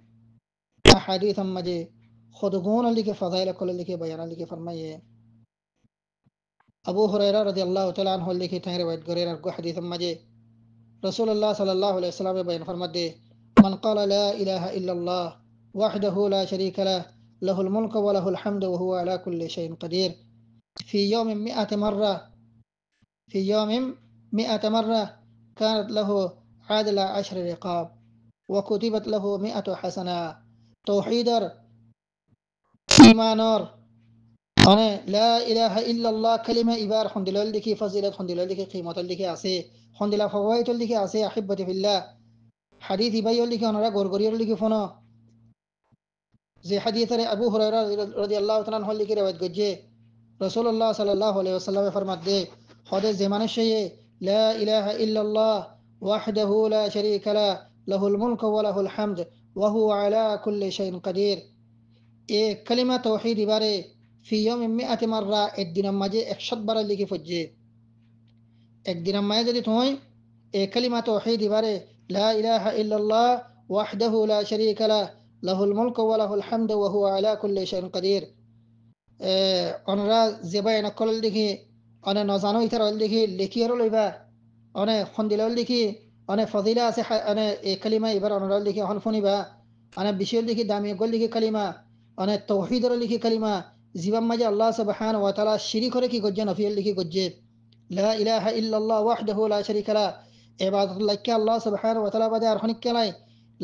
अहादीस मजे खुदगुन अली के फ़ज़ाइल कुल लिखे बयान लिखे फरमाइए अबू हुरैरा रज़ियल्लाहु तआला अन्हु लिखे थे रिवायत करे और हदीस मजे रसूलुल्लाह सल्लल्लाहु अलैहि वसल्लम बयान फरमाते मन क़ाला ला इलाहा इल्लल्लाह वहदहु ला शरीका लह लहुल मुल्क व लहुल हम्द व हुवा अला कुल्लि शैइन क़दीर في يوم 100 مرة في يوم 100 مرة كانت له عدل 10 رقاب وكتبت له 100 حسنة توحيدر إيمانر أنا لا إله إلا الله كلمة إبار حمد لله لكي فضيلة حمد لله لكي قيمة لكي أسي حمد لله فوائد لكي أسي أحبتي في الله حديث بيو لكي أنا غرغرير لكي فنا زي حديث أبو هريرة رضي الله تعالى عنه لكي روايت گجي رسول الله صلى الله عليه وسلم فرمات دي حدث زمان الشيء لا إله إلا الله وحده لا شريك له له الملك وله الحمد وهو على كل شيء قدير إيه كلمة توحيد باري في يوم 100 مرة الدين ماجي 100 بار لكي فجي الدين ماجي دي توي إيه كلمة توحيد باري لا إله إلا الله وحده لا شريك له له الملك وله الحمد وهو على كل شيء قدير أنا زباين كل لكي أنا نزانو يتر لكي لكيرو لبا أنا خندلو لكي أنا فضيلة أنا كلمة إبر أنا لكي هنفوني با أنا بشير لكي دامي قول لكي كلمة أنا التوحيد لكي كلمة زبان مجا الله سبحانه وتعالى شريك لكي قجة نفيل لكي قجة লা ইলাহা ইল্লাল্লাহ ওয়াহদাহু লা শারীকা লা ইবাদাতুল লাইকা আল্লাহ সুবহানাহু ওয়া তাআলা বাদে আর হনিক কেলাই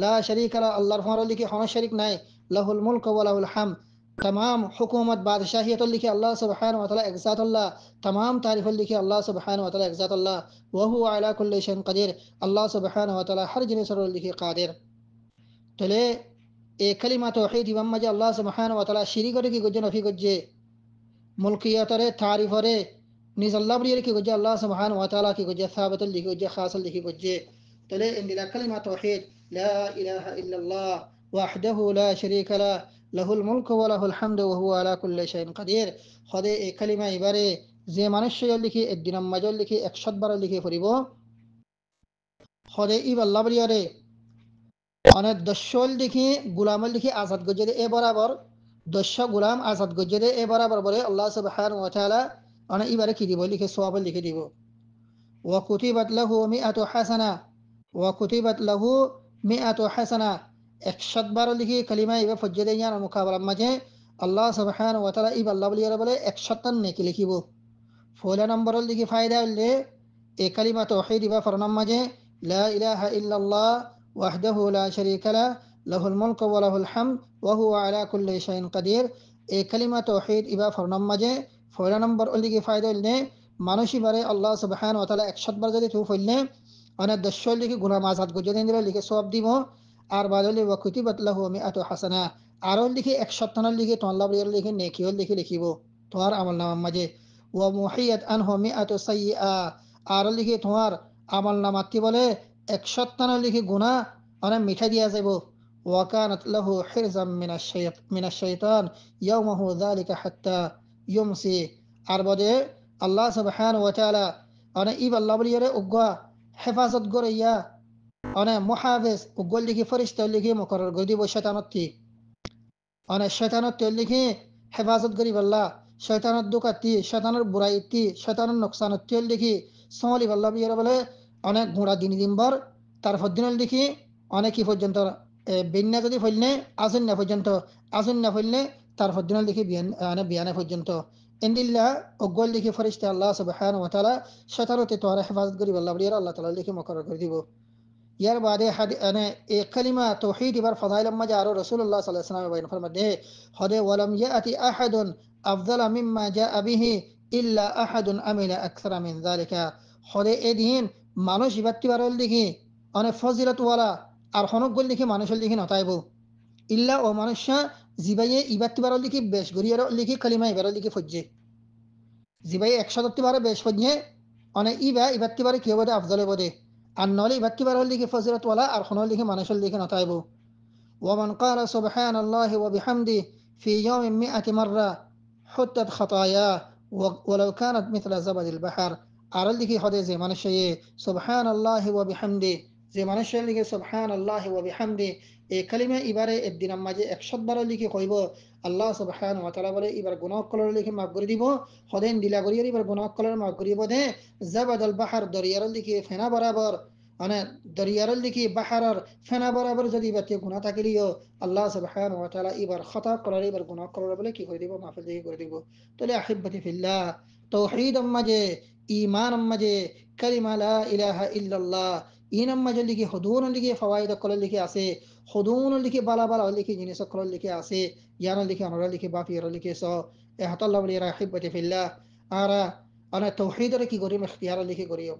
লা শারীকা লা আল্লাহর ফরল লিখি হন শরীক নাই লাহুল মুলকু ওয়া লাহুল হামদ तमाम हुकूमत बादशाहियत लिखी अल्लाह सुब्हानहु व तआला एक ज़ात अल्लाह तमाम तारीफ़ लिखी अल्लाह सुब्हानहु व तआला एक ज़ात अल्लाह व हुवा अला कुल्लि शैइन क़दीर अल्लाह सुब्हानहु व तआला हर जिनिस पर लिखी कादिर तले ए कलिमा तौहीद इमाम मजे अल्लाह सुब्हानहु व तआला शिरीक की गुज्जे नफी गुज्जे मुल्कियतरे तारीफरे निज अल्लाह बरियर की गुज्जे अल्लाह सुब्हानहु व तआला की गुज्जे साबित लिखी गुज्जे खास लिखी गुज्जे तले इंदिला कलिमा तौहीद ला इलाहा इल्लल्लाह वहदहु ला शरीका ला लहुल मुल्क व लहुल हम्द व हुवा अला कुल्लि शैइन क़दीर खदे ए कलिमा इबारे जे मनुष्य लिखी एक दिन मजल लिखी 100 বার লিখে পড়িব খদে ইব আল্লাহ বরিয়ারে অনেক দশল লিখি গুলামল লিখি আজাদ গজরে এ বরাবর দশ গুলাম আজাদ গজরে এ বরাবর বলে আল্লাহ সুবহানাহু ওয়া তাআলা অনেক ইবারে কি দিব লিখে সওয়াব লিখে দিব ওয়া কুতিবাত লাহু মিআতু হাসানা ওয়া কুতিবাত লাহু মিআতু হাসানা 100 বার লিখি কালিমা ইবা ফজ্জে ইয়ান মুকাবালা মাঝে আল্লাহ সুবহানাহু ওয়া তাআলা ইব আল্লাহ বলিয়ারে বলে 100 টান নেকি লিখিব ফলা নম্বর লিখি ফায়দা হলে এ কালিমা তাওহীদ ইবা ফরনাম মাঝে লা ইলাহা ইল্লাল্লাহ ওয়াহদাহু লা শারীকা লা লাহুল মুলকু ওয়া লাহুল হামদ ওয়া হুয়া আলা কুল্লি শাইইন কাদির এ কালিমা তাওহীদ ইবা ফরনাম মাঝে ফলা নম্বর লিখি ফায়দা হলে মানুষই বারে আল্লাহ সুবহানাহু ওয়া তাআলা 100 বার যদি তু ফইলে অনেক দশল লিখি গুনাহ মাজাত গজে দিন লিখে সওয়াব দিব আর বাদলে ওয়া কুতিবাত লাহু মিআতু হাসানা আর লিখি 100 টান লিখি তো আল্লাহ বলিয়ারে লিখি নেকি লিখি লিখিব তোমার আমলনামা মাঝে ওয়া মুহিয়াত আনহু মিআতু সাইয়্যা আর লিখি তোমার আমলনামাতি বলে 100 টান লিখি গুনাহ অনেক মিঠা দিয়া যাইব ওয়া কানাত লাহু হিরজাম মিনাশ শাইতান ইয়াওমাহু যালিকা হাত্তা ইউমসি আর বদে আল্লাহ সুবহানাহু ওয়া তাআলা অনেক ইব আল্লাহ বলিয়ারে উগ্গা হেফাজত গরাইয়া অনেক মুহাফিজ উগ্গল লিখি ফেরেশতা লিখি মুকরর করে দিব শয়তানতি অনেক শয়তানত লিখি হেফাজত করিব আল্লাহ শয়তানের দুকাতি শয়তানের বুরাইতি শয়তানের নোকসানত লিখি সমালি আল্লাহ বিয়ারা বলে অনেক ঘোড়া দিন দিনবার তার ফদ্দিন লিখি অনেক কি পর্যন্ত বিন্যা যদি ফেললে আসুন না পর্যন্ত আসুন না ফেললে তার ফদ্দিন লিখি বিয়ানে পর্যন্ত ইন্দিল্লাহ উগ্গল লিখি ফেরেশতা আল্লাহ সুবহানাহু ওয়া তাআলা শয়তানতে তোরা হেফাজত করিব আল্লাহ বিয়ারা আল্লাহ তাআলা লিখি মুকরর করে দিব ইয়ার বাদে এক কালিমা তাওহীদ ইবার ফাদাইল মাঝে আরো রাসূলুল্লাহ সাল্লাল্লাহু আলাইহি ওয়াসাল্লাম বয়ান ফরমাতে হদে ওয়ালাম ইয়াতি আহাদুন আফযালা মিম্মা জাআ বিহি ইল্লা আহাদুন আমিলা আকসারা মিন যালিকা হদে এদিন মানুষ ইবাতি বারল দেখি অনেক ফজিলত ওয়ালা আর হনকগল দেখি মানুষের দেখি নতাইব ইল্লা ও মানুষা জিবাইয়ে ইবাতি বারল দেখি বেশ গরিয়ার লিখি কালিমা ইবারল দেখি ফজ্জে জিবাই 100 বারে বেশ ফজ্জে অনেক ইবাতি বারে কি হবে আফজালে বদে আর নলে ইবাতি বারল দেখি ফজিলত ওয়ালা আর হনল দেখি মানুষের দেখি নতাইব ومن قال سبحان الله وبحمده في يوم 100 مرة حتت خطاياه ولو كانت مثل زبد البحر আর লিখি হদে যে মানুষে সুবহানাল্লাহি ওয়া বিহামদি যে মানুষের লিখে সুবহানাল্লাহি ওয়া বিহামদি এই কালিমা ইবারে একদিনের মাঝে 100 বার লিখে কইব আল্লাহ সুবহানাহু ওয়া তাআলা বলে এবার গুনাহ করার লিখে মাফ করে দিব হদেন দিলা করিয়ার এবার গুনাহ করার মাফ করিব দে জাবাদাল বাহার দরিয়ার লিখে ফেনা বরাবর মানে দরিয়ার লিখে বাহারের ফেনা বরাবর যদি বাতে গুনাহ থাকিলিও আল্লাহ সুবহানাহু ওয়া তাআলা এবার খতা করার এবার গুনাহ করার বলে কি করে দিব মাফ করে দিব তাহলে আহিব্বতি ফিল্লাহ তৌহিদ মাঝে ঈমান মাঝে কালিমা লা ইলাহা ইল্লাল্লাহ ইনাম মাঝে লিখি হুদুন লিখি ফাওয়াইদ কল লিখি আছে হুদুন লিখি বালা বালা লিখি জিনিস কল লিখি আছে ইয়ান লিখি আমরা লিখি বাফির লিখি সো এ হাতাল্লাহ বলি রাহিবতি ফিল্লাহ আরা আনা তৌহিদের কি করিম ইখতিয়ার লিখি করিম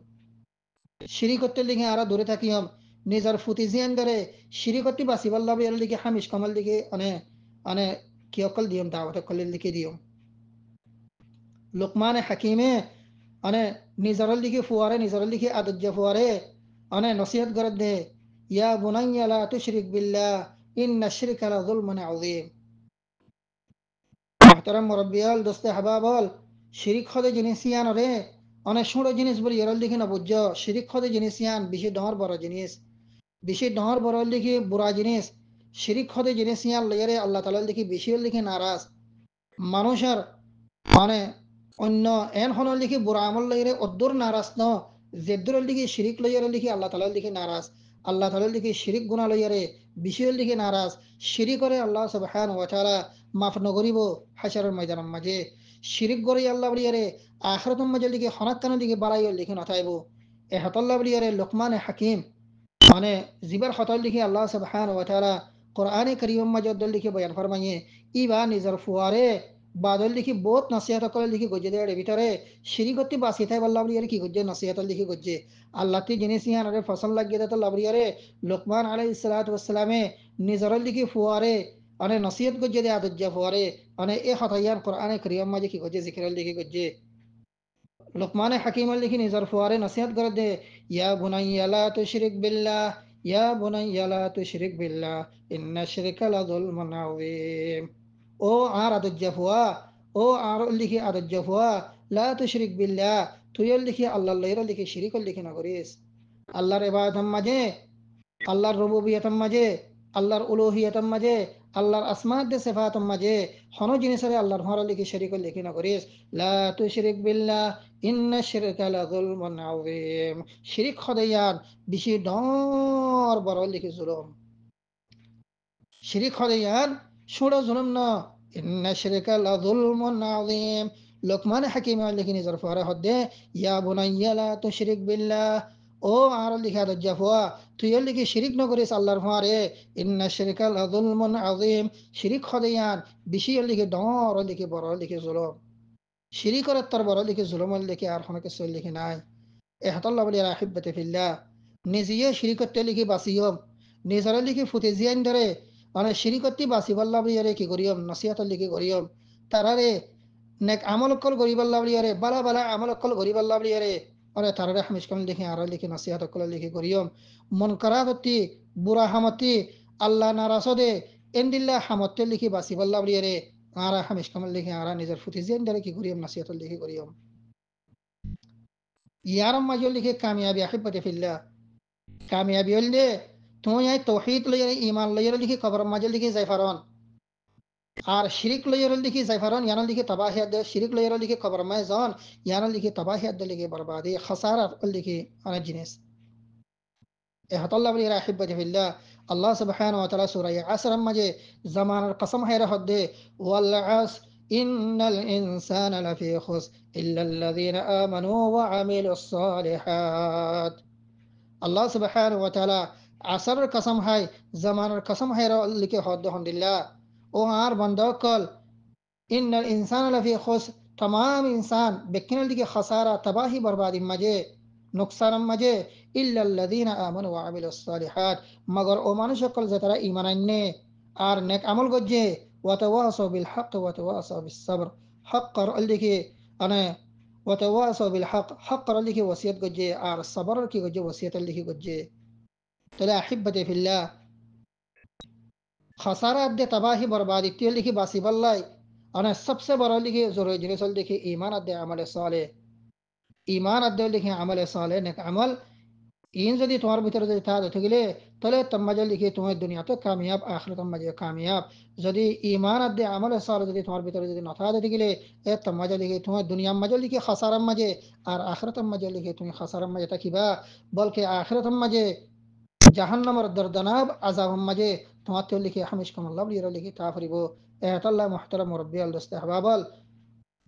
শিরিক করতে লিখি আরা দূরে থাকিম নিজের ফুতি জিয়ান ধরে শিরিক করতে বাসিব আল্লাহ বলি লিখি হামিশ কামাল লিখি আনে আনে কি অকল দিম দাওয়াত কল লিখি দিম লুকমান হাকিমে अने निजरल लिखी फुआरे निजरल लिखी आदत फुआरे अने नसीहत करत दे या बुनय्या ला तुशरिक बिल्लाह इन्ना शिरका ला जुल्मुन अज़ीम मुहतरम मुरब्बियाल दोस्ते हबाबल शिरिक खदे जिनिसियान रे अने छोड़ो जिनिस बली यरल लिखी ना बुझ्जो शिरिक खदे जिनिसियान बिशि डहर बड़ा जिनिस बिशि डहर बड़ा लिखी बुरा जिनिस शिरिक खदे जिनिसियान लयरे अल्लाह ताला लिखी बिशि लिखी नाराज মানুষের মানে অন্য এন হনর লিখি বুড়া আমল লইরে অদ্দুর নারাজ ন জেদ্দুর লিখি শিরিক লইরে লিখি আল্লাহ তাআলা লিখি নারাজ আল্লাহ তাআলা লিখি শিরিক গুনাহ লইরে বিষয় লিখি নারাজ শিরিক করে আল্লাহ সুবহানাহু ওয়া তাআলা মাফ নগরিব হাশরের ময়দানের মাঝে শিরিক গরি আল্লাহ বলিয়ারে আখিরাতুম মাঝে লিখে হনাক্কানো দিকে বাড়াইও লিখে নথাইব এ হতল্লাহ বলিয়ারে লোকমানে হাকিম মানে জিবার হতল লিখে আল্লাহ সুবহানাহু ওয়া তাআলা কোরআনে কারীম মাঝে দল লিখে বয়ান ফরমাইয়ে ইবা নিজর ফুয়ারে বাদল লিখি বহুত নসিহত করে লিখি গজে দেয় ভিতরে শিরিকতি বাসি থাই আল্লাহ বলিয়ারে কি গজে নসিহত লিখি গজে আল্লাহ তি জিনিস ইয়ারে ফসল লাগিয়ে দেয় তো লাবরিয়ারে লোকমান আলাইহিস সালাতু ওয়াস সালামে নিজর লিখি ফুয়ারে અને નસીહત ગજે દે આદત જે ફવારે અને એ હતાયાર કુરઆને કરિયમ માં જે કી ગજે zikr লিখি গজে لقمان حكيم লিখি নিজর ফুয়ারে নসিহত করে দে ইয়া বুনাইয়া লা তুশরিক বিল্লাহ ইয়া বুনাইয়া লা তুশরিক বিল্লাহ ইন্না শিরকা লাযুলমুন আযীম ও আর আদত যে ফুয়া ও আর লিখি আদত যে ফুয়া লা তুশরিক বিল্লাহ তুই লিখি আল্লাহ লইরা লিখি শিরিক লিখি না করিস আল্লাহর ইবাদত মাঝে আল্লাহর রুবুবিয়তম মাঝে আল্লাহর উলুহিয়তম মাঝে আল্লাহর আসমাত দে সিফাতম মাঝে হন জিনিসরে আল্লাহর হর লিখি শরীক লিখি না করিস লা তুশরিক বিল্লাহ ইন্না শিরকা লাযুলমুন আযীম শিরিক খদায়ান বেশি ডর বড় লিখি জুলুম শিরিক খদায়ান সুড়ো জুলুম না ইন্না শিরকা লাযুলমুন আযীম লোকমান হাকিম লিখি নিজর ফরে হদে ইয়া বুনাইয়া লা তুশরিক বিল্লাহ ও আর লিখা দজ্জাফুয়া তুই লিখি শিরিক নগরিস আল্লাহর ফারে ইন্না শিরকা লাযুলমুন আযীম শিরিক খদায়ান বেশি লিখি ডর লিখি বড় লিখি জুলুম শিরিক করে তার বড় লিখি জুলুম লিখি আর কোনো কিছু লিখি নাই এহতাল্লাহ বলি রাহিব্বাতে ফিল্লাহ নিজে শিরিকতে লিখি বাসিয়ম নিজরে লিখি ফুটে জিয়ান ধরে মানে শিরিকতি বাসিবাল্লাহ বলিয়ারে কি করিয়ম নসিহত লিখি করিয়ম তারারে নেক আমল কল গরিবাল্লাহ বলিয়ারে বালা বালা আমল কল গরিবাল্লাহ বলিয়ারে অরে তারারে হামিশ কম লিখি আর লিখি নসিহত কল লিখি করিয়ম মন করাহতি বুড়া হামতি আল্লাহ নারাসদে এন্দিল্লাহ হামতে লিখি বাসিবাল্লাহ বলিয়ারে আরা হামিশ কম লিখি আরা নিজের ফুটে জিয়ান ধরে কি করিয়ম নসিহত লিখি করিয়ম ইয়ারম মাঝে লিখে কামিয়াবি আহিব্বতে ফিল্লাহ কামিয়াবি হইলে তুমি এই তৌহিদ লইয়ারে ঈমান লইয়ারে লিখি কবর মাঝে লিখি যাইফারন আর শিরিক লইয়ারে লিখি যাইফারন ইয়ান লিখি তাবাহিয়াত দে শিরিক লইয়ারে লিখি কবর মাঝে জন ইয়ান লিখি তাবাহিয়াত দে লিখি বরবাদি খাসারা লিখি অনেক জিনিস এহতাল্লাহ বলি আহিব্বতে ফিল্লাহ আল্লাহ সুবহানাহু ওয়া তাআলা সূরা আসর মাঝে জামানার কসম হায়রা হদে ওয়াল আসর ইন্নাল ইনসানা লাফি খুসর ইল্লাল্লাযীনা আমানু ওয়া আমিলুস সালিহাত আল্লাহ সুবহানাহু ওয়া তাআলা আসরের কসম হাই জামানার কসম হায়রা লিখে হদ হন্দিল্লাহ ও আর বন্দকল ইন্নাল ইনসানা লাফি খুসর तमाम इंसान बेकिन दिखे खसारा तबाही बर्बादी मजे नुकसान मजे इल्लल्लज़ीना आमनु व अमिलुस सालिहात मगर ओ मानुष कल जतरा ईमान अन्ने आर नेक अमल गज्जे व तवासौ बिल हक व तवासौ बिस सब्र हक कर दिखे अने व तवासौ बिल हक कर दिखे वसियत गज्जे आर सब्र की गज्जे वसियत लिखी गज्जे तले अहिब्बते फिल्लाह खसारा दे तबाही बर्बादी ते लिखी बासी बल्लाई अने सबसे बड़ा लिखी जरूरी जिनिस लिखी ईमान अदे अमल साले ईमान अदे लिखी अमल साले नेक अमल इन যদি তোমার ভিতরে যদি তা গেলে তাহলে তোমাজে লিখে তুমি দুনিয়াতে কামিয়াব আখিরাতে মাঝে কামিয়াব যদি ঈমান আদে আমল সালে যদি তোমার ভিতরে যদি না থাকে গেলে এ তোমাজে লিখে তুমি দুনিয়া মাঝে লিখে খাসারাম মাঝে আর আখিরাতে মাঝে লিখে তুমি খাসারাম মাঝে থাকিবা বলকে আখিরাতে মাঝে জাহান্নামের দর্দনাব আযাব মাঝে তোমার তো লিখে হামিশ কামাল্লাহ বলিরা লিখে তা ফরিব এ আল্লাহ মুহতারাম মুরব্বি আল দস্তে হাবাবাল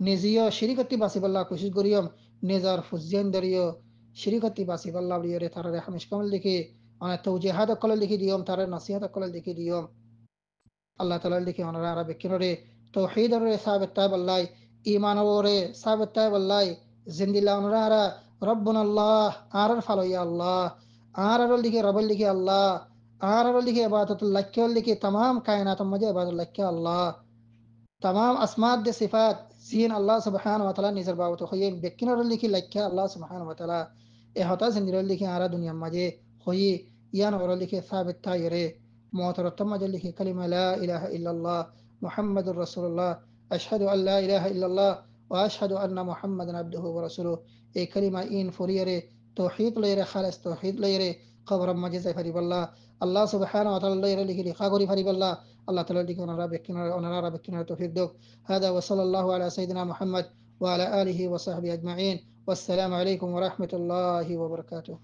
নিজীয় শিরিকতি বাসিবাল্লাহ কোশিশ করিয়ম নেজার ফুজিয়ান দরিয় শিরিকতি বাসিবাল্লাহ বলিরে তারে হামিশ কামাল লিখে অনেক তৌজিহাদ কল লিখে দিয়ম তারে নসিহত কল লিখে দিয়ম আল্লাহ তাআলা লিখে ওনারা আরবে কিনরে তৌহিদর রে সাবিত তাবাল্লাই ঈমানরে সাবিত তাবাল্লাই জিন্দিল্লাহ ওনারা রব্বুনাল্লাহ আর ফালো ইয়া আল্লাহ আর লিখে রব লিখে আল্লাহ আর লিখে ইবাদতুল লাক্য লিখে तमाम কায়নাত মধ্যে ইবাদতুল লাক্য আল্লাহ तमाम असमात दे सिफात सीन अल्लाह सुब्हानहु व तआला निजर बावत खोये बेकिनर लिखी लक्ष्य अल्लाह सुब्हानहु व तआला ए होता जिंदर लिखी आरा दुनिया मजे खोये यान और लिखी साबित था यरे मोहतरतम मजे लिखी कलिमा ला इलाहा इल्लल्लाह मुहम्मदुर रसूलुल्लाह अशहदु अन ला इलाहा इल्लल्लाह व अशहदु अन्ना मुहम्मदन अब्दुहु व रसूलुहु ए कलिमा इन फुरियरे तौहीद लयरे खालिस तौहीद लयरे खबर मजे से फरिबल्लाह अल्लाह सुब्हानहु व तआला लयरे लिखी लिखा गरी फरिबल्लाह الله تعالى لك ونرى بكنا توفيق دوك هذا وصلى الله على سيدنا محمد وعلى آله وصحبه أجمعين والسلام عليكم ورحمة الله وبركاته